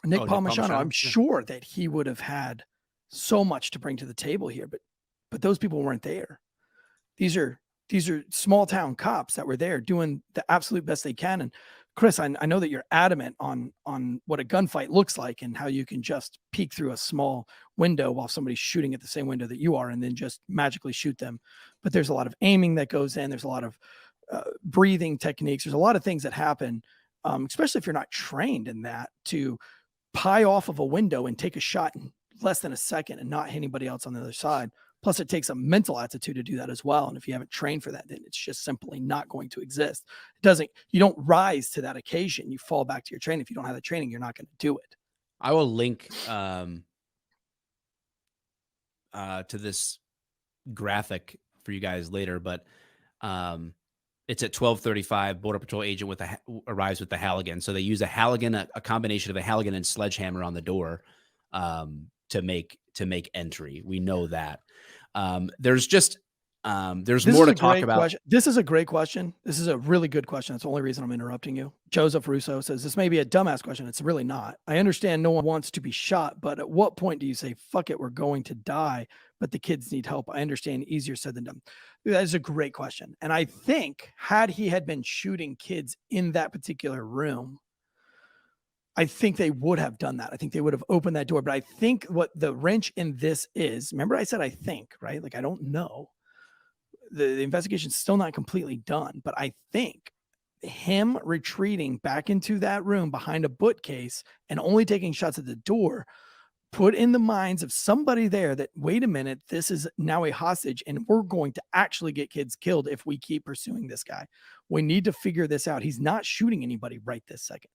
Nick Palmachano. I'm sure that he would have had so much to bring to the table here, but those people weren't there. These are small town cops that were there doing the absolute best they can. And Chris, I know that you're adamant on what a gunfight looks like and how you can just peek through a small window while somebody's shooting at the same window that you are and then just magically shoot them. But there's a lot of aiming that goes in. There's a lot of breathing techniques. There's a lot of things that happen, especially if you're not trained in that, to pie off of a window and take a shot in less than a second and not hit anybody else on the other side. Plus, it takes a mental attitude to do that as well. And if you haven't trained for that, then it's just simply not going to exist. You don't rise to that occasion. You fall back to your training. If you don't have the training, you're not going to do it. I will link to this graphic for you guys later, but It's at 12:35. Border Patrol agent arrives with the Halligan. So they use a Halligan, a combination of a Halligan and sledgehammer on the door to make entry. We know that. There's more to talk about. Question. This is a great question. This is a really good question. That's the only reason I'm interrupting you. Joseph Russo says this may be a dumbass question. It's really not. I understand no one wants to be shot, but at what point do you say, fuck it, we're going to die, but the kids need help? I understand, easier said than done. That is a great question. And I think had he had been shooting kids in that particular room, I think they would have done that. I think they would have opened that door. But I think what the wrench in this is, remember I said I think, right? Like I don't know. The investigation's still not completely done, but I think him retreating back into that room behind a bookcase and only taking shots at the door put in the minds of somebody there that, wait a minute, this is now a hostage and we're going to actually get kids killed if we keep pursuing this guy. We need to figure this out. He's not shooting anybody right this second.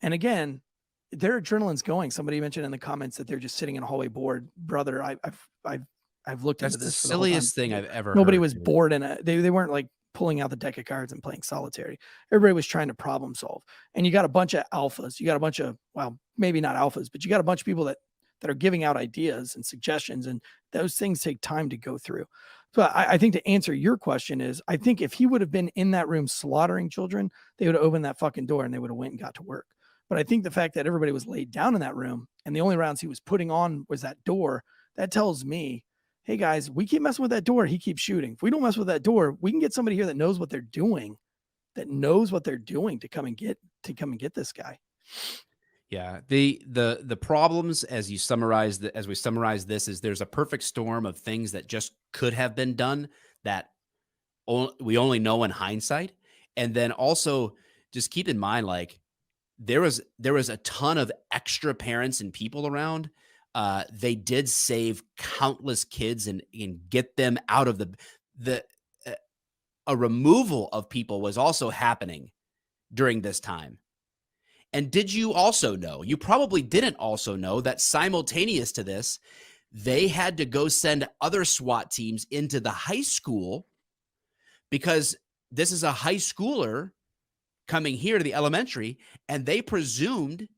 And again, their adrenaline's going. Somebody mentioned in the comments that they're just sitting in a hallway bored. Brother, I've looked into this. That's the silliest thing I've ever Nobody heard, was dude. bored they weren't like pulling out the deck of cards and playing solitary. Everybody was trying to problem solve. And you got a bunch of alphas. You got a bunch of, well, maybe not alphas, but you got a bunch of people that are giving out ideas and suggestions, and those things take time to go through. So I think to answer your question is, I think if he would have been in that room slaughtering children, they would have opened that fucking door and they would have went and got to work. But I think the fact that everybody was laid down in that room and the only rounds he was putting on was that door, that tells me, hey guys, we keep messing with that door, he keeps shooting. If we don't mess with that door, we can get somebody here that knows what they're doing, to come and get this guy. Yeah. The problems as we summarize this is there's a perfect storm of things that just could have been done that we only know in hindsight. And then also just keep in mind, like there was a ton of extra parents and people around. They did save countless kids and get them out of a removal of people was also happening during this time. And did you also know, you probably didn't also know that simultaneous to this, they had to go send other SWAT teams into the high school because this is a high schooler coming here to the elementary, and they presumed,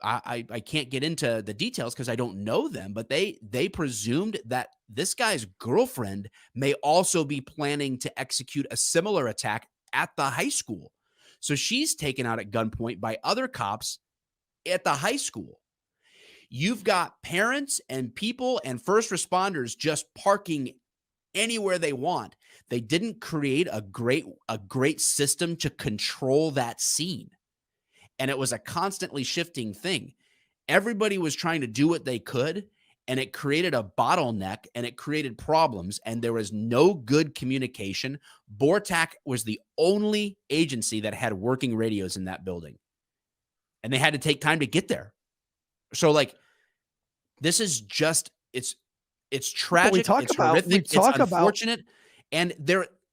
I can't get into the details because I don't know them, but they presumed that this guy's girlfriend may also be planning to execute a similar attack at the high school. So she's taken out at gunpoint by other cops at the high school. You've got parents and people and first responders just parking anywhere they want. They didn't create a great system to control that scene. And it was a constantly shifting thing. Everybody was trying to do what they could, and it created a bottleneck and it created problems, and there was no good communication. BORTAC was the only agency that had working radios in that building, and they had to take time to get there. So like, this is just, it's tragic. It's horrific. It's unfortunate. And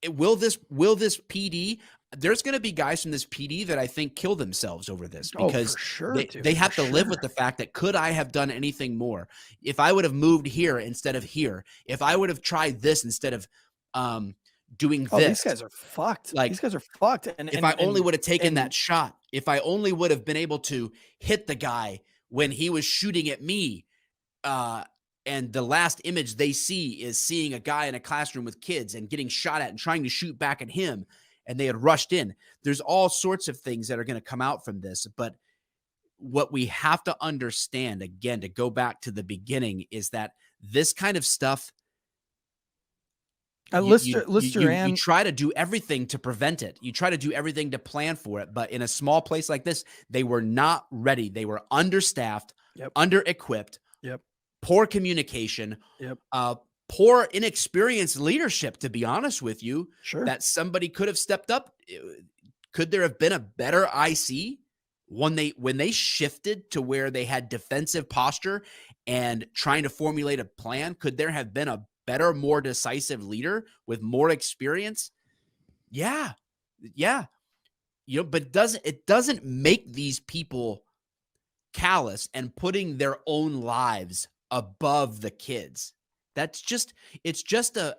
will this PD, there's going to be guys from this PD that I think kill themselves over this because they have to live with the fact that, could I have done anything more? If I would have moved here instead of here, if I would have tried this instead of doing this. These guys are fucked. Like, these guys are fucked. And if I only would have taken that shot, if I only would have been able to hit the guy when he was shooting at me, and the last image they see is seeing a guy in a classroom with kids and getting shot at and trying to shoot back at him, and they had rushed in. There's all sorts of things that are going to come out from this. But what we have to understand, again, to go back to the beginning, is that this kind of stuff, you try to do everything to prevent it. You try to do everything to plan for it. But in a small place like this, they were not ready. They were understaffed, under-equipped, poor communication, poor inexperienced leadership, to be honest with you. Sure. That somebody could have stepped up. Could there have been a better IC when they shifted to where they had defensive posture and trying to formulate a plan? Could there have been a better, more decisive leader with more experience? Yeah. But it doesn't make these people callous and putting their own lives above the kids. It's just a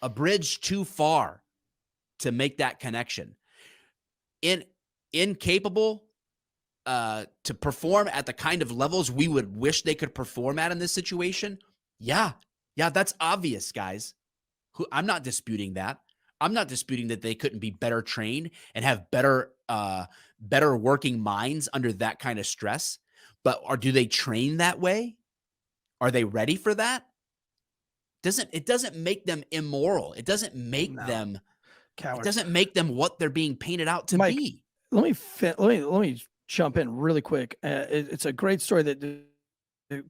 a bridge too far to make that connection. Incapable to perform at the kind of levels we would wish they could perform at in this situation. Yeah, that's obvious, guys. I'm not disputing that. I'm not disputing that they couldn't be better trained and have better working minds under that kind of stress. But do they train that way? Are they ready for that? It doesn't make them immoral. It doesn't make them cowards. It doesn't make them what they're being painted out to be. Let me jump in really quick. It's a great story that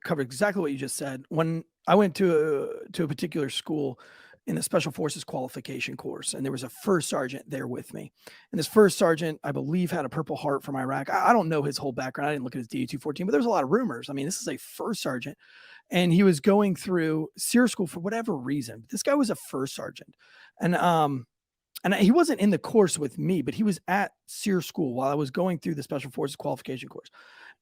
covered exactly what you just said. When I went to a particular school in the Special Forces qualification course, and there was a first sergeant there with me. And this first sergeant, I believe, had a Purple Heart from Iraq. I don't know his whole background. I didn't look at his DA-214, but there was a lot of rumors. I mean, this is a first sergeant, and he was going through SEER school for whatever reason. This guy was a first sergeant, and he wasn't in the course with me, but he was at SEER school while I was going through the Special Forces qualification course.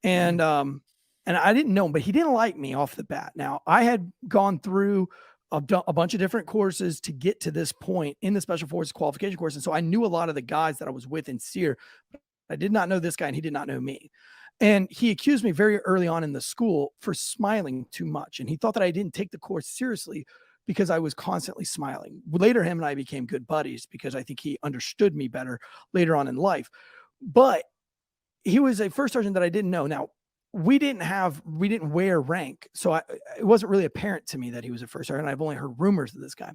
And I didn't know him, but he didn't like me off the bat. Now, I had gone through a bunch of different courses to get to this point in the Special Forces qualification course. And so I knew a lot of the guys that I was with in SEER. I did not know this guy, and he did not know me. And he accused me very early on in the school for smiling too much. And he thought that I didn't take the course seriously because I was constantly smiling. Later, him and I became good buddies because I think he understood me better later on in life. But he was a first sergeant that I didn't know. Now, we didn't wear rank. So it wasn't really apparent to me that he was a first sergeant. I've only heard rumors of this guy.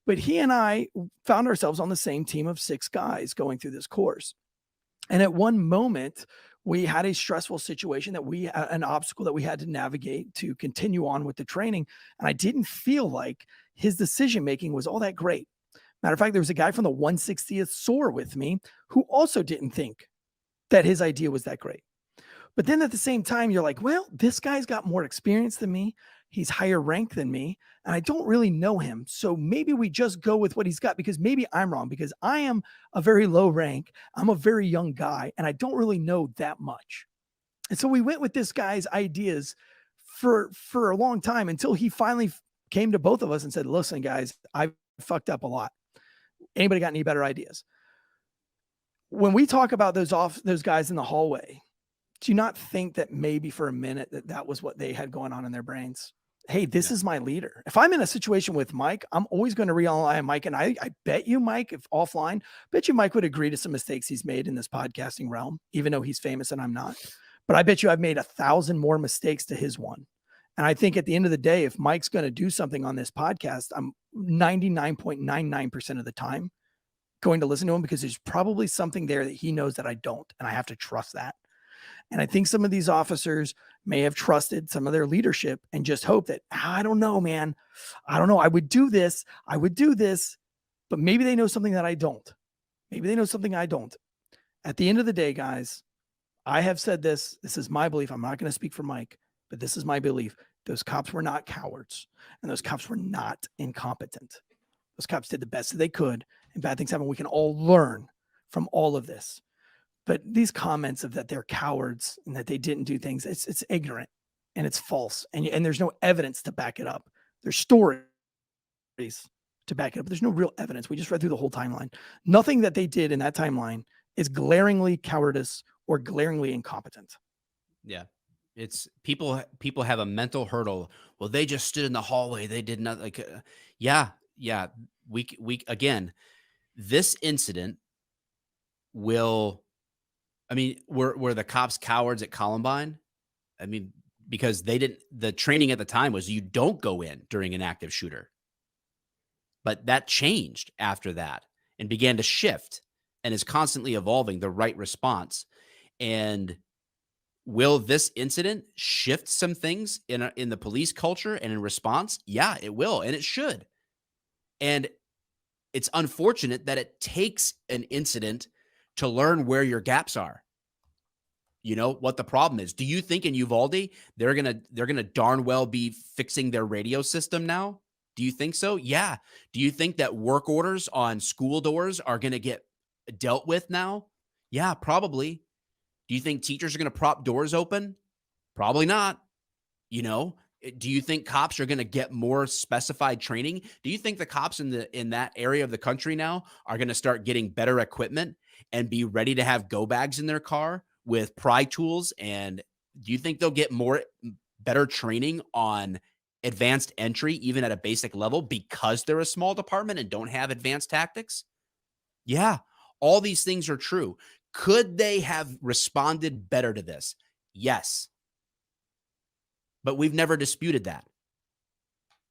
But he and I found ourselves on the same team of 6 guys going through this course. And at one moment, we had a stressful situation an obstacle that we had to navigate to continue on with the training. And I didn't feel like his decision-making was all that great. Matter of fact, there was a guy from the 160th SOAR with me who also didn't think that his idea was that great. But then at the same time, you're like, well, this guy's got more experience than me. He's higher ranked than me, and I don't really know him. So maybe we just go with what he's got, because maybe I'm wrong, because I am a very low rank. I'm a very young guy, and I don't really know that much. And so we went with this guy's ideas for a long time until he finally came to both of us and said, listen, guys, I fucked up a lot. Anybody got any better ideas? When we talk about those guys in the hallway, do you not think that maybe for a minute that was what they had going on in their brains? Hey, this is my leader. If I'm in a situation with Mike, I'm always going to rely on Mike. And I bet you, Mike, if offline, bet you Mike would agree to some mistakes he's made in this podcasting realm, even though he's famous and I'm not. But I bet you I've made 1,000 more mistakes to his one. And I think at the end of the day, if Mike's going to do something on this podcast, I'm 99.99% of the time going to listen to him, because there's probably something there that he knows that I don't. And I have to trust that. And I think some of these officers may have trusted some of their leadership and just hope that, I don't know, man. I don't know. I would do this. But maybe they know something that I don't. Maybe they know something I don't. At the end of the day, guys, I have said this. This is my belief. I'm not going to speak for Mike, but this is my belief. Those cops were not cowards, and those cops were not incompetent. Those cops did the best that they could, and bad things happen. We can all learn from all of this. But these comments of that they're cowards and that they didn't do things, it's ignorant and it's false. And there's no evidence to back it up. There's stories to back it up, but there's no real evidence. We just read through the whole timeline. Nothing that they did in that timeline is glaringly cowardice or glaringly incompetent. Yeah. It's people have a mental hurdle. Well, they just stood in the hallway. They did not yeah. We again, this incident were the cops cowards at Columbine? I mean, because the training at the time was you don't go in during an active shooter. But that changed after that and began to shift and is constantly evolving the right response. And will this incident shift some things in the police culture and in response? Yeah, it will, and it should. And it's unfortunate that it takes an incident to learn where your gaps are. You know what the problem is. Do you think in Uvalde they're gonna darn well be fixing their radio system now? Do you think so? Yeah. Do you think that work orders on school doors are gonna get dealt with now? Yeah, probably. Do you think teachers are gonna prop doors open? Probably not. You know, Do you think cops are going to get more specified training? Do you think the cops in that area of the country now are going to start getting better equipment and be ready to have go bags in their car with pry tools? And do you think they'll get better training on advanced entry, even at a basic level, because they're a small department and don't have advanced tactics? Yeah, all these things are true. Could they have responded better to this? Yes. But we've never disputed that.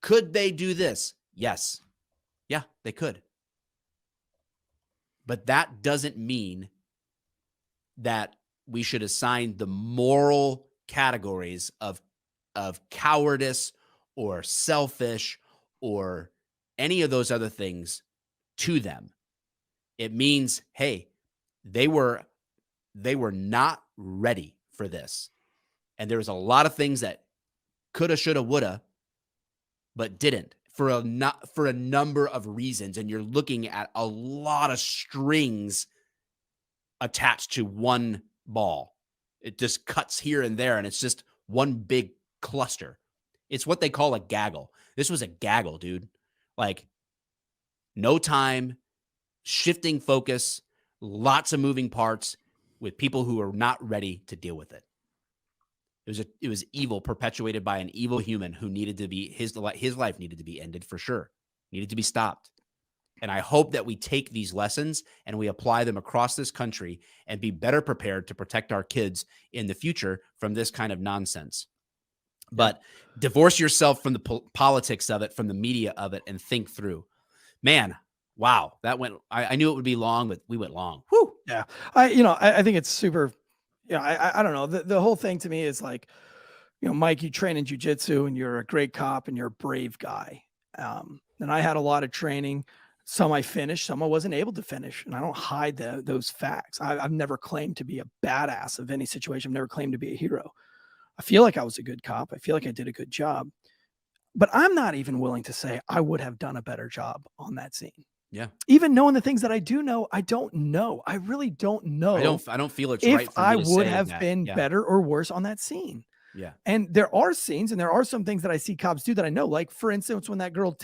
Could they do this? Yes. Yeah, they could. But that doesn't mean that we should assign the moral categories of cowardice or selfish or any of those other things to them. It means, hey, they were not ready for this. And there was a lot of things that coulda, shoulda, woulda, but didn't for a number of reasons. And you're looking at a lot of strings attached to one ball. It just cuts here and there, and it's just one big cluster. It's what they call a gaggle. This was a gaggle, dude. Like, no time, shifting focus, lots of moving parts with people who are not ready to deal with it. It was evil perpetuated by an evil human who needed to be, his life needed to be ended for sure, needed to be stopped. And I hope that we take these lessons and we apply them across this country and be better prepared to protect our kids in the future from this kind of nonsense. But divorce yourself from the politics of it, from the media of it, and think through. Man, wow, that went. I knew it would be long, but we went long. Whew. Yeah, I think it's super. Yeah, I don't know. The whole thing to me is like, Mike, you train in jujitsu and you're a great cop and you're a brave guy. And I had a lot of training. Some I finished, some I wasn't able to finish. And I don't hide those facts. I've never claimed to be a badass of any situation. I've never claimed to be a hero. I feel like I was a good cop. I feel like I did a good job. But I'm not even willing to say I would have done a better job on that scene. Yeah. Even knowing the things that I do know, I don't know. I really don't know. I don't feel it's if right for I me to would say have that. been better or worse on that scene. Yeah. And there are scenes and there are some things that I see cops do that I know, like for instance, when that girl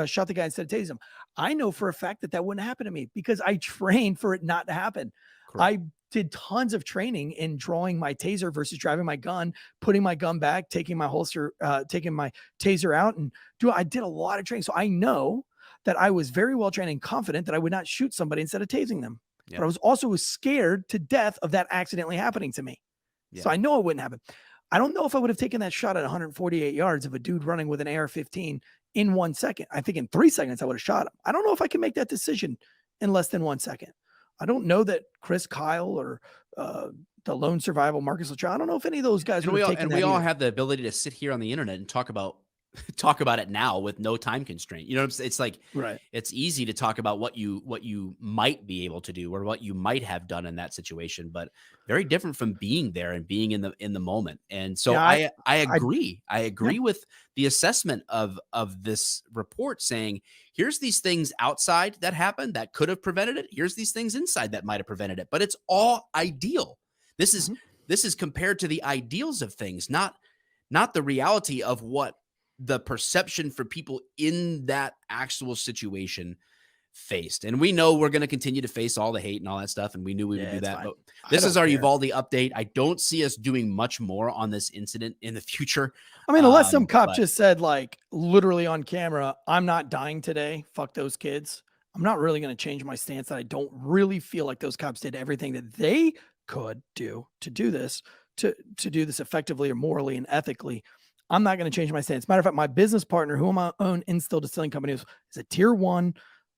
shot the guy instead of tasing him, I know for a fact that wouldn't happen to me because I trained for it not to happen. Correct. I did tons of training in drawing my taser versus driving my gun, putting my gun back, taking my holster, taking my taser out, and I did a lot of training. So I know that I was very well trained and confident that I would not shoot somebody instead of tasing them. Yeah. But I was also scared to death of that accidentally happening to me. Yeah. So I know it wouldn't happen. I don't know if I would have taken that shot at 148 yards of a dude running with an AR-15 in 1 second. I think in 3 seconds I would have shot him. I don't know if I can make that decision in less than 1 second. I don't know that Chris Kyle or the lone survival Marcus Luttrell, I don't know if any of those guys would have taken that. We all have the ability to sit here on the internet and talk about it now with no time constraint. You know what I'm saying? It's like, right. It's easy to talk about what you might be able to do or what you might have done in that situation, but very different from being there and being in the moment. And so I agree. I agree with the assessment of this report saying, here's these things outside that happened that could have prevented it. Here's these things inside that might have prevented it, but it's all ideal. This is compared to the ideals of things, not the reality of what the perception for people in that actual situation faced. And we know we're going to continue to face all the hate and all that stuff. And we knew we would do that. Fine. But this is our Uvalde update. I don't see us doing much more on this incident in the future. I mean, unless some cop just said, like, literally on camera, I'm not dying today. Fuck those kids. I'm not really going to change my stance that I don't really feel like those cops did everything that they could do to do this, to do this effectively or morally and ethically. I'm not going to change my stance. Matter of fact, my business partner, whom I own Instill Distilling Company, is a tier 1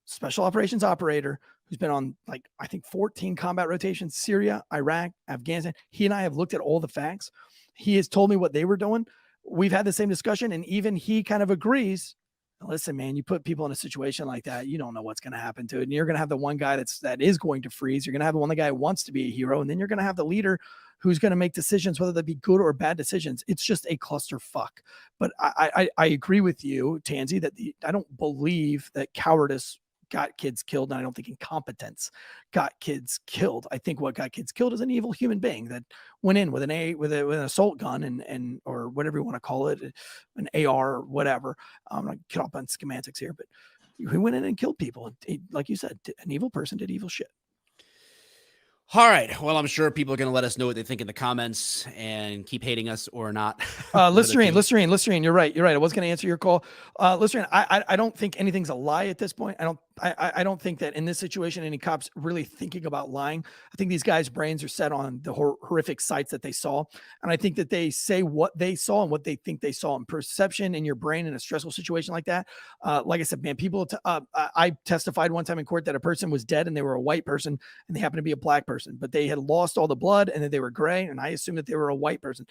special operations operator who's been on, like, I think 14 combat rotations, Syria, Iraq, Afghanistan. He and I have looked at all the facts. He has told me what they were doing. We've had the same discussion, and even he kind of agrees. Listen, man, you put people in a situation like that, you don't know what's going to happen to it. And you're going to have the one guy that is going to freeze. You're going to have the one guy who wants to be a hero. And then you're going to have the leader who's going to make decisions, whether they be good or bad decisions. It's just a clusterfuck. But I agree with you, Tansey, that I don't believe that cowardice got kids killed, and I don't think incompetence got kids killed. I think what got kids killed is an evil human being that went in with with an assault gun and or whatever you want to call it, an AR or whatever. I'm not get off on semantics here, but he went in and killed people. He, like you said, an evil person did evil shit. All right. Well, I'm sure people are going to let us know what they think in the comments and keep hating us or not. Listerine, you're right. I was going to answer your call. Listerine, I don't think anything's a lie at this point. I don't think that in this situation, any cops really thinking about lying. I think these guys' brains are set on the horrific sights that they saw. And I think that they say what they saw and what they think they saw. And perception in your brain in a stressful situation like that. Like I said, man, I testified one time in court that a person was dead and they were a white person and they happened to be a black person, but they had lost all the blood and then they were gray. And I assumed that they were a white person.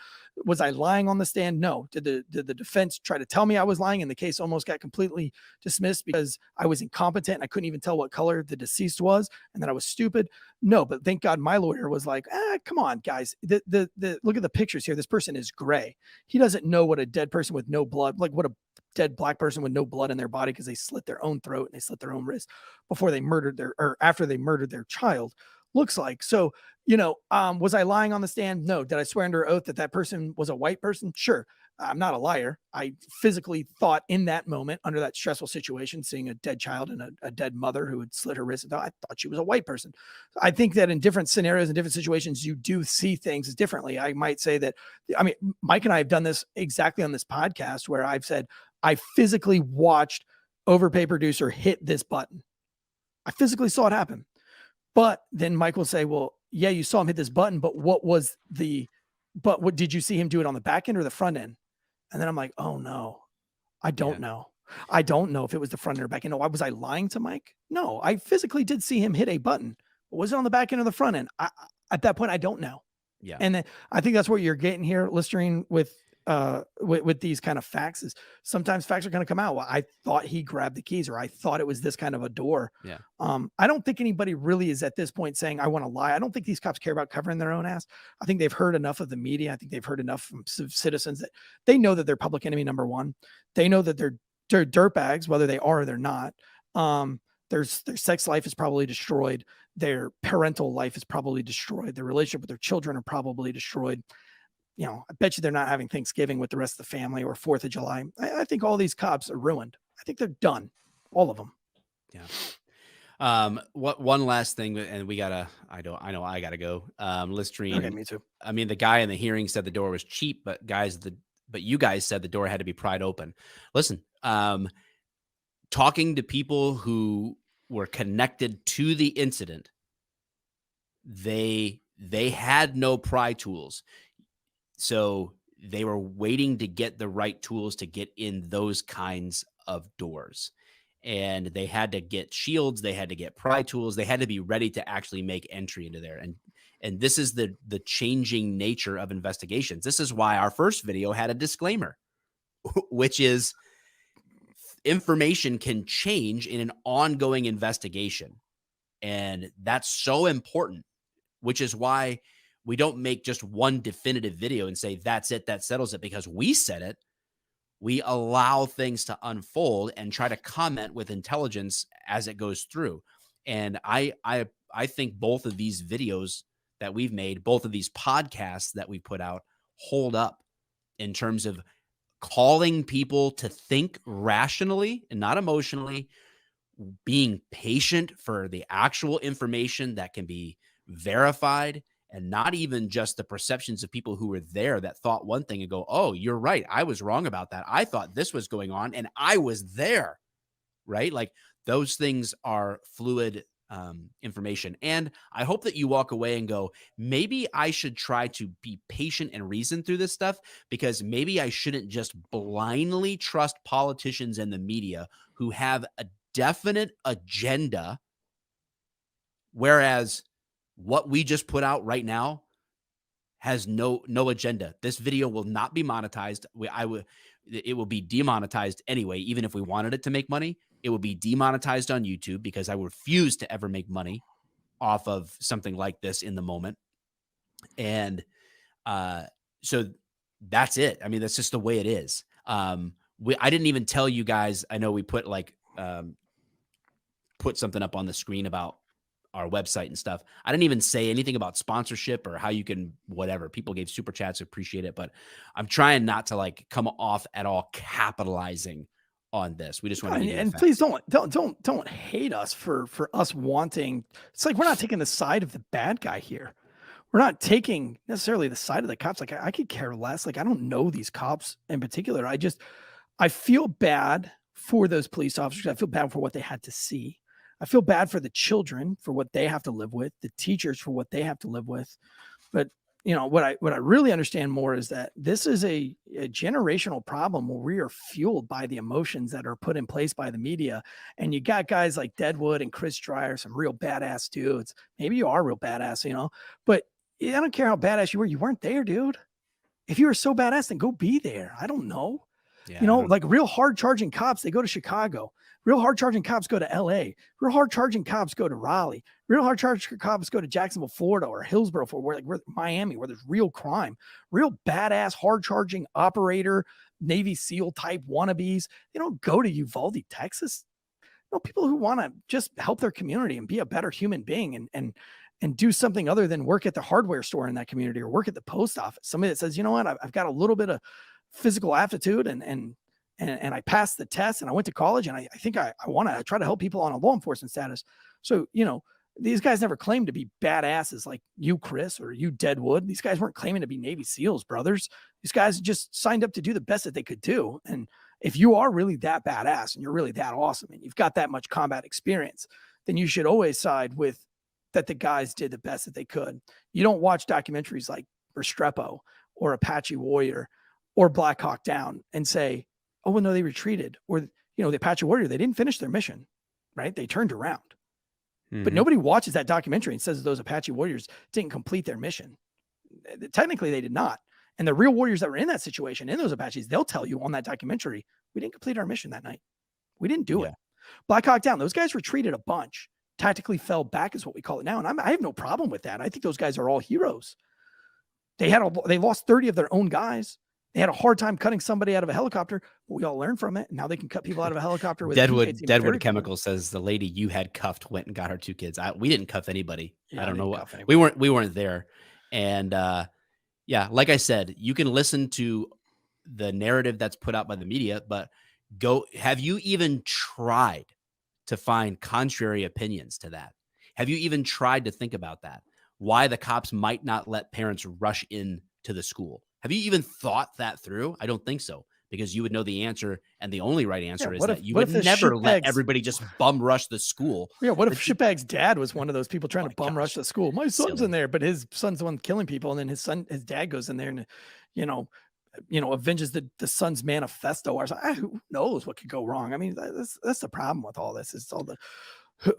Was I lying on the stand? No. Did the defense try to tell me I was lying? And the case almost got completely dismissed because I was incompetent and I couldn't even tell what color the deceased was and that I was stupid. No, but thank God my lawyer was like, come on, guys. The look at the pictures here. This person is gray. He doesn't know what a dead person with no blood, like what a dead black person with no blood in their body because they slit their own throat and they slit their own wrist before they murdered or after they murdered their child looks like. So, was I lying on the stand? No. Did I swear under oath that person was a white person? Sure. I'm not a liar. I physically thought in that moment under that stressful situation, seeing a dead child and a dead mother who had slit her wrist, I thought she was a white person. I think that in different scenarios and different situations, you do see things differently. I might say that, Mike and I have done this exactly on this podcast where I've said, I physically watched Overpay Producer hit this button. I physically saw it happen. But then Mike will say, well, yeah, you saw him hit this button, but what did you see him do it on the back end or the front end? And then I'm like, oh no, I don't know. I don't know if it was the front end or back end. No, was I lying to Mike? No, I physically did see him hit a button. But was it on the back end or the front end? At that point, I don't know. Yeah. And then I think that's what you're getting here, Listerine, with these kind of facts is sometimes facts are going to come out. Well, I thought he grabbed the keys, or I thought it was this kind of a door. Yeah. I don't think anybody really is at this point saying, I want to lie. I don't think these cops care about covering their own ass. I think they've heard enough of the media. I think they've heard enough from citizens that they know that they're public enemy number one. They know that they're dirtbags, whether they are or they're not. Their sex life is probably destroyed. Their parental life is probably destroyed. Their relationship with their children are probably destroyed. I bet you they're not having Thanksgiving with the rest of the family or 4th of July. I think all these cops are ruined. I think they're done. All of them. Yeah. One last thing, and I know I gotta go. Listerine. Okay, me too. I mean, the guy in the hearing said the door was cheap, but you guys said the door had to be pried open. Listen, talking to people who were connected to the incident, they had no pry tools. So they were waiting to get the right tools to get in those kinds of doors. And they had to get shields. They had to get pry tools. They had to be ready to actually make entry into there. And this is the changing nature of investigations. This is why our first video had a disclaimer, which is information can change in an ongoing investigation. And that's so important, which is why we don't make just one definitive video and say, that's it, that settles it, because we said it. We allow things to unfold and try to comment with intelligence as it goes through. And I think both of these videos that we've made, both of these podcasts that we put out, hold up in terms of calling people to think rationally and not emotionally, being patient for the actual information that can be verified, and not even just the perceptions of people who were there that thought one thing and go, oh, you're right, I was wrong about that. I thought this was going on and I was there, right? Like, those things are fluid information. And I hope that you walk away and go, maybe I should try to be patient and reason through this stuff, because maybe I shouldn't just blindly trust politicians and the media who have a definite agenda, whereas what we just put out right now has no agenda. This video will not be monetized. It will be demonetized anyway. Even if we wanted it to make money, it will be demonetized on YouTube, because I refuse to ever make money off of something like this in the moment. And so that's it. I mean, that's just the way it is. I didn't even tell you guys. I know we put like put something up on the screen about our website and stuff. I didn't even say anything about sponsorship or how you can whatever. People gave super chats, appreciate it, but I'm trying not to like come off at all capitalizing on this. We just want to and please don't hate us for us wanting. It's like we're not taking the side of the bad guy here. We're not taking necessarily the side of the cops. Like I could care less. Like I don't know these cops in particular. I feel bad for those police officers. I feel bad for what they had to see. I feel bad for the children for what they have to live with, the teachers for what they have to live with. But what I really understand more is that this is a generational problem where we are fueled by the emotions that are put in place by the media. And you got guys like Deadwood and Chris Dreyer, some real badass dudes. Maybe you are real badass, but I don't care how badass you were. You weren't there, dude. If you were so badass, then go be there. I don't know. Yeah, like real hard charging cops, they go to Chicago. Real hard charging cops go to LA. Real hard charging cops go to Raleigh. Real hard charging cops go to Jacksonville, Florida, or Hillsborough, where Miami, where there's real crime. Real badass hard charging operator, Navy SEAL type wannabes. They don't go to Uvalde, Texas. People who want to just help their community and be a better human being and do something other than work at the hardware store in that community or work at the post office. Somebody that says, you know what, I've got a little bit of physical aptitude and I passed the test and I went to college and I think I want to try to help people on a law enforcement status. So, these guys never claimed to be badasses like you, Chris, or you, Deadwood. These guys weren't claiming to be Navy SEALs, brothers. These guys just signed up to do the best that they could do. And if you are really that badass and you're really that awesome and you've got that much combat experience, then you should always side with that the guys did the best that they could. You don't watch documentaries like Restrepo or Apache Warrior or Black Hawk Down and say, oh, well, no, they retreated. Or, the Apache Warrior, they didn't finish their mission, right? They turned around. But nobody watches that documentary and says those Apache Warriors didn't complete their mission. Technically, they did not. And the real warriors that were in that situation, in those Apaches, they'll tell you on that documentary, we didn't complete our mission that night. We didn't do it. Black Hawk Down, those guys retreated a bunch. Tactically fell back is what we call it now. And I have no problem with that. I think those guys are all heroes. They lost 30 of their own guys. They had a hard time cutting somebody out of a helicopter, but we all learned from it. And now they can cut people out of a helicopter with Deadwood Chemical says the lady you had cuffed went and got her 2 kids. We didn't cuff anybody. Yeah, I don't know what we weren't there. And like I said, you can listen to the narrative that's put out by the media, but have you even tried to find contrary opinions to that? Have you even tried to think about that? Why the cops might not let parents rush in to the school? Have you even thought that through? I don't think so, because you would know the answer, and the only right answer is that you would never let everybody just bum rush the school. Yeah, what if Shitbag's dad was one of those people trying to bum rush the school? My son's in there, but his son's the one killing people, and then his dad goes in there and avenges the son's manifesto or something. Who knows what could go wrong? I mean, that's the problem with all this. It's all the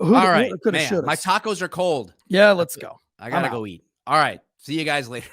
all right, man, my tacos are cold. Yeah, let's go. I gotta go eat. All right, see you guys later.